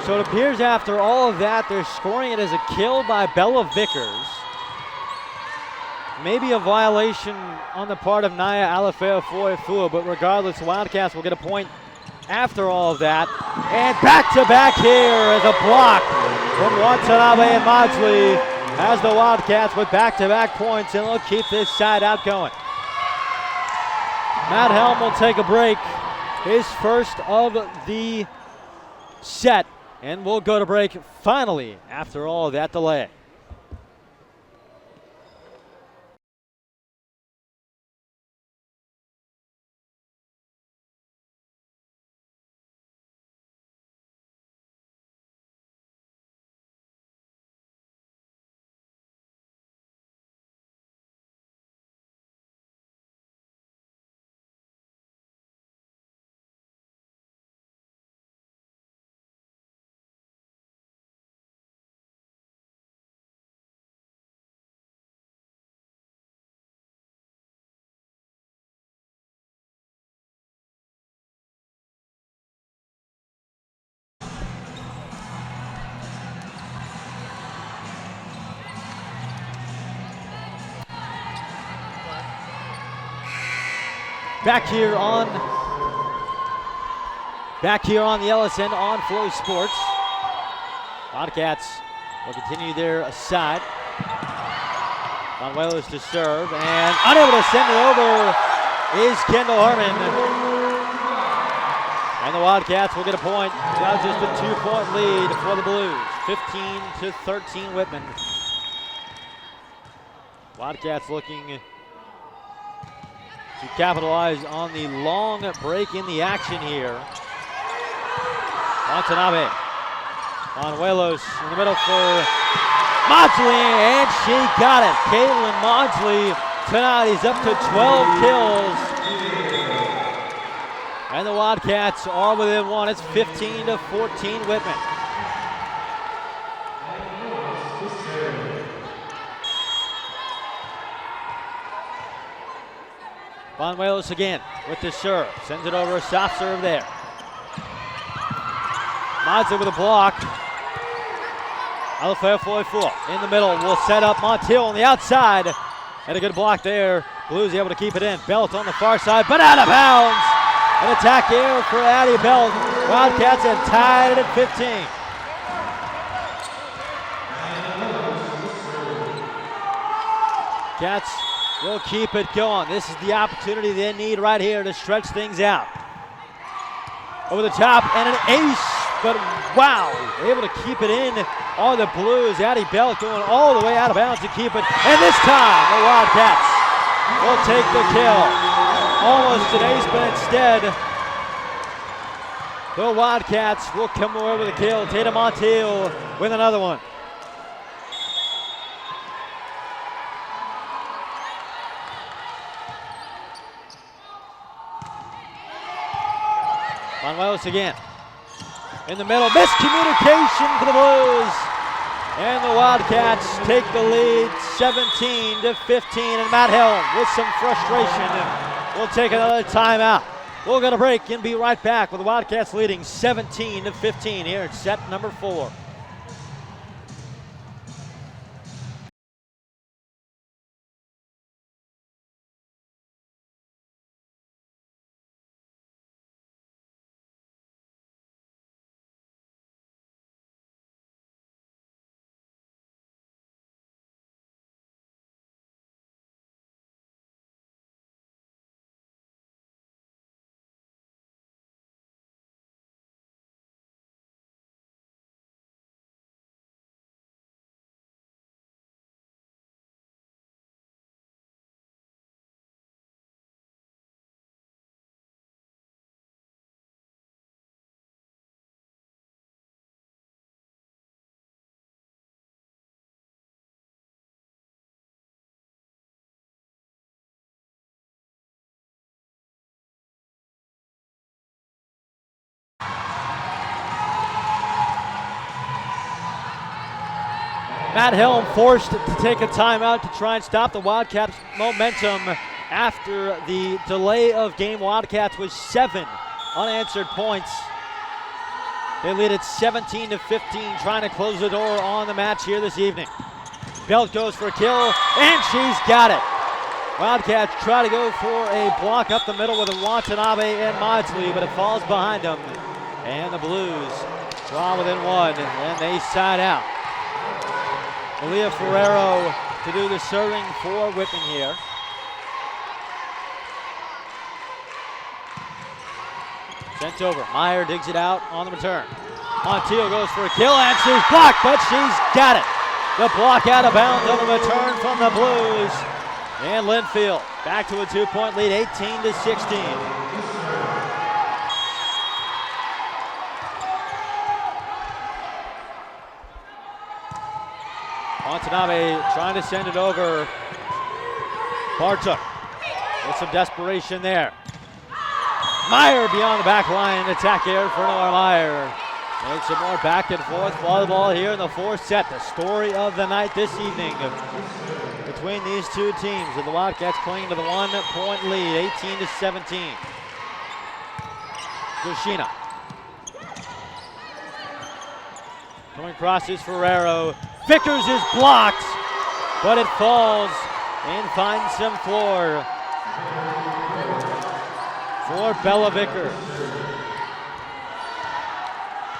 [SPEAKER 2] So it appears after all of that, they're scoring it as a kill by Bella Vickers. Maybe a violation on the part of Naya Alafeo Foifua, but regardless, the Wildcats will get a point after all of that. And back-to-back here as a block from Watanabe and Maudsley has the Wildcats with back-to-back points, and they'll keep this side out going. Matt Helm will take a break, his first of the set. And we'll go to break finally after all of that delay. Back here on the Ellis end on Flow Sports. Wildcats will continue their side. Manuelos to serve, and unable to send it over is Kendall Harmon. And the Wildcats will get a point. Now just a 2-point lead for the Blues. 15-13 Whitman. Wildcats looking to capitalize on the long break in the action here. Watanabe. Manuelos in the middle for Maudsley, and she got it. Caitlin Maudsley tonight. He's up to 12 kills. And the Wildcats are within one. It's 15-14 Whitman. Banuelos again with the serve. Sends it over, a soft serve there. Mods over the block. Alfafoifu in the middle will set up Montiel on the outside. And a good block there. Blues able to keep it in. Belt on the far side, but out of bounds. An attack here for Addie Belt. Wildcats have tied it at 15. Cats will keep it going. This is the opportunity they need right here to stretch things out. Over the top and an ace, but wow, able to keep it in are the Blues. Addie Belt going all the way out of bounds to keep it. And this time, the Wildcats will take the kill. Almost an ace, but instead, the Wildcats will come away with a kill. Tatum Montiel with another one. Banuelos again. In the middle, miscommunication for the Blues. And the Wildcats take the lead 17-15. And Matt Helm with some frustration will take another timeout. We'll go to break and be right back with the Wildcats leading 17-15 here at set number 4. Matt Helm forced to take a timeout to try and stop the Wildcats' momentum after the delay of game. Wildcats with 7 unanswered points. They lead at 17-15, trying to close the door on the match here this evening. Belt goes for a kill, and she's got it. Wildcats try to go for a block up the middle with a Watanabe and Maudsley, but it falls behind them. And the Blues draw within 1, and they side out. Malia Ferrero to do the serving for Whitman here. Sent over. Meyer digs it out on the return. Montiel goes for a kill, and she's blocked, but she's got it. The block out of bounds on the return from the Blues. And Linfield back to a 2-point lead, 18-16. Watanabe trying to send it over. Bartuk with some desperation there. Meyer beyond the back line, attack here for Noah Meyer. And some more back and forth volleyball here in the 4th set. The story of the night this evening between these two teams. And the Wildcats clinging to the 1-point lead, 18-17. Yoshina. Coming across is Ferrero. Vickers is blocked, but it falls and finds some floor for Bella Vickers.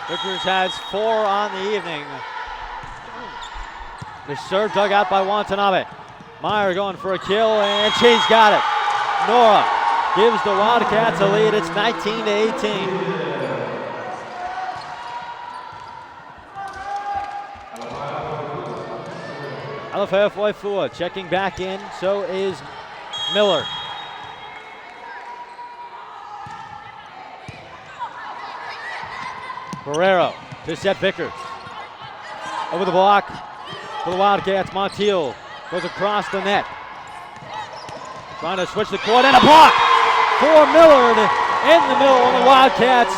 [SPEAKER 2] Vickers has 4 on the evening. The serve dug out by Watanabe. Meyer going for a kill, and she's got it. Nora gives the Wildcats a lead. It's 19-18. Alfafoifua checking back in, so is Miller. Ferrero to set Vickers. Over the block for the Wildcats. Montiel goes across the net. Trying to switch the court and a block for Millard in the middle of the Wildcats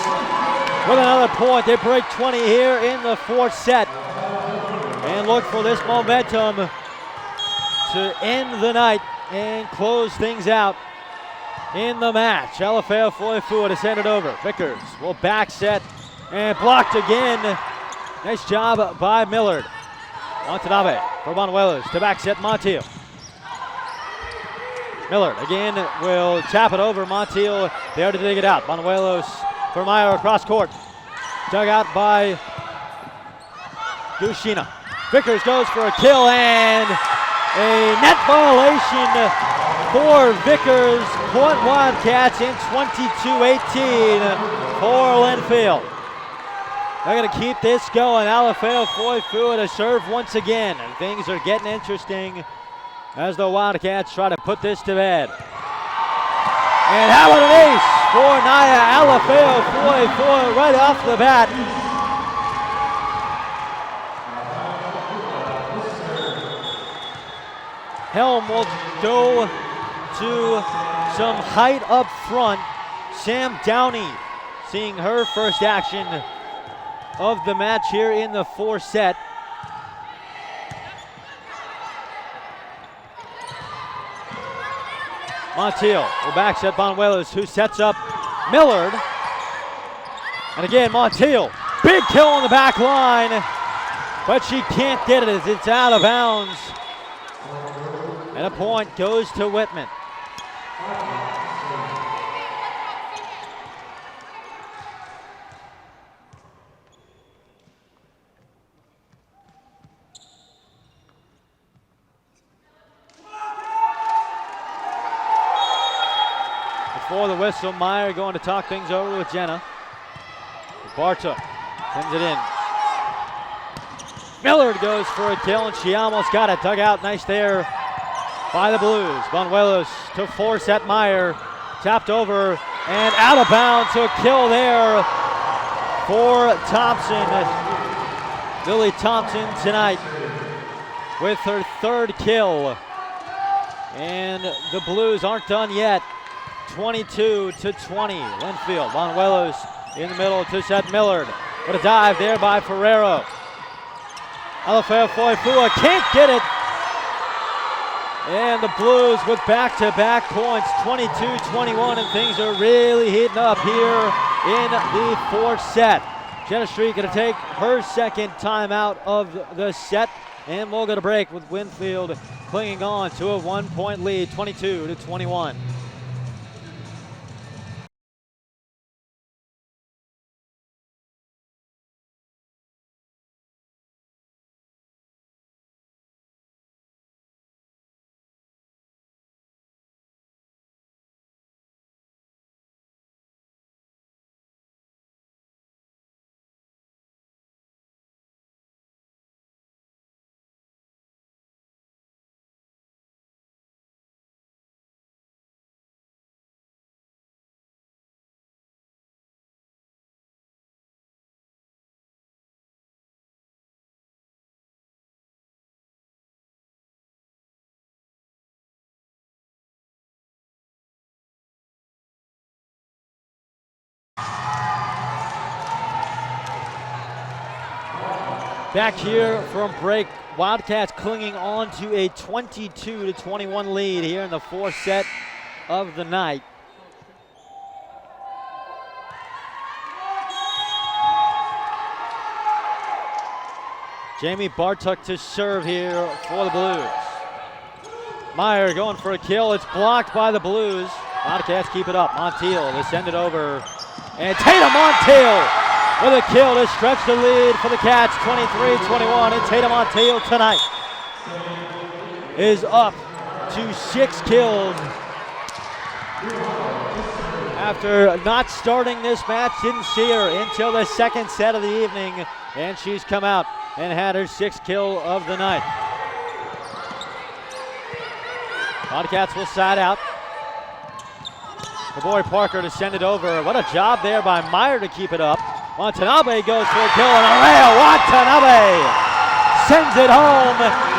[SPEAKER 2] with another point. They break 20 here in the fourth set and look for this momentum to end the night and close things out in the match. Alafeo Foifua to send it over. Vickers will back set and blocked again. Nice job by Millard. Watanabe for Banuelos to back set Montiel. Millard again will tap it over. Montiel there to dig it out. Banuelos for Meyer across court. Dug out by Gushina. Vickers goes for a kill and a net violation for Vickers. Point Wildcats in 22-18 for Linfield. They're going to keep this going. Alafeo Foifua to serve once again. And things are getting interesting as the Wildcats try to put this to bed. And how about an ace for Naya Alafeo Foifua right off the bat. Helm will go to some height up front. Sam Downey seeing her first action of the match here in the fourth set. Montiel will back set Banuelos, who sets up Millard. And again, Montiel, big kill on the back line, but she can't get it as it's out of bounds. And a point goes to Whitman. Before the whistle, Meyer going to talk things over with Jenna. Bartok sends it in. Millard goes for a kill, and she almost got it. Dug out nice there by the Blues. Banuelos to force at Meyer. Tapped over and out of bounds. So a kill there for Thompson. Lily Thompson tonight with her third kill. And the Blues aren't done yet. 22-20, Linfield. Banuelos in the middle to set Millard. What a dive there by Ferrero. Alafeo Foifua can't get it. And the Blues with back-to-back points, 22-21, and things are really heating up here in the fourth set. Jenna Street going to take her second time out of the set, and we'll go to break with Linfield clinging on to a 1-point lead, 22-21. Back here from break, Wildcats clinging on to a 22-21 lead here in the fourth set of the night. Jamie Bartuk to serve here for the Blues. Meyer going for a kill. It's blocked by the Blues. Wildcats keep it up. Montiel, they send it over. And Tatum Montiel with a kill to stretch the lead for the Cats, 23-21. And Tatum Montiel tonight is up to 6 kills. After not starting this match, didn't see her until the second set of the evening, and she's come out and had her 6th kill of the night. Wildcats will side out. Boy Parker to send it over. What a job there by Meyer to keep it up. Watanabe goes for a kill, and Araya Watanabe sends it home,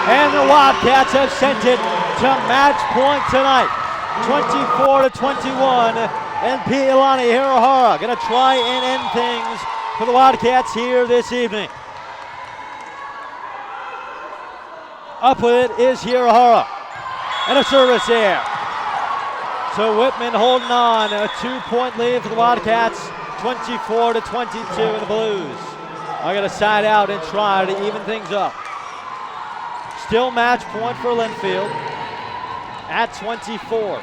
[SPEAKER 2] and the Wildcats have sent it to match point tonight. 24-21. And Piilani Hirohara going to try and end things for the Wildcats here this evening. Up with it is Hirohara. And a service there. So Whitman holding on. A 2-point lead for the Wildcats. 24-22 in the Blues. I got to side out and try to even things up. Still match point for Linfield at 24.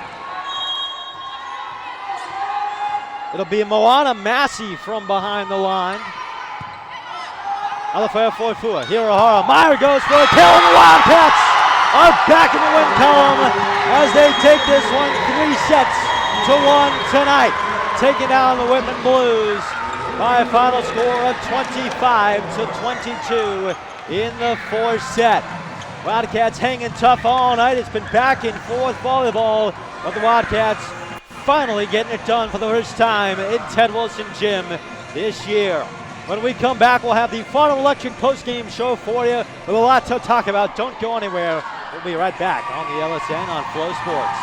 [SPEAKER 2] It'll be Moana Massey from behind the line. Alafaya Foifua, Hirohara. Meyer goes for a kill, and the Wildcats are back in the win column as they take this one 3-1 tonight. Taking down the Whitman Blues by a final score of 25-22 in the fourth set. Wildcats hanging tough all night. It's been back and forth volleyball, but the Wildcats finally getting it done for the first time in Ted Wilson Gym this year. When we come back, we'll have the Final Electric post-game show for you with a lot to talk about. Don't go anywhere. We'll be right back on the LSN on Flow Sports.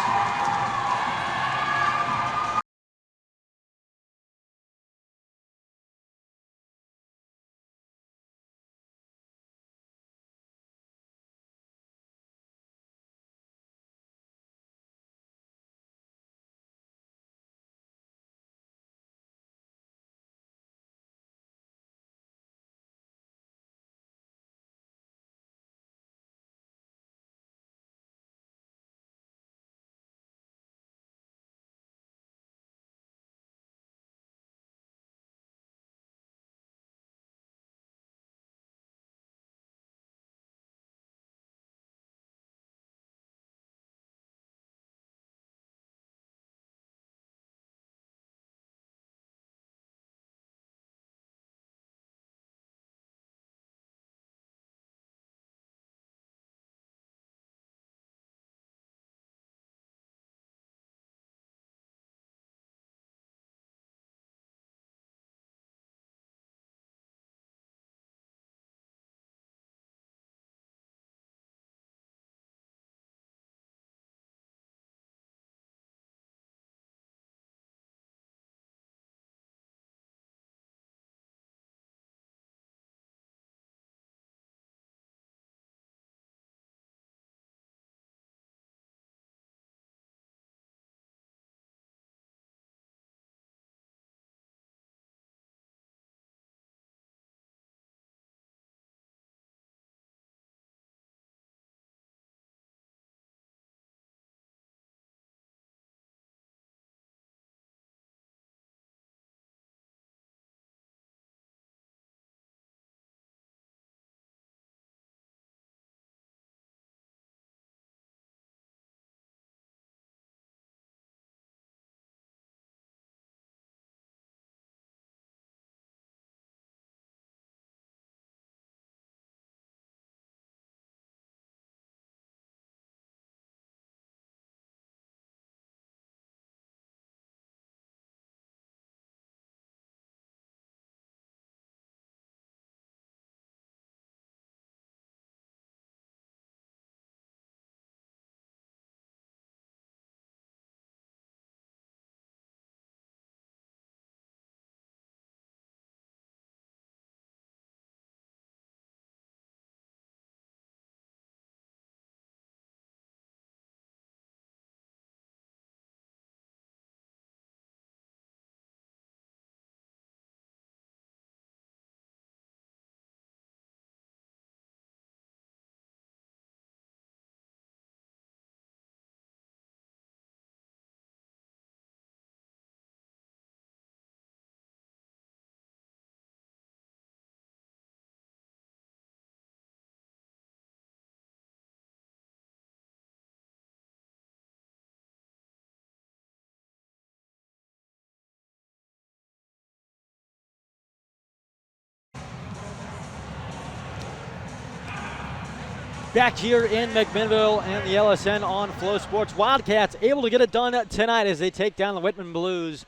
[SPEAKER 2] Back here in McMinnville and the LSN on Flow Sports. Wildcats able to get it done tonight as they take down the Whitman Blues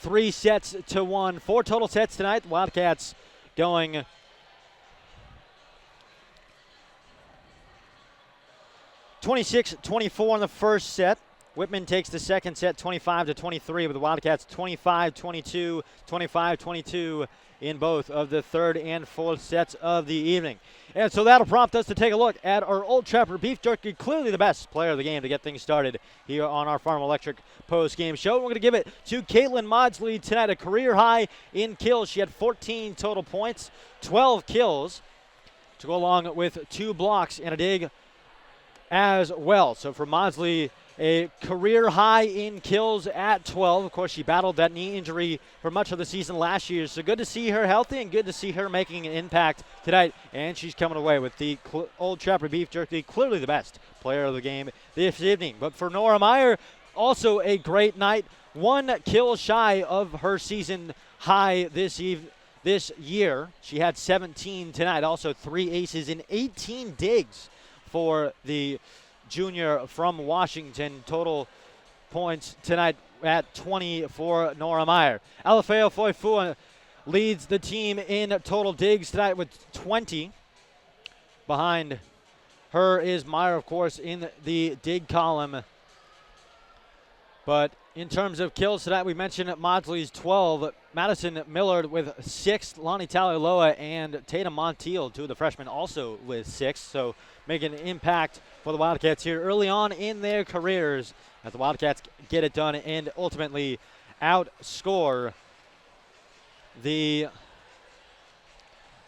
[SPEAKER 2] 3-1. 4 total sets tonight. Wildcats going 26-24 in the first set. Whitman takes the second set 25-23, with the Wildcats 25-22, 25-22 in both of the third and fourth sets of the evening. And so that'll prompt us to take a look at our Old Trapper Beef Jerky, clearly the best player of the game to get things started here on our Farm Electric post-game show. We're going to give it to Caitlin Maudsley tonight, a career high in kills. She had 14 total points, 12 kills to go along with 2 blocks and a dig as well. So for Maudsley, a career high in kills at 12. Of course, she battled that knee injury for much of the season last year. So good to see her healthy and good to see her making an impact tonight. And she's coming away with the Old Trapper Beef Jerky, clearly the best player of the game this evening. But for Nora Meyer, also a great night. 1 kill shy of her season high this year. She had 17 tonight. Also 3 aces and 18 digs for the junior from Washington. Total points tonight at 20 for Nora Meyer. Alafeo Foifua leads the team in total digs tonight with 20. Behind her is Meyer, of course, in the dig column. But in terms of kills tonight, we mentioned Maudsley's 12. Madison Millard with 6. Lonnie Talialoa and Tatum Montiel, 2 of the freshmen, also with 6. So making an impact for the Wildcats here early on in their careers as the Wildcats get it done and ultimately outscore the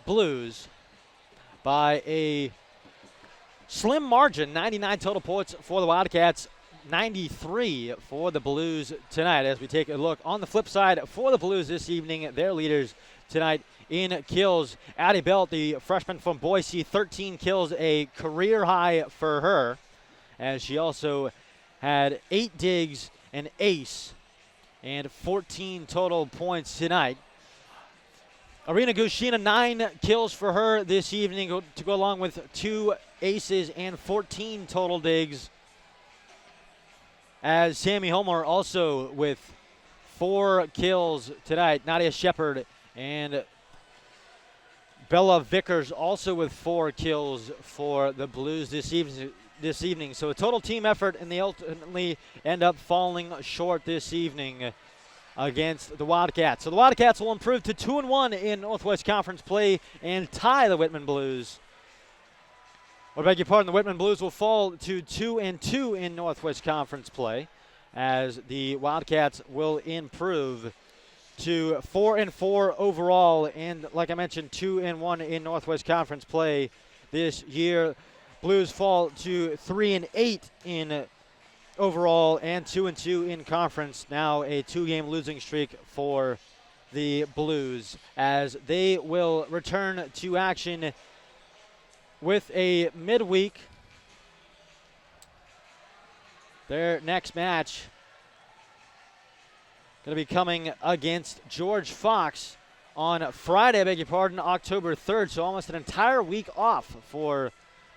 [SPEAKER 2] Blues by a slim margin. 99 total points for the Wildcats, 93 for the Blues tonight. As we take a look on the flip side for the Blues this evening, their leaders tonight in kills. Addie Belt, the freshman from Boise, 13 kills, a career high for her, as she also had 8 digs, an ace, and 14 total points tonight. Arena Gushina, 9 kills for her this evening to go along with 2 aces and 14 total digs, as Sammy Homer also with 4 kills tonight. Nadia Shepard and Bella Vickers also with 4 kills for the Blues this evening. So a total team effort, and they ultimately end up falling short this evening against the Wildcats. So the Wildcats will improve to 2-1 in Northwest Conference play and tie the Whitman Blues. I beg your pardon, the Whitman Blues will fall to 2-2 in Northwest Conference play, as the Wildcats will improve to 4-4 overall, and like I mentioned, 2-1 in Northwest Conference play this year. Blues fall to 3-8 in overall and 2-2 in conference. Now a 2-game losing streak for the Blues, as they will return to action with a midweek. Their next match going to be coming against George Fox on Friday, I beg your pardon, October 3rd. So almost an entire week off for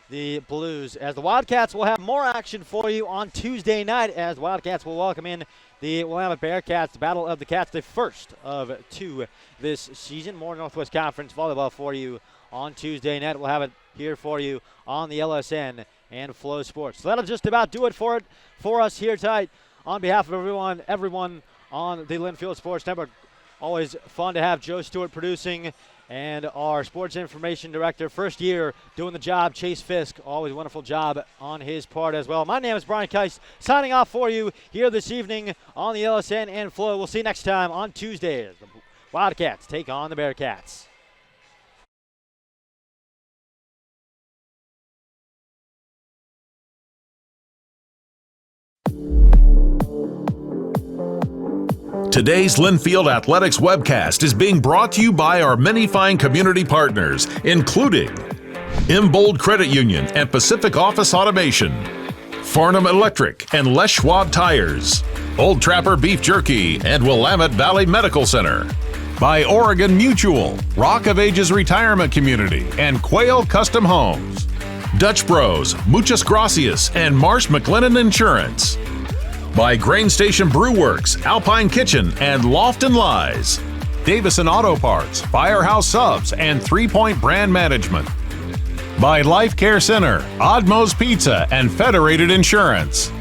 [SPEAKER 2] the Blues, as the Wildcats will have more action for you on Tuesday night, as the Wildcats will welcome in the Willamette Bearcats, Battle of the Cats, the first of 2 this season. More Northwest Conference volleyball for you on Tuesday night. We'll have it here for you on the LSN and Flow Sports. So that'll just about do it for us here tonight. On behalf of everyone on the Linfield Sports Network, always fun to have Joe Stewart producing, and our sports information director, first year doing the job, Chase Fisk. Always a wonderful job on his part as well. My name is Brian Keiss, signing off for you here this evening on the LSN and Flow. We'll see you next time on Tuesday as the Wildcats take on the Bearcats.
[SPEAKER 23] Today's Linfield Athletics webcast is being brought to you by our many fine community partners, including Imbold Credit Union and Pacific Office Automation, Farnham Electric and Les Schwab Tires, Old Trapper Beef Jerky and Willamette Valley Medical Center, by Oregon Mutual, Rock of Ages Retirement Community, and Quail Custom Homes, Dutch Bros, Muchas Gracias, and Marsh McLennan Insurance, by Grain Station Brew Works, Alpine Kitchen, and Lofton Lies, Davison Auto Parts, Firehouse Subs, and 3 Point Brand Management, by Life Care Center, Oddmo's Pizza, and Federated Insurance,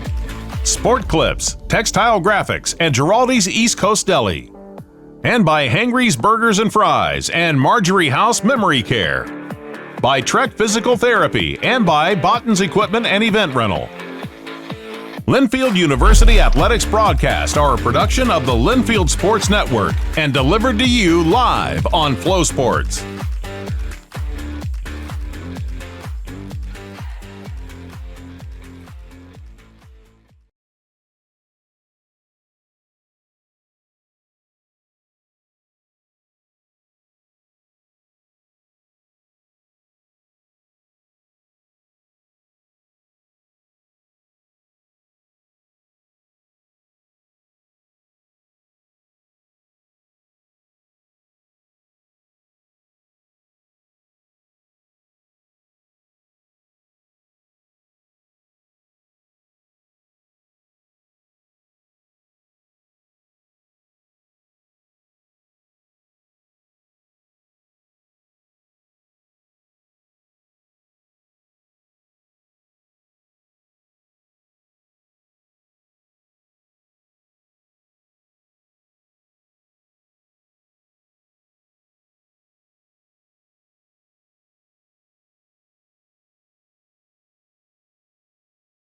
[SPEAKER 10] Sport Clips, Textile Graphics, and Giraldi's East Coast Deli. And by Hangry's Burgers and Fries and Marjorie House Memory Care. By Trek Physical Therapy and by Botton's Equipment and Event Rental. Linfield University Athletics broadcast are a production of the Linfield Sports Network and delivered to you live on Flow Sports.